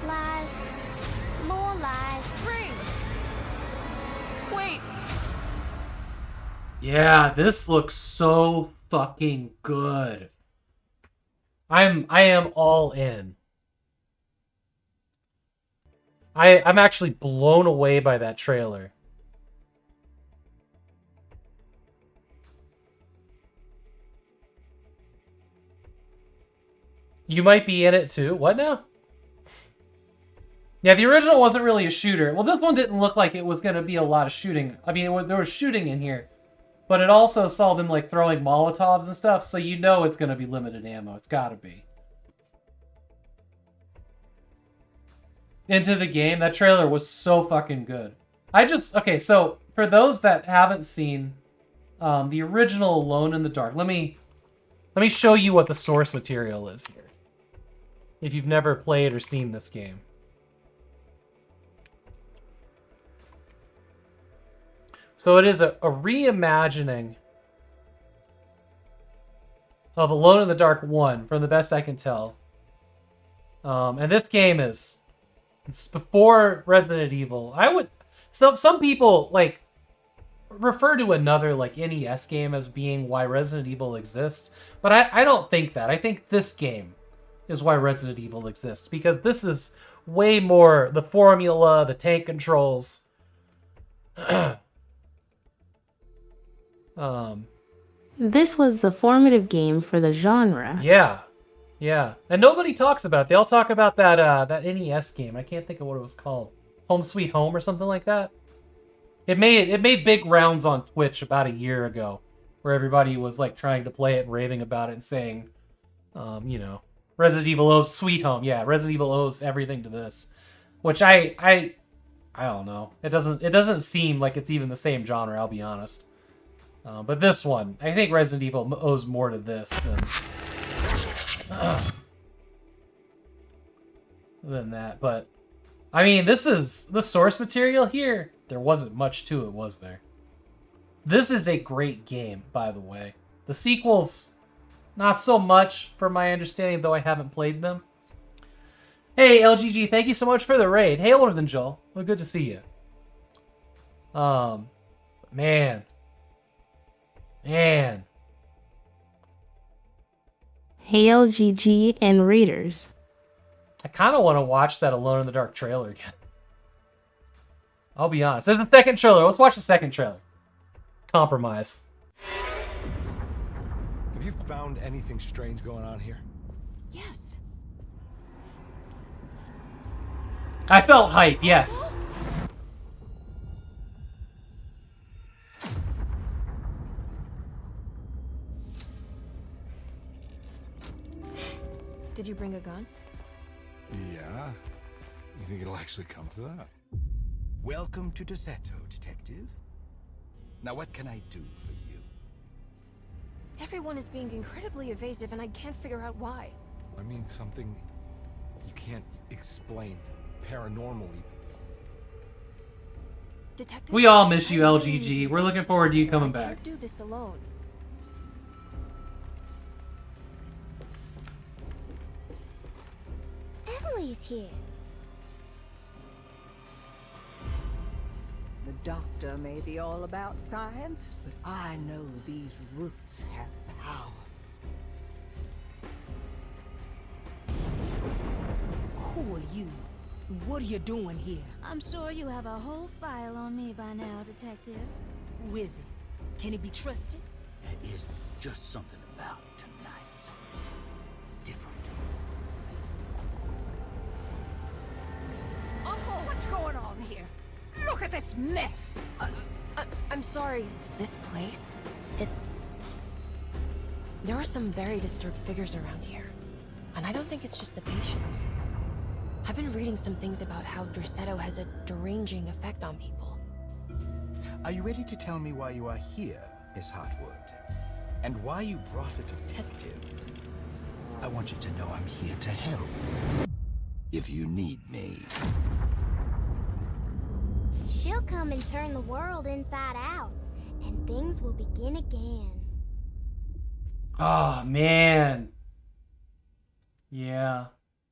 Lies. More lies. Spring! Wait! Yeah, this looks so fucking good. I am all in. I'm actually blown away by that trailer. You might be in it too. What now? Yeah, the original wasn't really a shooter. Well, this one didn't look like it was going to be a lot of shooting. I mean, there was shooting in here. But it also saw them, like, throwing Molotovs and stuff, so you know it's going to be limited ammo. It's got to be. Into the game, that trailer was so fucking good. Okay, so, for those that haven't seen the original Alone in the Dark, let me show you what the source material is here. If you've never played or seen this game. So it is a reimagining of Alone in the Dark 1, from the best I can tell. And this game it's before Resident Evil. Some people, like, refer to another like NES game as being why Resident Evil exists, but I don't think that. I think this game is why Resident Evil exists, because this is way more the formula, the tank controls. This was the formative game for the genre. Yeah. Yeah. And nobody talks about it. They all talk about that NES game. I can't think of what it was called. Home Sweet Home or something like that. It made big rounds on Twitch about a year ago, where everybody was like trying to play it and raving about it and saying, you know, Resident Evil owes Sweet Home. Yeah, Resident Evil owes everything to this. Which I don't know. It doesn't seem like it's even the same genre, I'll be honest. But this one, I think Resident Evil owes more to this than that. But I mean, this is the source material here. There wasn't much to it, was there? This is a great game, by the way. The sequels, not so much, from my understanding, though I haven't played them. Hey, LGG, thank you so much for the raid. Hey, Older Than Joel. Well, good to see you. Man. Hey, LGG and Raiders. I kind of want to watch that Alone in the Dark trailer again. I'll be honest. There's a second trailer. Let's watch the second trailer. Compromise. Have you found anything strange going on here? Yes. I felt hype, yes. Did you bring a gun? Yeah. You think it'll actually come to that? Welcome to Deseto, Detective. Now what can I do for you? Everyone is being incredibly evasive and I can't figure out why. I mean something you can't explain. Paranormal even. Detective, We all miss you, LGG. We're looking forward to you coming back. I can't do this alone. Emily's here. The doctor may be all about science, but I know these roots have power. Who are you? What are you doing here? I'm sure you have a whole file on me by now, Detective. Who is he? Can he be trusted? There is just something about tonight. It's different. Uncle, what's going on here? Look at this mess! I'm sorry. This place, there are some very disturbed figures around here. And I don't think it's just the patients. I've been reading some things about how Deseto has a deranging effect on people. Are you ready to tell me why you are here, Miss Hartwood? And why you brought a detective? I want you to know I'm here to help. If you need me. She'll come and turn the world inside out, and things will begin again. Oh, man. Yeah.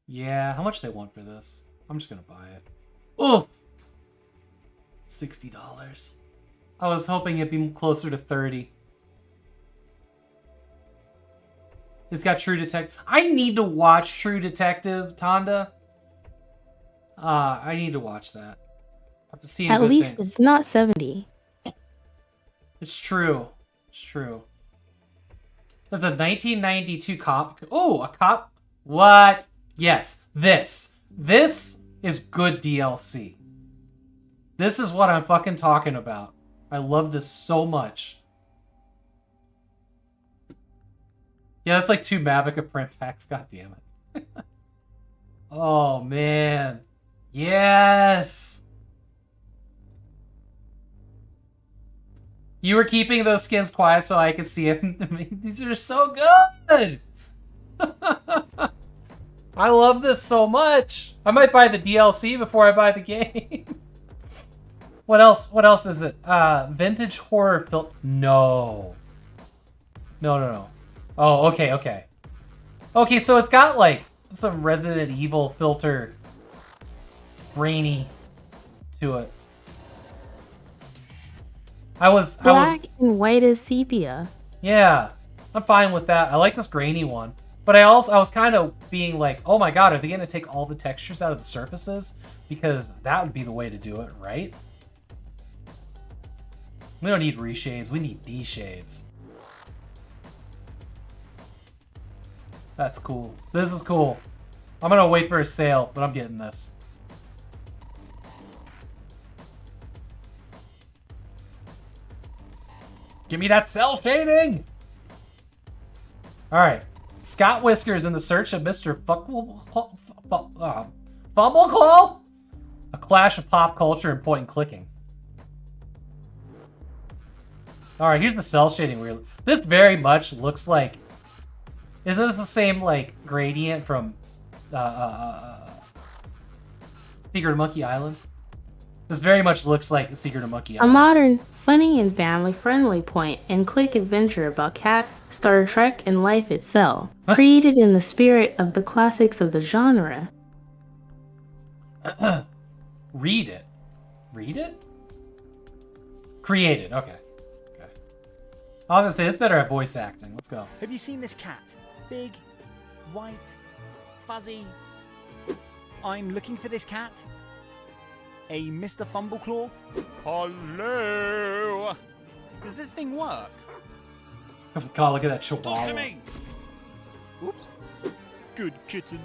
Yeah. How much they want for this? I'm just gonna buy it. Oof! $60. I was hoping it'd be closer to 30. It's got True Detective. I need to watch True Detective, Tonda. I need to watch that. I've seen At good least things. it's not 70. It's true. It's true. There's a 1992 cop. Oh, a cop. What? Yes, this. This is good DLC. This is what I'm fucking talking about. I love this so much. Yeah, that's like 2 Mavica print packs. God damn it. Oh, man. Yes! You were keeping those skins quiet so I could see them. These are so good! I love this so much. I might buy the DLC before I buy the game. What else? What else is it? Vintage horror film. No. No. Oh, okay. Okay, so it's got like some Resident Evil filter grainy to it. I was Black and white as sepia. Yeah, I'm fine with that. I like this grainy one. But I was kind of being like, oh my god, are they going to take all the textures out of the surfaces? Because that would be the way to do it, right? We don't need reshades, we need D-shades. That's cool. This is cool. I'm going to wait for a sale, but I'm getting this. Give me that cell shading! Alright. Scott Whiskers in the search of Mr. Fumbleclaw? A clash of pop culture and point and clicking. Alright, here's the cell shading. This very much looks like... Isn't this the same, like, gradient from Secret of Monkey Island? This very much looks like Secret of Monkey A Island. modern, funny, and family-friendly point-and-click adventure about cats, Star Trek, and life itself. Created in the spirit of the classics of the genre. Read it. Read it? Created. Okay. Okay. I was gonna say, it's better at voice acting. Let's go. Have you seen this cat? Big, white, fuzzy. I'm looking for this cat. A Mr. Fumbleclaw? Hello! Does this thing work? Oh god, look at that Talk to chihuahua. me! Oops. Good kitten.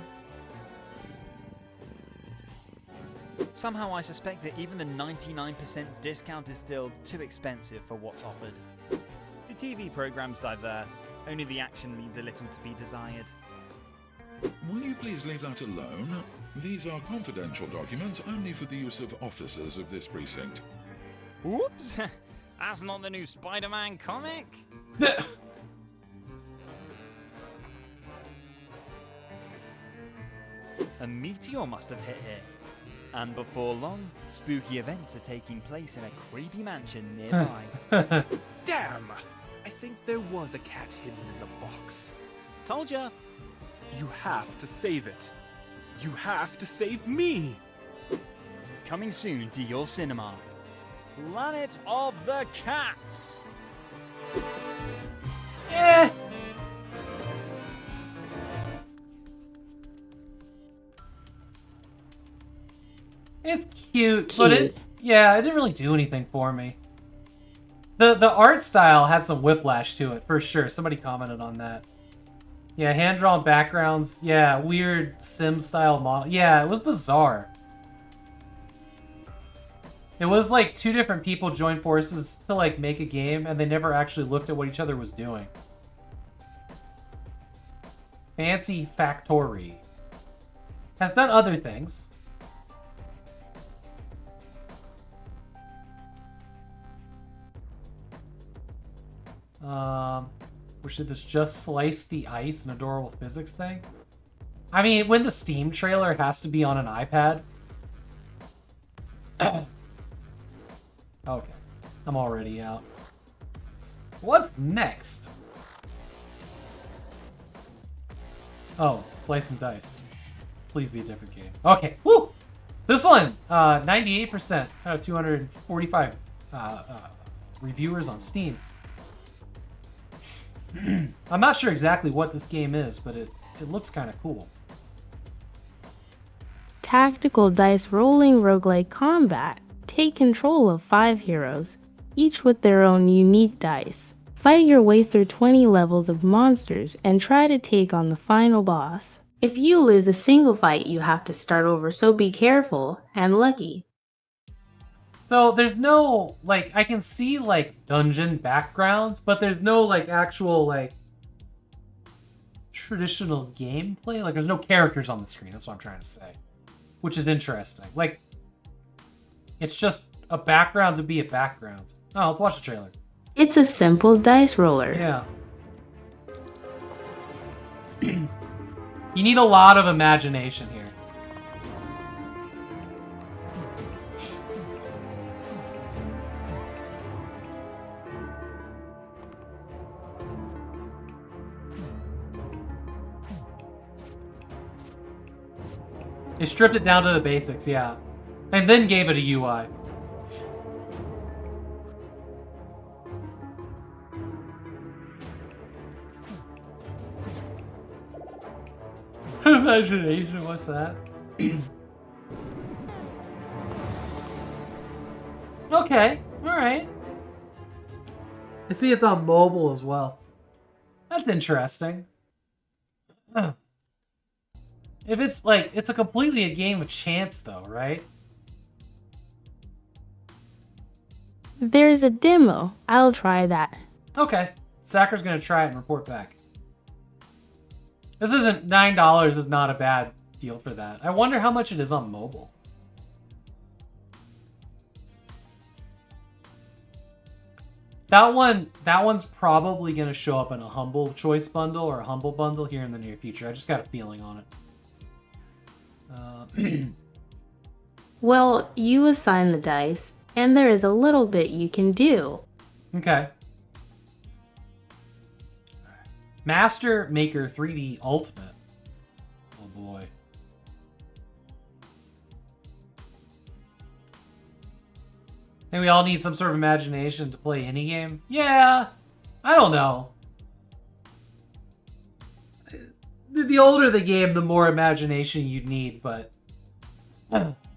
Somehow I suspect that even the 99% discount is still too expensive for what's offered. The TV program's diverse, only the action leaves a little to be desired. Will you please leave that alone? These are confidential documents only for the use of officers of this precinct. Whoops! That's not the new Spider-Man comic? A meteor must have hit here. And before long, spooky events are taking place in a creepy mansion nearby. Damn! I think there was a cat hidden in the box. Told ya! You have to save it. You have to save me! Coming soon to your cinema. Planet of the Cats! Eh. It's cute, but it didn't really do anything for me. The art style had some whiplash to it, for sure. Somebody commented on that. Yeah, hand-drawn backgrounds. Yeah, weird Sim-style model. Yeah, it was bizarre. It was like two different people joined forces to like make a game, and they never actually looked at what each other was doing. Fancy Factory has done other things. Which did this just slice the ice, an adorable physics thing? I mean, when the Steam trailer has to be on an iPad. Okay, I'm already out. What's next? Oh, Slice and Dice. Please be a different game. Okay, woo! This one, 98% out of 245 reviewers on Steam. I'm not sure exactly what this game is, but it looks kind of cool. Tactical dice rolling roguelike combat. Take control of 5 heroes, each with their own unique dice. Fight your way through 20 levels of monsters and try to take on the final boss. If you lose a single fight, you have to start over, so be careful and lucky. So there's no, like, I can see, like, dungeon backgrounds, but there's no, like, actual, like, traditional gameplay. Like, there's no characters on the screen, that's what I'm trying to say. Which is interesting. Like, it's just a background to be a background. Oh, let's watch the trailer. It's a simple dice roller. Yeah. You need a lot of imagination here. They stripped it down to the basics, yeah. And then gave it a UI. Imagination, what's that? Okay, alright. I see it's on mobile as well. That's interesting. If it's like, it's a completely a game of chance though, right? There's a demo. I'll try that. Okay. Sacker's gonna try it and report back. This isn't $9 is not a bad deal for that. I wonder how much it is on mobile. That one's probably gonna show up in a Humble Choice bundle or a Humble bundle here in the near future. I just got a feeling on it. Well, you assign the dice, and there is a little bit you can do. Okay. Master Maker 3D Ultimate. Oh boy. And we all need some sort of imagination to play any game? Yeah. I don't know. The older the game, the more imagination you'd need, but...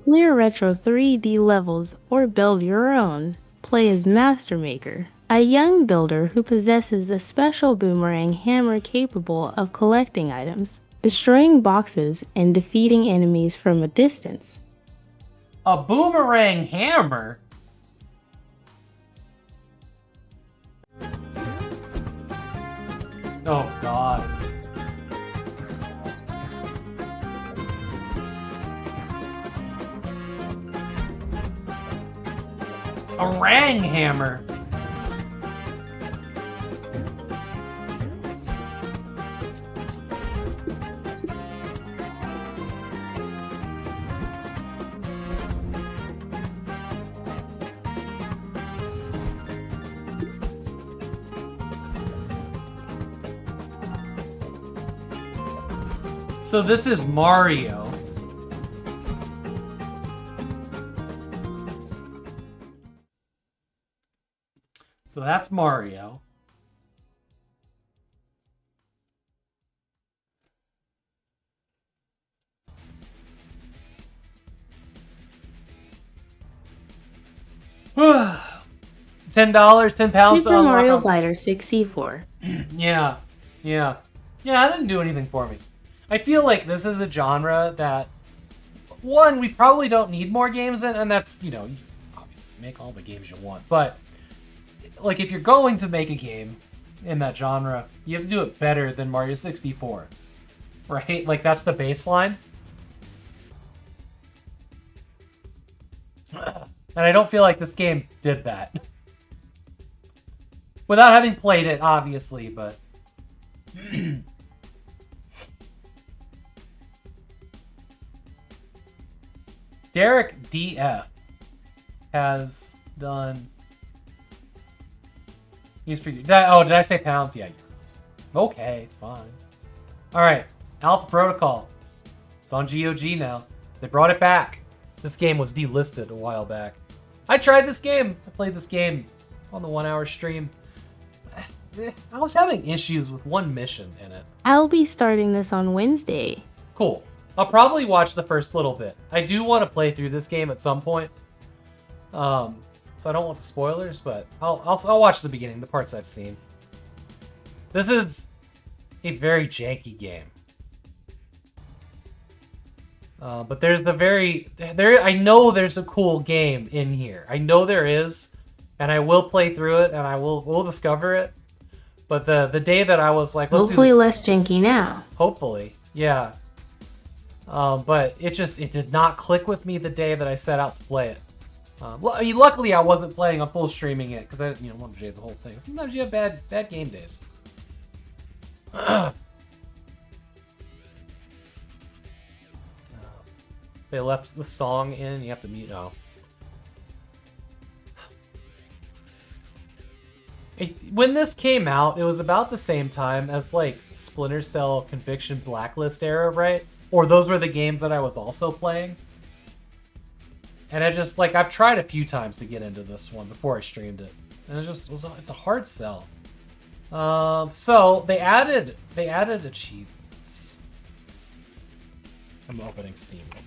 Clear retro 3D levels or build your own. Play as Master Maker, a young builder who possesses a special boomerang hammer capable of collecting items, destroying boxes, and defeating enemies from a distance. A boomerang hammer? Oh god. A rang hammer. So this is Mario. So that's Mario. $10, £10 Super Mario Glider 64. Yeah. Yeah, that didn't do anything for me. I feel like this is a genre that, one, we probably don't need more games in, and that's, you know, you obviously make all the games you want, but, like, if you're going to make a game in that genre, you have to do it better than Mario 64, right? Like, that's the baseline. And I don't feel like this game did that. Without having played it, obviously, but... Derek DF has done... Use for you. Did I say pounds? Yeah, euros. Okay, fine. Alright, Alpha Protocol. It's on GOG now. They brought it back. This game was delisted a while back. I tried this game. I played this game on the 1 hour stream. I was having issues with one mission in it. I'll be starting this on Wednesday. Cool. I'll probably watch the first little bit. I do want to play through this game at some point. So I don't want the spoilers, but I'll watch the beginning, the parts I've seen. This is a very janky game. But there's I know there's a cool game in here. I know there is, and I will play through it, and we'll discover it. But the day that I was like, hopefully less janky now. Hopefully, yeah. But it did not click with me the day that I set out to play it. Luckily, I wasn't playing on full streaming it because I didn't want to jade the whole thing. Sometimes you have bad game days. They left the song in. You have to mute. Oh. When this came out, it was about the same time as like Splinter Cell Conviction Blacklist era, right? Or those were the games that I was also playing. And I just, like, I've tried a few times to get into this one before I streamed it. And it's a hard sell. So they added achievements. I'm opening Steam real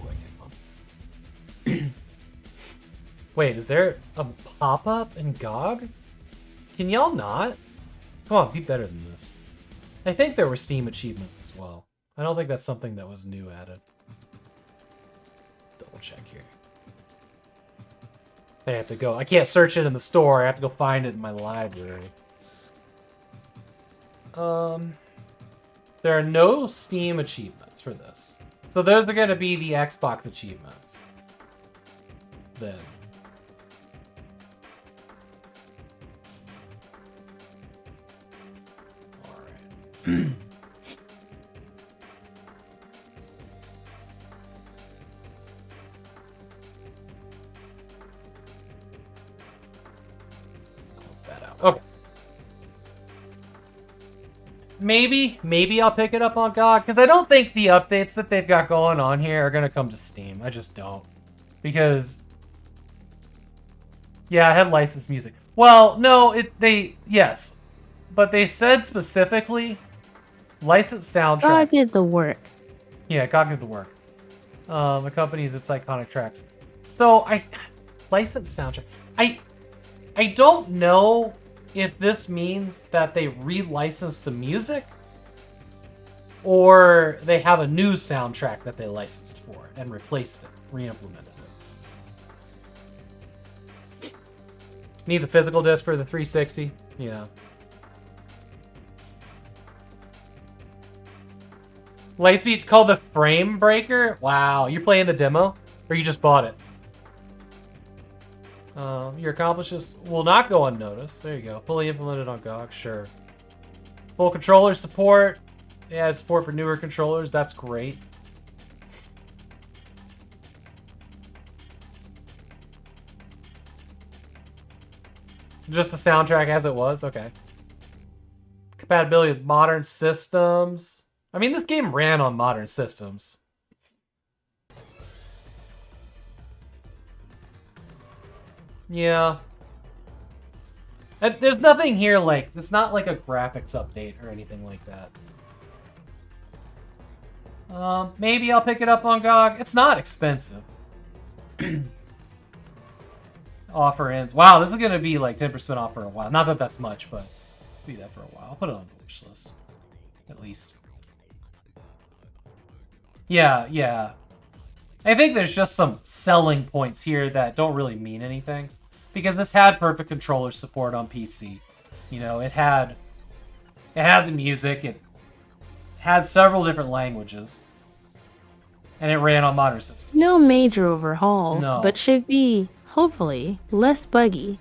quick. Wait, is there a pop-up in GOG? Can y'all not? Come on, be better than this. I think there were Steam achievements as well. I don't think that's something that was new added. Double check here. I have to go. I can't search it in the store. I have to go find it in my library. There are no Steam achievements for this. So those are going to be the Xbox achievements. Then. Alright. That out. Okay. Maybe I'll pick it up on GOG, because I don't think the updates that they've got going on here are going to come to Steam. I just don't. Because, yeah, I had licensed music. Well, no, yes. But they said specifically, licensed soundtrack. God did the work. Yeah, GOG did the work. Accompanies its iconic tracks. So, licensed soundtrack. I don't know if this means that they re-licensed the music or they have a new soundtrack that they licensed for and replaced it, re-implemented it. Need the physical disc for the 360? Yeah. Lightspeed called the Frame Breaker? Wow, you're playing the demo? Or you just bought it? Your accomplishments will not go unnoticed. There you go. Fully implemented on GOG. Sure. Full controller support. Yeah, support for newer controllers. That's great. Just the soundtrack as it was? Okay. Compatibility with modern systems. I mean, this game ran on modern systems. Yeah. There's nothing here like... It's not like a graphics update or anything like that. Maybe I'll pick it up on GOG. It's not expensive. Offer ends. Wow, this is going to be like 10% off for a while. Not that that's much, but be that for a while. I'll put it on the wish list. At least. Yeah. I think there's just some selling points here that don't really mean anything. Because this had perfect controller support on PC. You know, it had the music, it has several different languages. And it ran on modern systems. No major overhaul, No. but should be, hopefully, less buggy.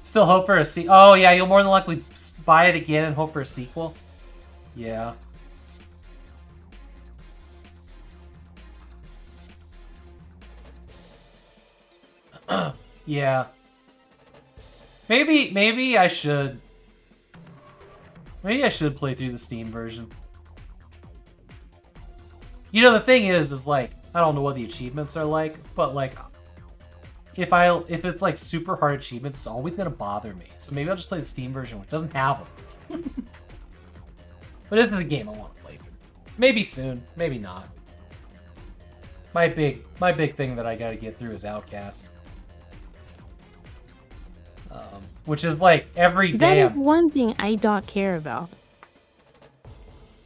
Still hope for a sequel. Oh yeah, you'll more than likely buy it again and hope for a sequel. Yeah. Yeah. Maybe I should. Maybe I should play through the Steam version. You know, the thing is like, I don't know what the achievements are like, but like, if it's like super hard achievements, it's always gonna bother me. So maybe I'll just play the Steam version, which doesn't have them. But this is the game I want to play through. Maybe soon, maybe not. My big thing that I gotta get through is Outcast. Which is like every That damn... is one thing I don't care about.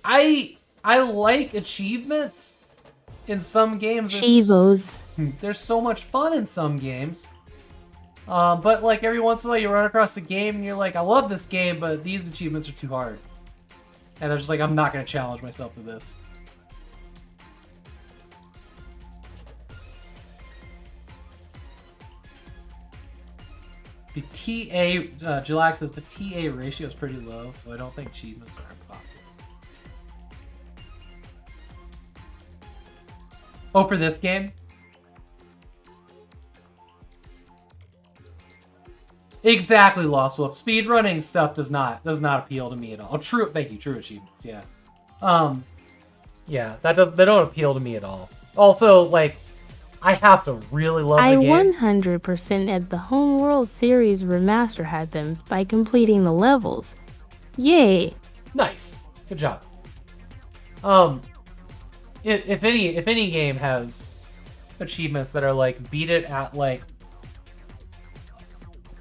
I like achievements in some games. Chivos. There's so much fun in some games. But like every once in a while you run across the game and you're like, I love this game, but these achievements are too hard. And they're just like, I'm not going to challenge myself to this. The TA, Jillax says the TA ratio is pretty low, so I don't think achievements are impossible. Oh, for this game? Exactly, Lost Wolf. Speedrunning stuff does not appeal to me at all. Oh, true. Thank you. True achievements. Yeah. Yeah. They don't appeal to me at all. Also, like, I have to really love the game. I 100% at the Homeworld series remaster had them by completing the levels. Yay! Nice. Good job. If any game has achievements that are like beat it at like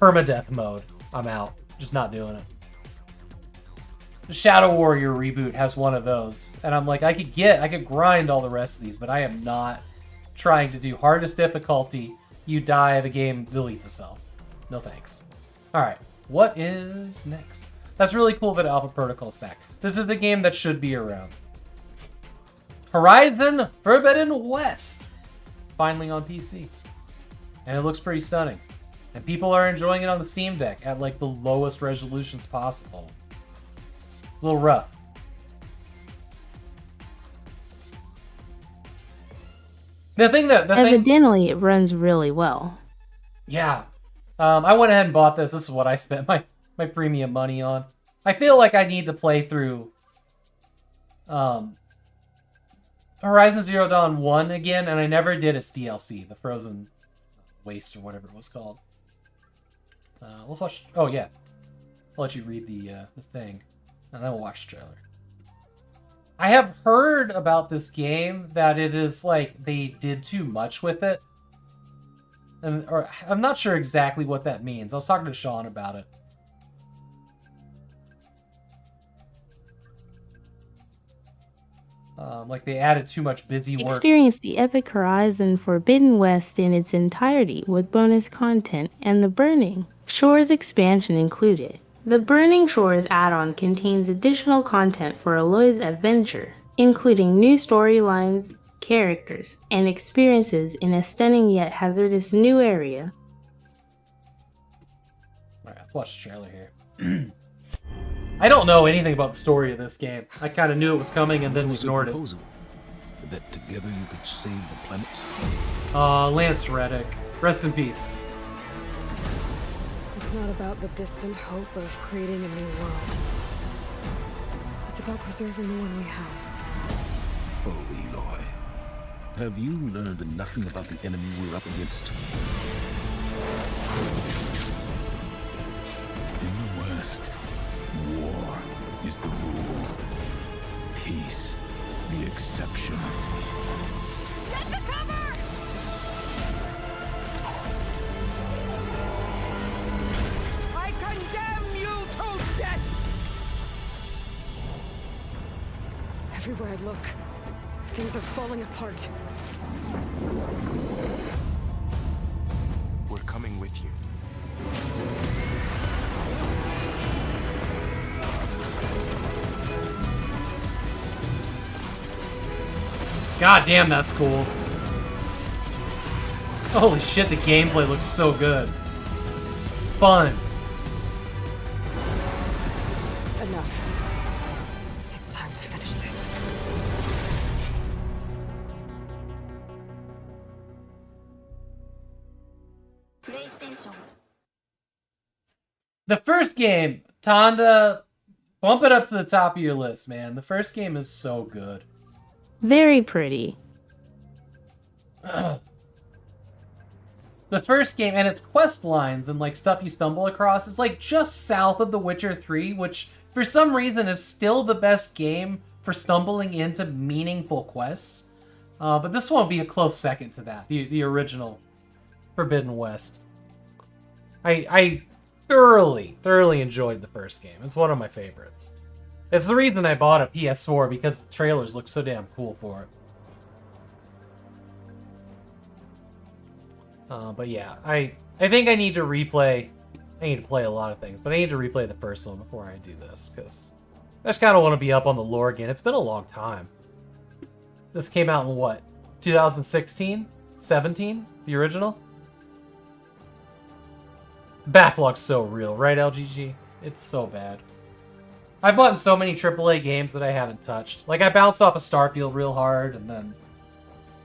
permadeath mode, I'm out. Just not doing it. The Shadow Warrior reboot has one of those, and I'm like, I could grind all the rest of these, but I am not trying to do hardest difficulty. You die, the game deletes itself. No thanks. All right, what is next? That's really cool that Alpha Protocol's back. This is the game that should be around. Horizon Forbidden West, finally on PC, and it looks pretty stunning. And people are enjoying it on the Steam Deck at like the lowest resolutions possible. It's a little rough. Evidently, it runs really well. Yeah. I went ahead and bought this. This is what I spent my premium money on. I feel like I need to play through Horizon Zero Dawn 1 again, and I never did its DLC, the Frozen Waste or whatever it was called. Let's watch... Oh, yeah. I'll let you read the thing, and then we'll watch the trailer. I have heard about this game that it is like they did too much with it. Or I'm not sure exactly what that means. I was talking to Sean about it. Like they added too much busy work. Experience the epic Horizon Forbidden West in its entirety with bonus content and the Burning Shores expansion included. The Burning Shores add-on contains additional content for Aloy's adventure, including new storylines, characters, and experiences in a stunning yet hazardous new area. Alright, let's watch the trailer here. I don't know anything about the story of this game. I kind of knew it was coming and then ignored it. That together you could save the planet. Lance Reddick. Rest in peace. It's not about the distant hope of creating a new world. It's about preserving the one we have. Oh, Eloy. Have you learned nothing about the enemy we're up against? In the West, war is the rule. Peace, the exception. Get to cover! I condemn you to death! Everywhere I look, things are falling apart. We're coming with you. God damn, that's cool. Holy shit, the gameplay looks so good. Fun. Enough. It's time to finish this. The first game, Tonda, bump it up to the top of your list, man. The first game is so good. Very pretty. The first game and its quest lines and like stuff you stumble across is like just south of The Witcher 3, which for some reason is still the best game for stumbling into meaningful quests. But this one will be a close second to that, the original Forbidden West. I thoroughly enjoyed the first game. It's one of my favorites. It's the reason I bought a PS4, because the trailers look so damn cool for it. But yeah, I think I need to replay. I need to play a lot of things, but I need to replay the first one before I do this, because I just kind of want to be up on the lore again. It's been a long time. This came out in what? 2016? 17? The original? Backlog's so real, right, LGG? It's so bad. I've bought so many AAA games that I haven't touched. Like, I bounced off of Starfield real hard, and then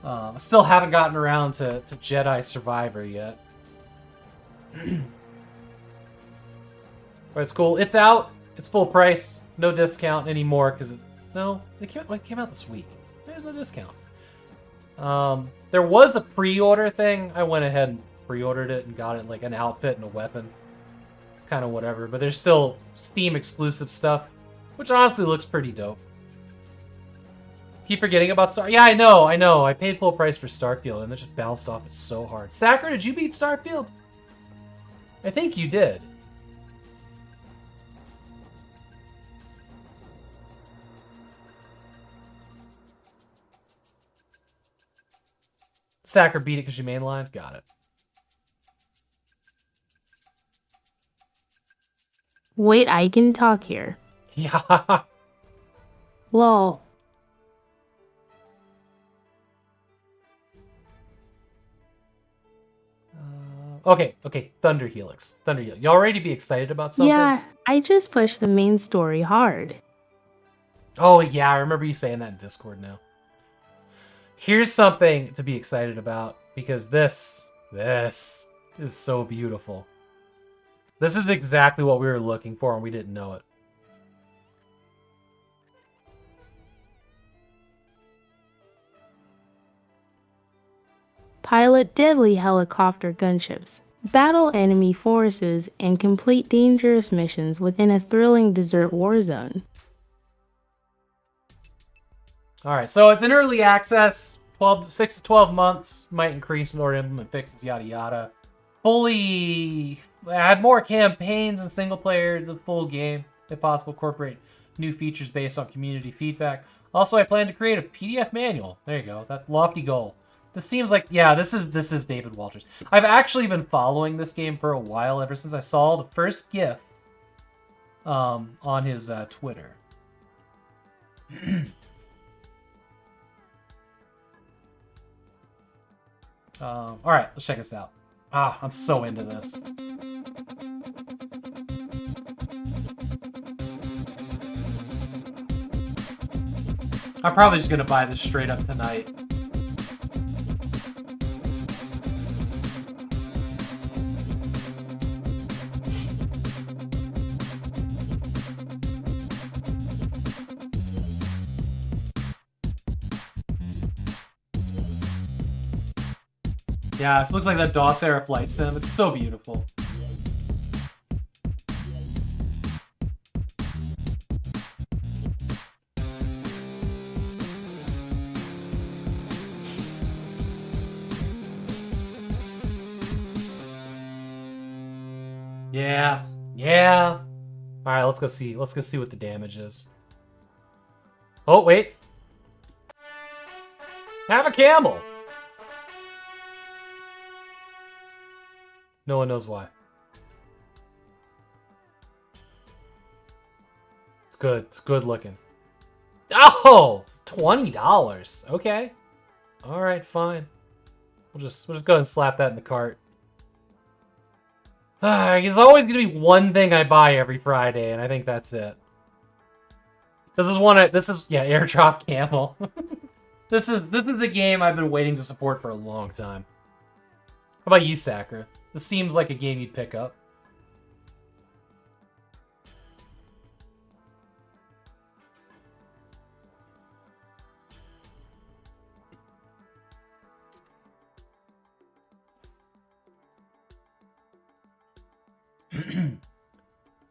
I still haven't gotten around to Jedi Survivor yet. But it's cool. It's out. It's full price. No discount anymore, because it's... No, it came out this week. There's no discount. There was a pre-order thing. I went ahead and pre-ordered it and got it like an outfit and a weapon. It's kind of whatever. But there's still Steam exclusive stuff, which honestly looks pretty dope. Keep forgetting about Star. Yeah, I know. I paid full price for Starfield, and it just bounced off it so hard. Sacker, did you beat Starfield? I think you did. Sacker beat it because you mainlined? Got it. Wait, I can talk here. Yeah. Lol. Okay. Thunder Helix. Y'all ready to be excited about something? Yeah, I just pushed the main story hard. Oh, yeah, I remember you saying that in Discord now. Here's something to be excited about, because this is so beautiful. This is exactly what we were looking for, and we didn't know it. Pilot deadly helicopter gunships. Battle enemy forces and complete dangerous missions within a thrilling desert war zone. Alright, so it's in early access. 6 to 12 months. Might increase in order to implement fixes, yada yada. Fully add more campaigns and single player to the full game. If possible, incorporate new features based on community feedback. Also, I plan to create a PDF manual. There you go. That lofty goal. This seems like, yeah, this is David Walters. I've actually been following this game for a while, ever since I saw the first GIF on his Twitter. Alright, let's check this out. Ah, I'm so into this. I'm probably just gonna buy this straight up tonight. Yeah, this looks like that DOS era flight sim. It's so beautiful. Yeah. All right, let's go see what the damage is. Oh wait, have a camel. No one knows why. It's good. It's good looking. Oh, $20. Okay. All right, fine. We'll just go ahead and slap that in the cart. There's always gonna be one thing I buy every Friday, and I think that's it. This is airdrop camel. This is the game I've been waiting to support for a long time. How about you, Sakura? This seems like a game you'd pick up.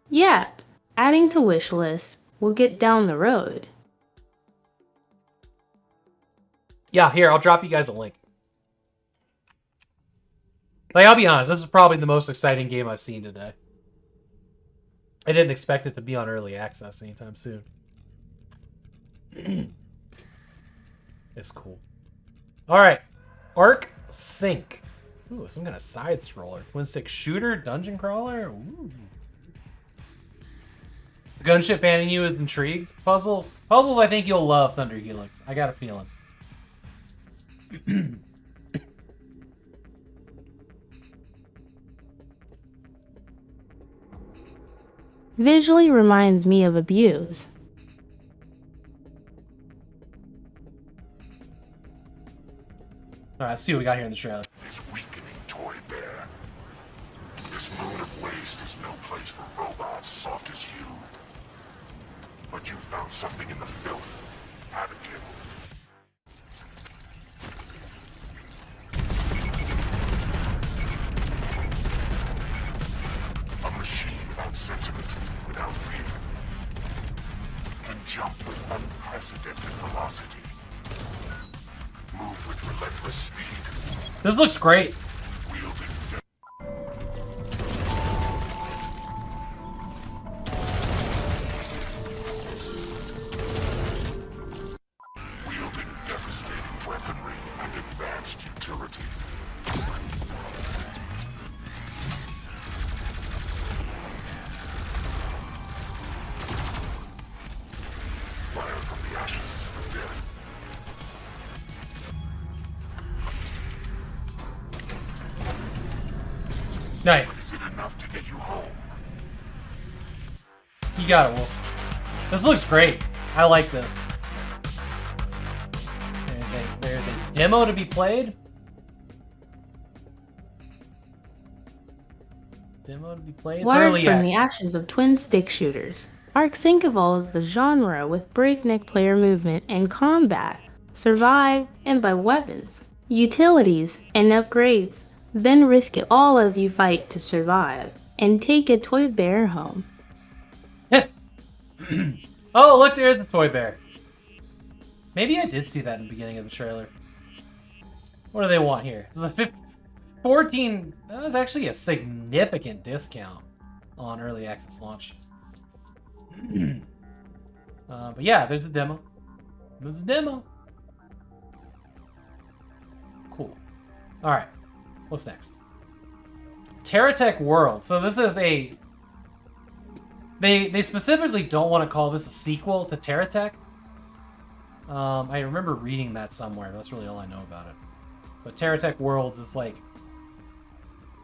Yeah, adding to wish list. We'll get down the road. Yeah, here, I'll drop you guys a link. Like, I'll be honest, this is probably the most exciting game I've seen today. I didn't expect it to be on early access anytime soon. It's cool. Alright. Arc Sync. Ooh, some kind of side scroller. Twin stick shooter, dungeon crawler. Ooh. The gunship fan in you is intrigued. Puzzles, I think you'll love Thunder Helix. I got a feeling. Visually reminds me of Abuse. Alright, let's see what we got here in the trailer. This weakening toy bear. This moon of waste is no place for robots soft as you. But you found something in the filth, haven't you? A machine jump with unprecedented velocity. Move with relentless speed. This looks great. Wielding devastating weaponry and advanced utility. Fire from the ashes of death. Nice. Is it enough to get you home? You got it, Wolf. This looks great. I like this. There's a demo to be played. Demo to be played. It's Wired early from the access. ashes of twin stick shooters, Arc Sync evolves the genre with breakneck player movement and combat, survive and buy weapons, utilities, and upgrades. Then risk it all as you fight to survive and take a toy bear home. Oh, look, there's the toy bear. Maybe I did see that in the beginning of the trailer. What do they want here? There's a 14. That was actually a significant discount on early access launch. But yeah, there's a demo. There's a demo. Cool. All right. What's next? TerraTech World. So this is a... They specifically don't want to call this a sequel to TerraTech. I remember reading that somewhere. That's really all I know about it. But TerraTech Worlds is like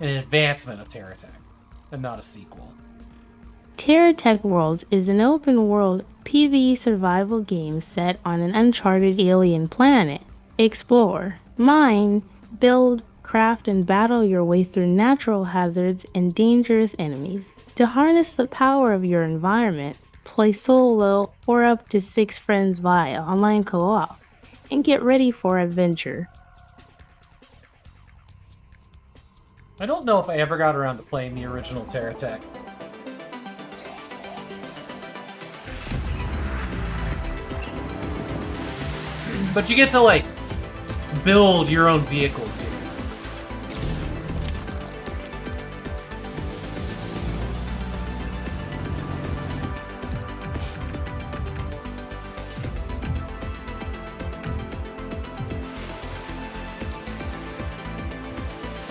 an advancement of TerraTech and not a sequel. TerraTech Worlds is an open-world PvE survival game set on an uncharted alien planet. Explore, mine, build, craft, and battle your way through natural hazards and dangerous enemies. To harness the power of your environment, play solo or up to 6 friends via online co-op, and get ready for adventure. I don't know if I ever got around to playing the original TerraTech. But you get to, like, build your own vehicles here.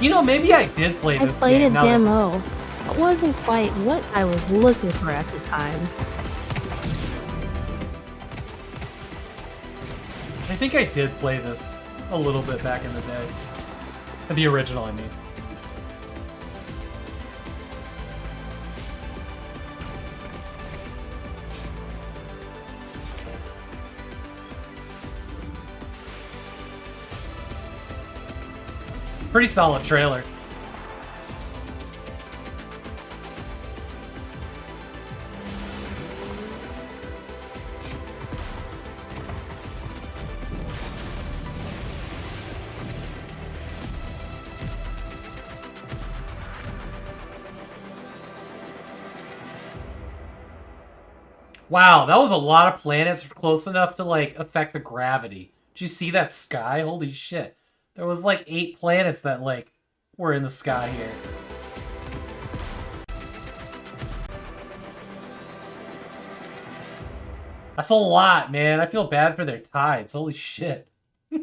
You know, maybe I did play this I played game. a demo. It wasn't quite what I was looking for at the time. I think I did play this a little bit back in the day. The original, I mean. Pretty solid trailer. Wow, that was a lot of planets close enough to, like, affect the gravity. Did you see that sky? Holy shit. There was, like, 8 planets that, like, were in the sky here. That's a lot, man. I feel bad for their tides. Holy shit. What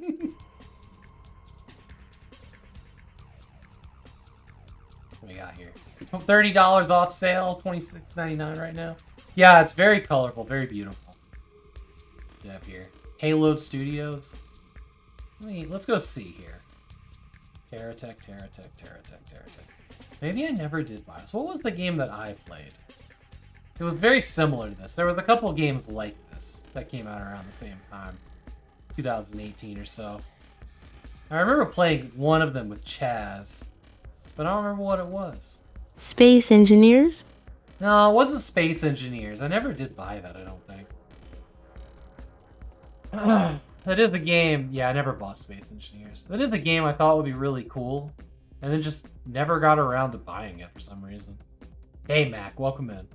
we got here? $30 off sale, $26.99 right now. Yeah, it's very colorful, very beautiful. Dev here. Halo Studios. Let's go see here. TerraTech. Maybe I never did buy this. What was the game that I played? It was very similar to this. There was a couple of games like this that came out around the same time. 2018 or so. I remember playing one of them with Chaz, but I don't remember what it was. Space Engineers? No, it wasn't Space Engineers. I never did buy that, I don't think. That is a game... Yeah, I never bought Space Engineers. That is a game I thought would be really cool, and then just never got around to buying it for some reason. Hey, Mac, welcome in.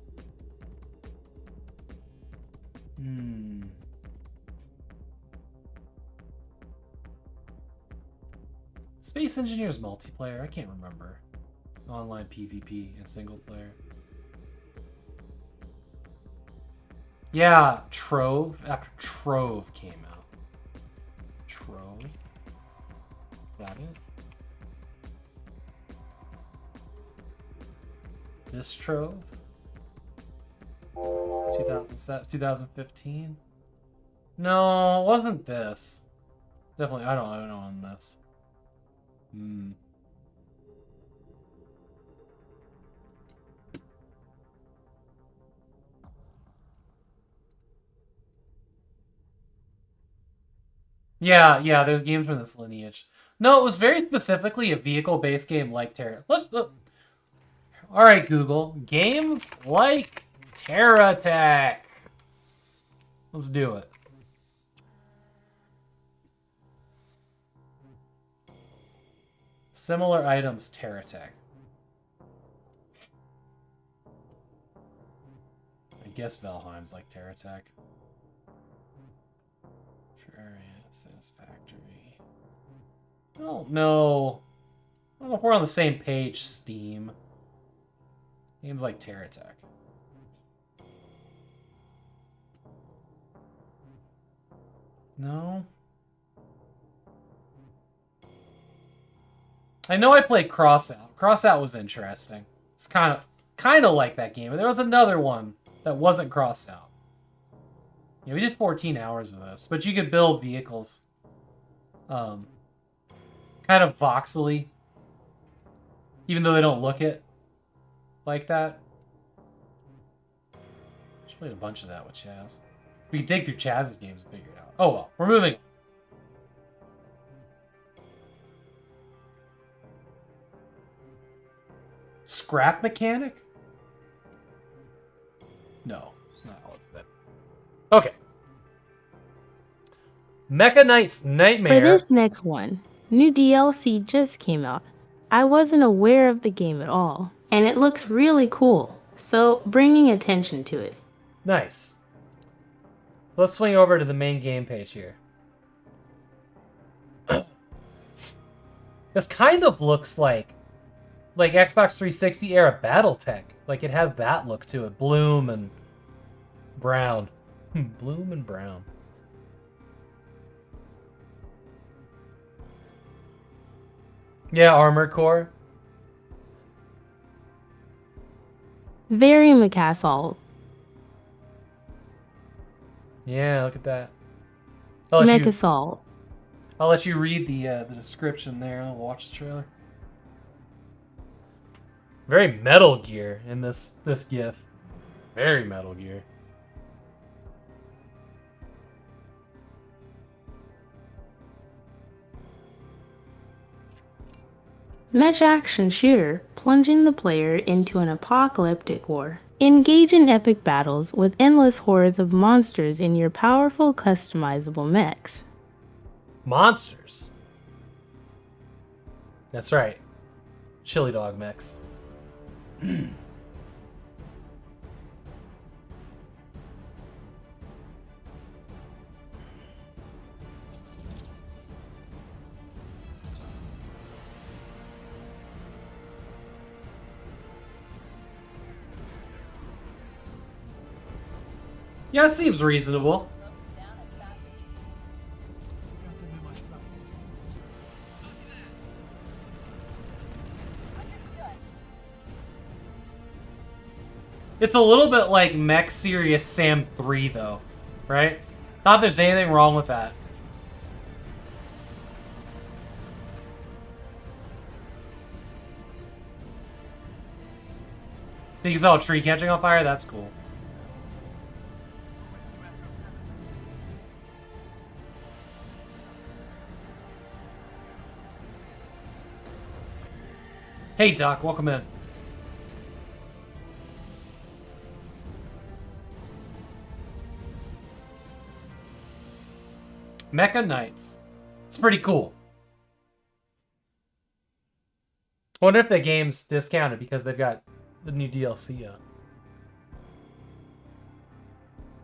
Space Engineers multiplayer? I can't remember. Online PvP and single player. Yeah, Trove. After Trove came out. Trove. Got it. This Trove. 2007, 2015. No, it wasn't this. Definitely, I don't know on this. Hmm. Yeah, there's games from this lineage. No, it was very specifically a vehicle-based game like Terra. Let's look. All right, Google. Games like Terra Tech. Let's do it. Similar items, Terra Tech. I guess Valheim's like Terra Tech. Satisfactory. I don't know. I don't know if we're on the same page, Steam. Games like Terra Tech. No. I know I played Crossout. Crossout was interesting. It's kind of like that game. But there was another one that wasn't Crossout. Yeah, we did 14 hours of this, but you could build vehicles. Kind of voxely. Even though they don't look it like that. Just played a bunch of that with Chaz. We can dig through Chaz's games and figure it out. Oh well, we're moving. Scrap mechanic? No, what's that? Okay. Mecha Knight's Nightmare. For this next one, new DLC just came out. I wasn't aware of the game at all, and it looks really cool, so bringing attention to it. Nice. So let's swing over to the main game page here. This kind of looks like Xbox 360 era BattleTech. Like it has that look to it. Bloom and brown. Bloom and brown. Yeah, Armored Core. Very McCastle. Yeah, look at that. MechAssault. I'll let you read the description there. I'll watch the trailer. Very Metal Gear in this GIF. Very Metal Gear. Mech action shooter, plunging the player into an apocalyptic war. Engage in epic battles with endless hordes of monsters in your powerful, customizable mechs. Monsters? That's right. Chili dog mechs. Yeah, it seems reasonable. It's a little bit like Mech Serious Sam 3, though, right? Not there's anything wrong with that. Think you saw a tree catching on fire? That's cool. Hey, Doc, welcome in. Mecha Knights. It's pretty cool. I wonder if the game's discounted because they've got the new DLC out.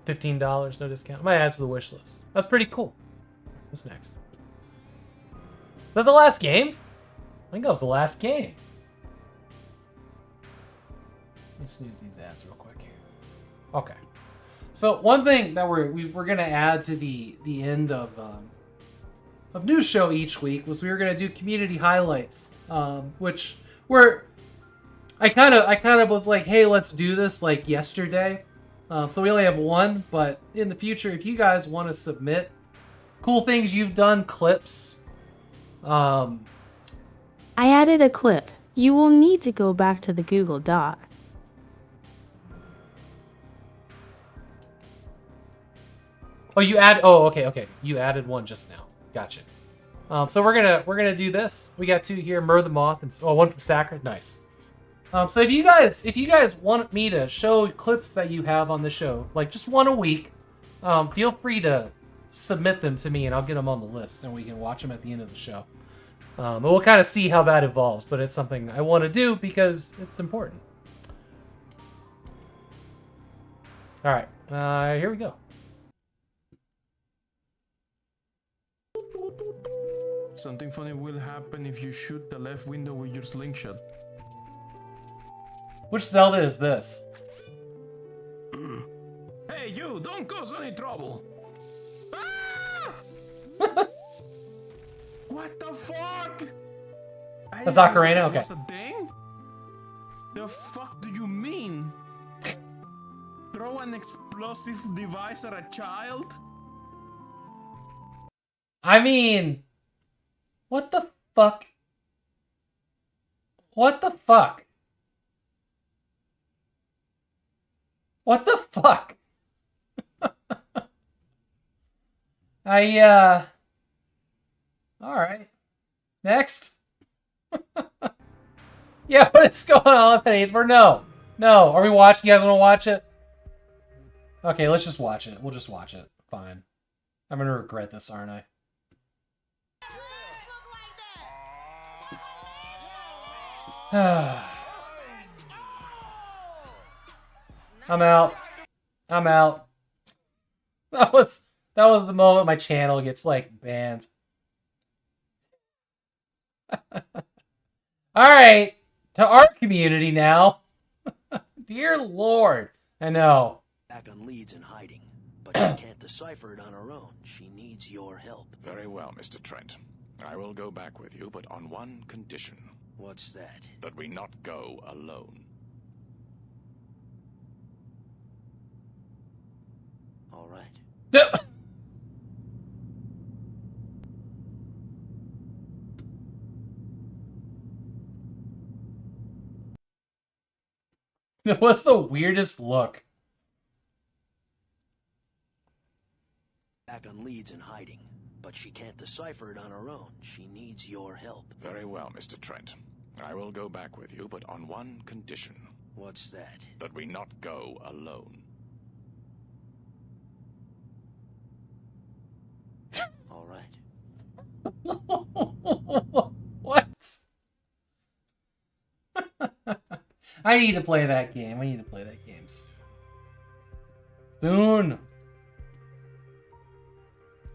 $15, no discount. Might add to the wish list. That's pretty cool. What's next? Is that the last game? think that was the last game. Let me snooze these ads real quick here. Okay. So one thing that we're gonna add to the end of news show each week was we were gonna do community highlights, which I kind of was like, hey, let's do this like yesterday. So we only have one, but in the future, if you guys want to submit cool things you've done, clips. I added a clip. You will need to go back to the Google Doc. Oh, you add. Oh, okay. You added one just now. Gotcha. So we're gonna do this. We got two here, Mur the Moth, and one from Sacra. Nice. So if you guys want me to show clips that you have on the show, like just one a week, feel free to submit them to me, and I'll get them on the list, and we can watch them at the end of the show. And we'll kind of see how that evolves, but it's something I want to do because it's important. All right, here we go. Something funny will happen if you shoot the left window with your slingshot. Which Zelda is this? Hey, you! Don't cause any trouble! Ah! What the fuck? That's Ocarina? Okay. What's a thing? The fuck do you mean? Throw an explosive device at a child? I mean, what the fuck? What the fuck? What the fuck? Alright. Next. Yeah, what is going on with that? No. No. Are we watching? You guys want to watch it? Okay, let's just watch it. We'll just watch it. Fine. I'm gonna regret this, aren't I? I'm out. I'm out. That was the moment my channel gets like banned. Alright. To our community now. Dear Lord. I know. Back on leads and hiding, but she can't decipher it on her own. She needs your help. Very well, Mr. Trent. I will go back with you, but on one condition. What's that? That we not go alone. All right. What's the weirdest look? Back on leads and hiding, but she can't decipher it on her own. She needs your help. Very well, Mr. Trent. I will go back with you, but on one condition. What's that? That we not go alone. All right. What? I need to play that game. We need to play that game soon.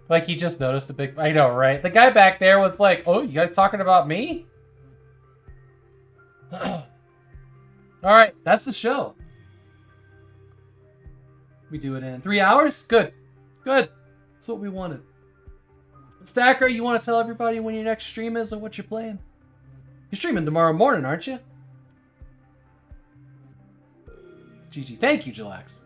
Like he just noticed a big... I know, right? The guy back there was like, oh, you guys talking about me? Alright, that's the show. We do it in 3 hours? Good. Good. That's what we wanted. Stacker, you want to tell everybody when your next stream is and what you're playing? You're streaming tomorrow morning, aren't you? GG. Thank you, Jillax.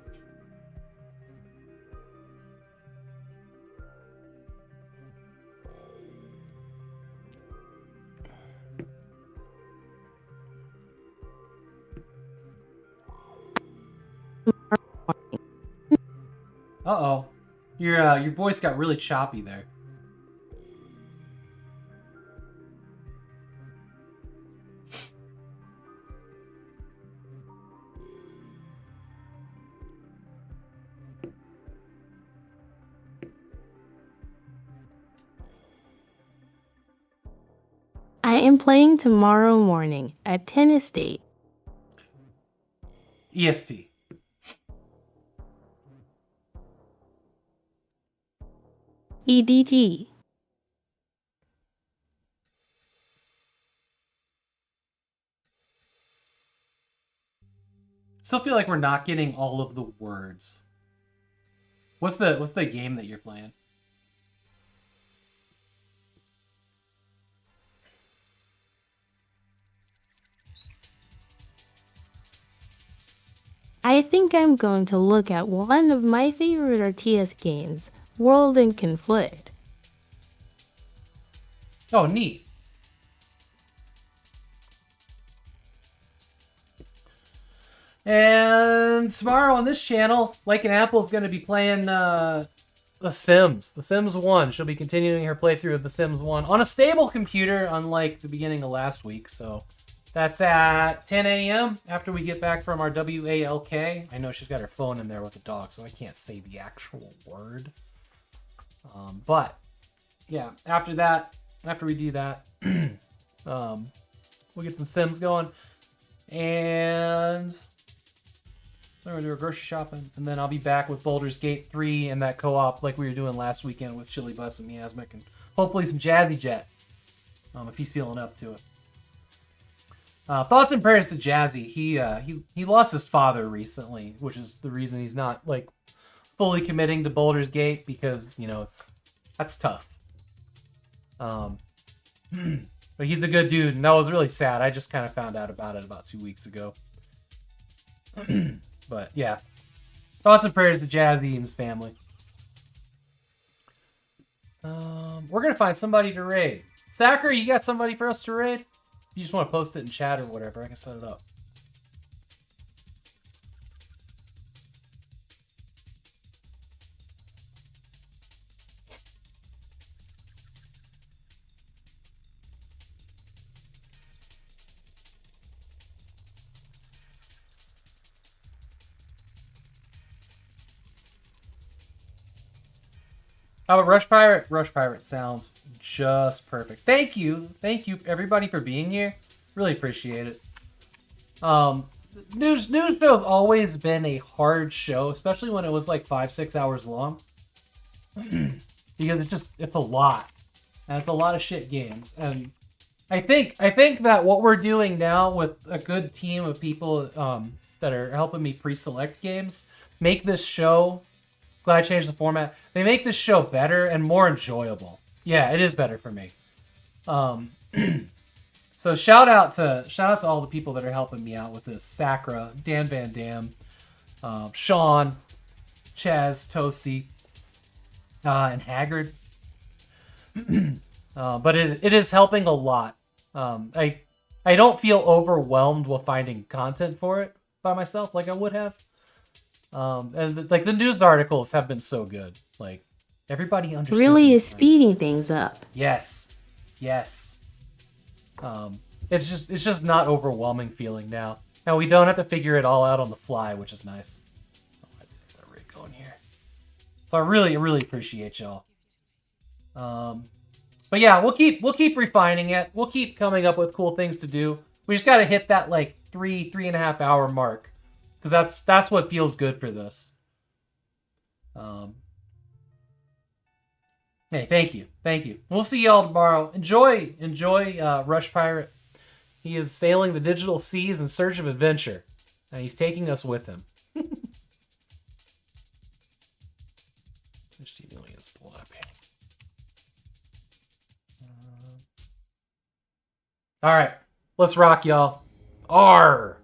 Uh-oh. Your voice got really choppy there. I am playing tomorrow morning at 10 Estate. EST. EDT. Still feel like we're not getting all of the words. What's the game that you're playing? I think I'm going to look at one of my favorite RTS games, World and Conflict. Oh, neat. And tomorrow on this channel, Like an Apple is going to be playing The Sims. The Sims 1. She'll be continuing her playthrough of The Sims 1 on a stable computer, unlike the beginning of last week. So that's at 10 a.m. after we get back from our WALK. I know she's got her phone in there with the dog, so I can't say the actual word. But yeah, after that, after we do that, we'll get some Sims going. And we're going to do our grocery shopping. And then I'll be back with Baldur's Gate 3 and that co-op like we were doing last weekend with Chili Bus and Miasmic. And hopefully some Jazzy Jet, if he's feeling up to it. Thoughts and prayers to Jazzy. He lost his father recently, which is the reason he's not like fully committing to Baldur's Gate, because you know that's tough. But he's a good dude, and that was really sad. I just kind of found out about it about 2 weeks ago. But yeah, thoughts and prayers to Jazzy and his family. We're gonna find somebody to raid. Sacker, you got somebody for us to raid? If you just want to post it in chat or whatever, I can set it up. How about Rush Pirate? Rush Pirate sounds just perfect. Thank you everybody for being here. Really appreciate it. News show's always been a hard show, especially when it was like 5-6 hours long. Because it's a lot. And it's a lot of shit games. And I think that what we're doing now with a good team of people that are helping me pre-select games make this show, glad I changed the format, they make this show better and more enjoyable. Yeah, it is better for me. So shout out to all the people that are helping me out with this. Sakra, Dan Van Dam, Sean, Chaz, Toasty, and Haggard. But it is helping a lot. I don't feel overwhelmed with finding content for it by myself like I would have. And like the news articles have been so good. Like everybody understood. Really is speeding things up. Yes. It's just not overwhelming feeling now. Now we don't have to figure it all out on the fly, which is nice. Oh, I think that rig going here. So I really appreciate y'all. But yeah, we'll keep refining it. We'll keep coming up with cool things to do. We just gotta hit that like 3.5 hour mark. Because that's what feels good for this. Hey, thank you. We'll see y'all tomorrow. Enjoy Rush Pirate. He is sailing the digital seas in search of adventure, and he's taking us with him. Which TV only gets pulled up here. All right, let's rock, y'all. R.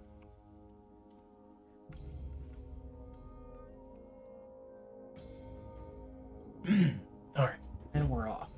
All right, and we're off.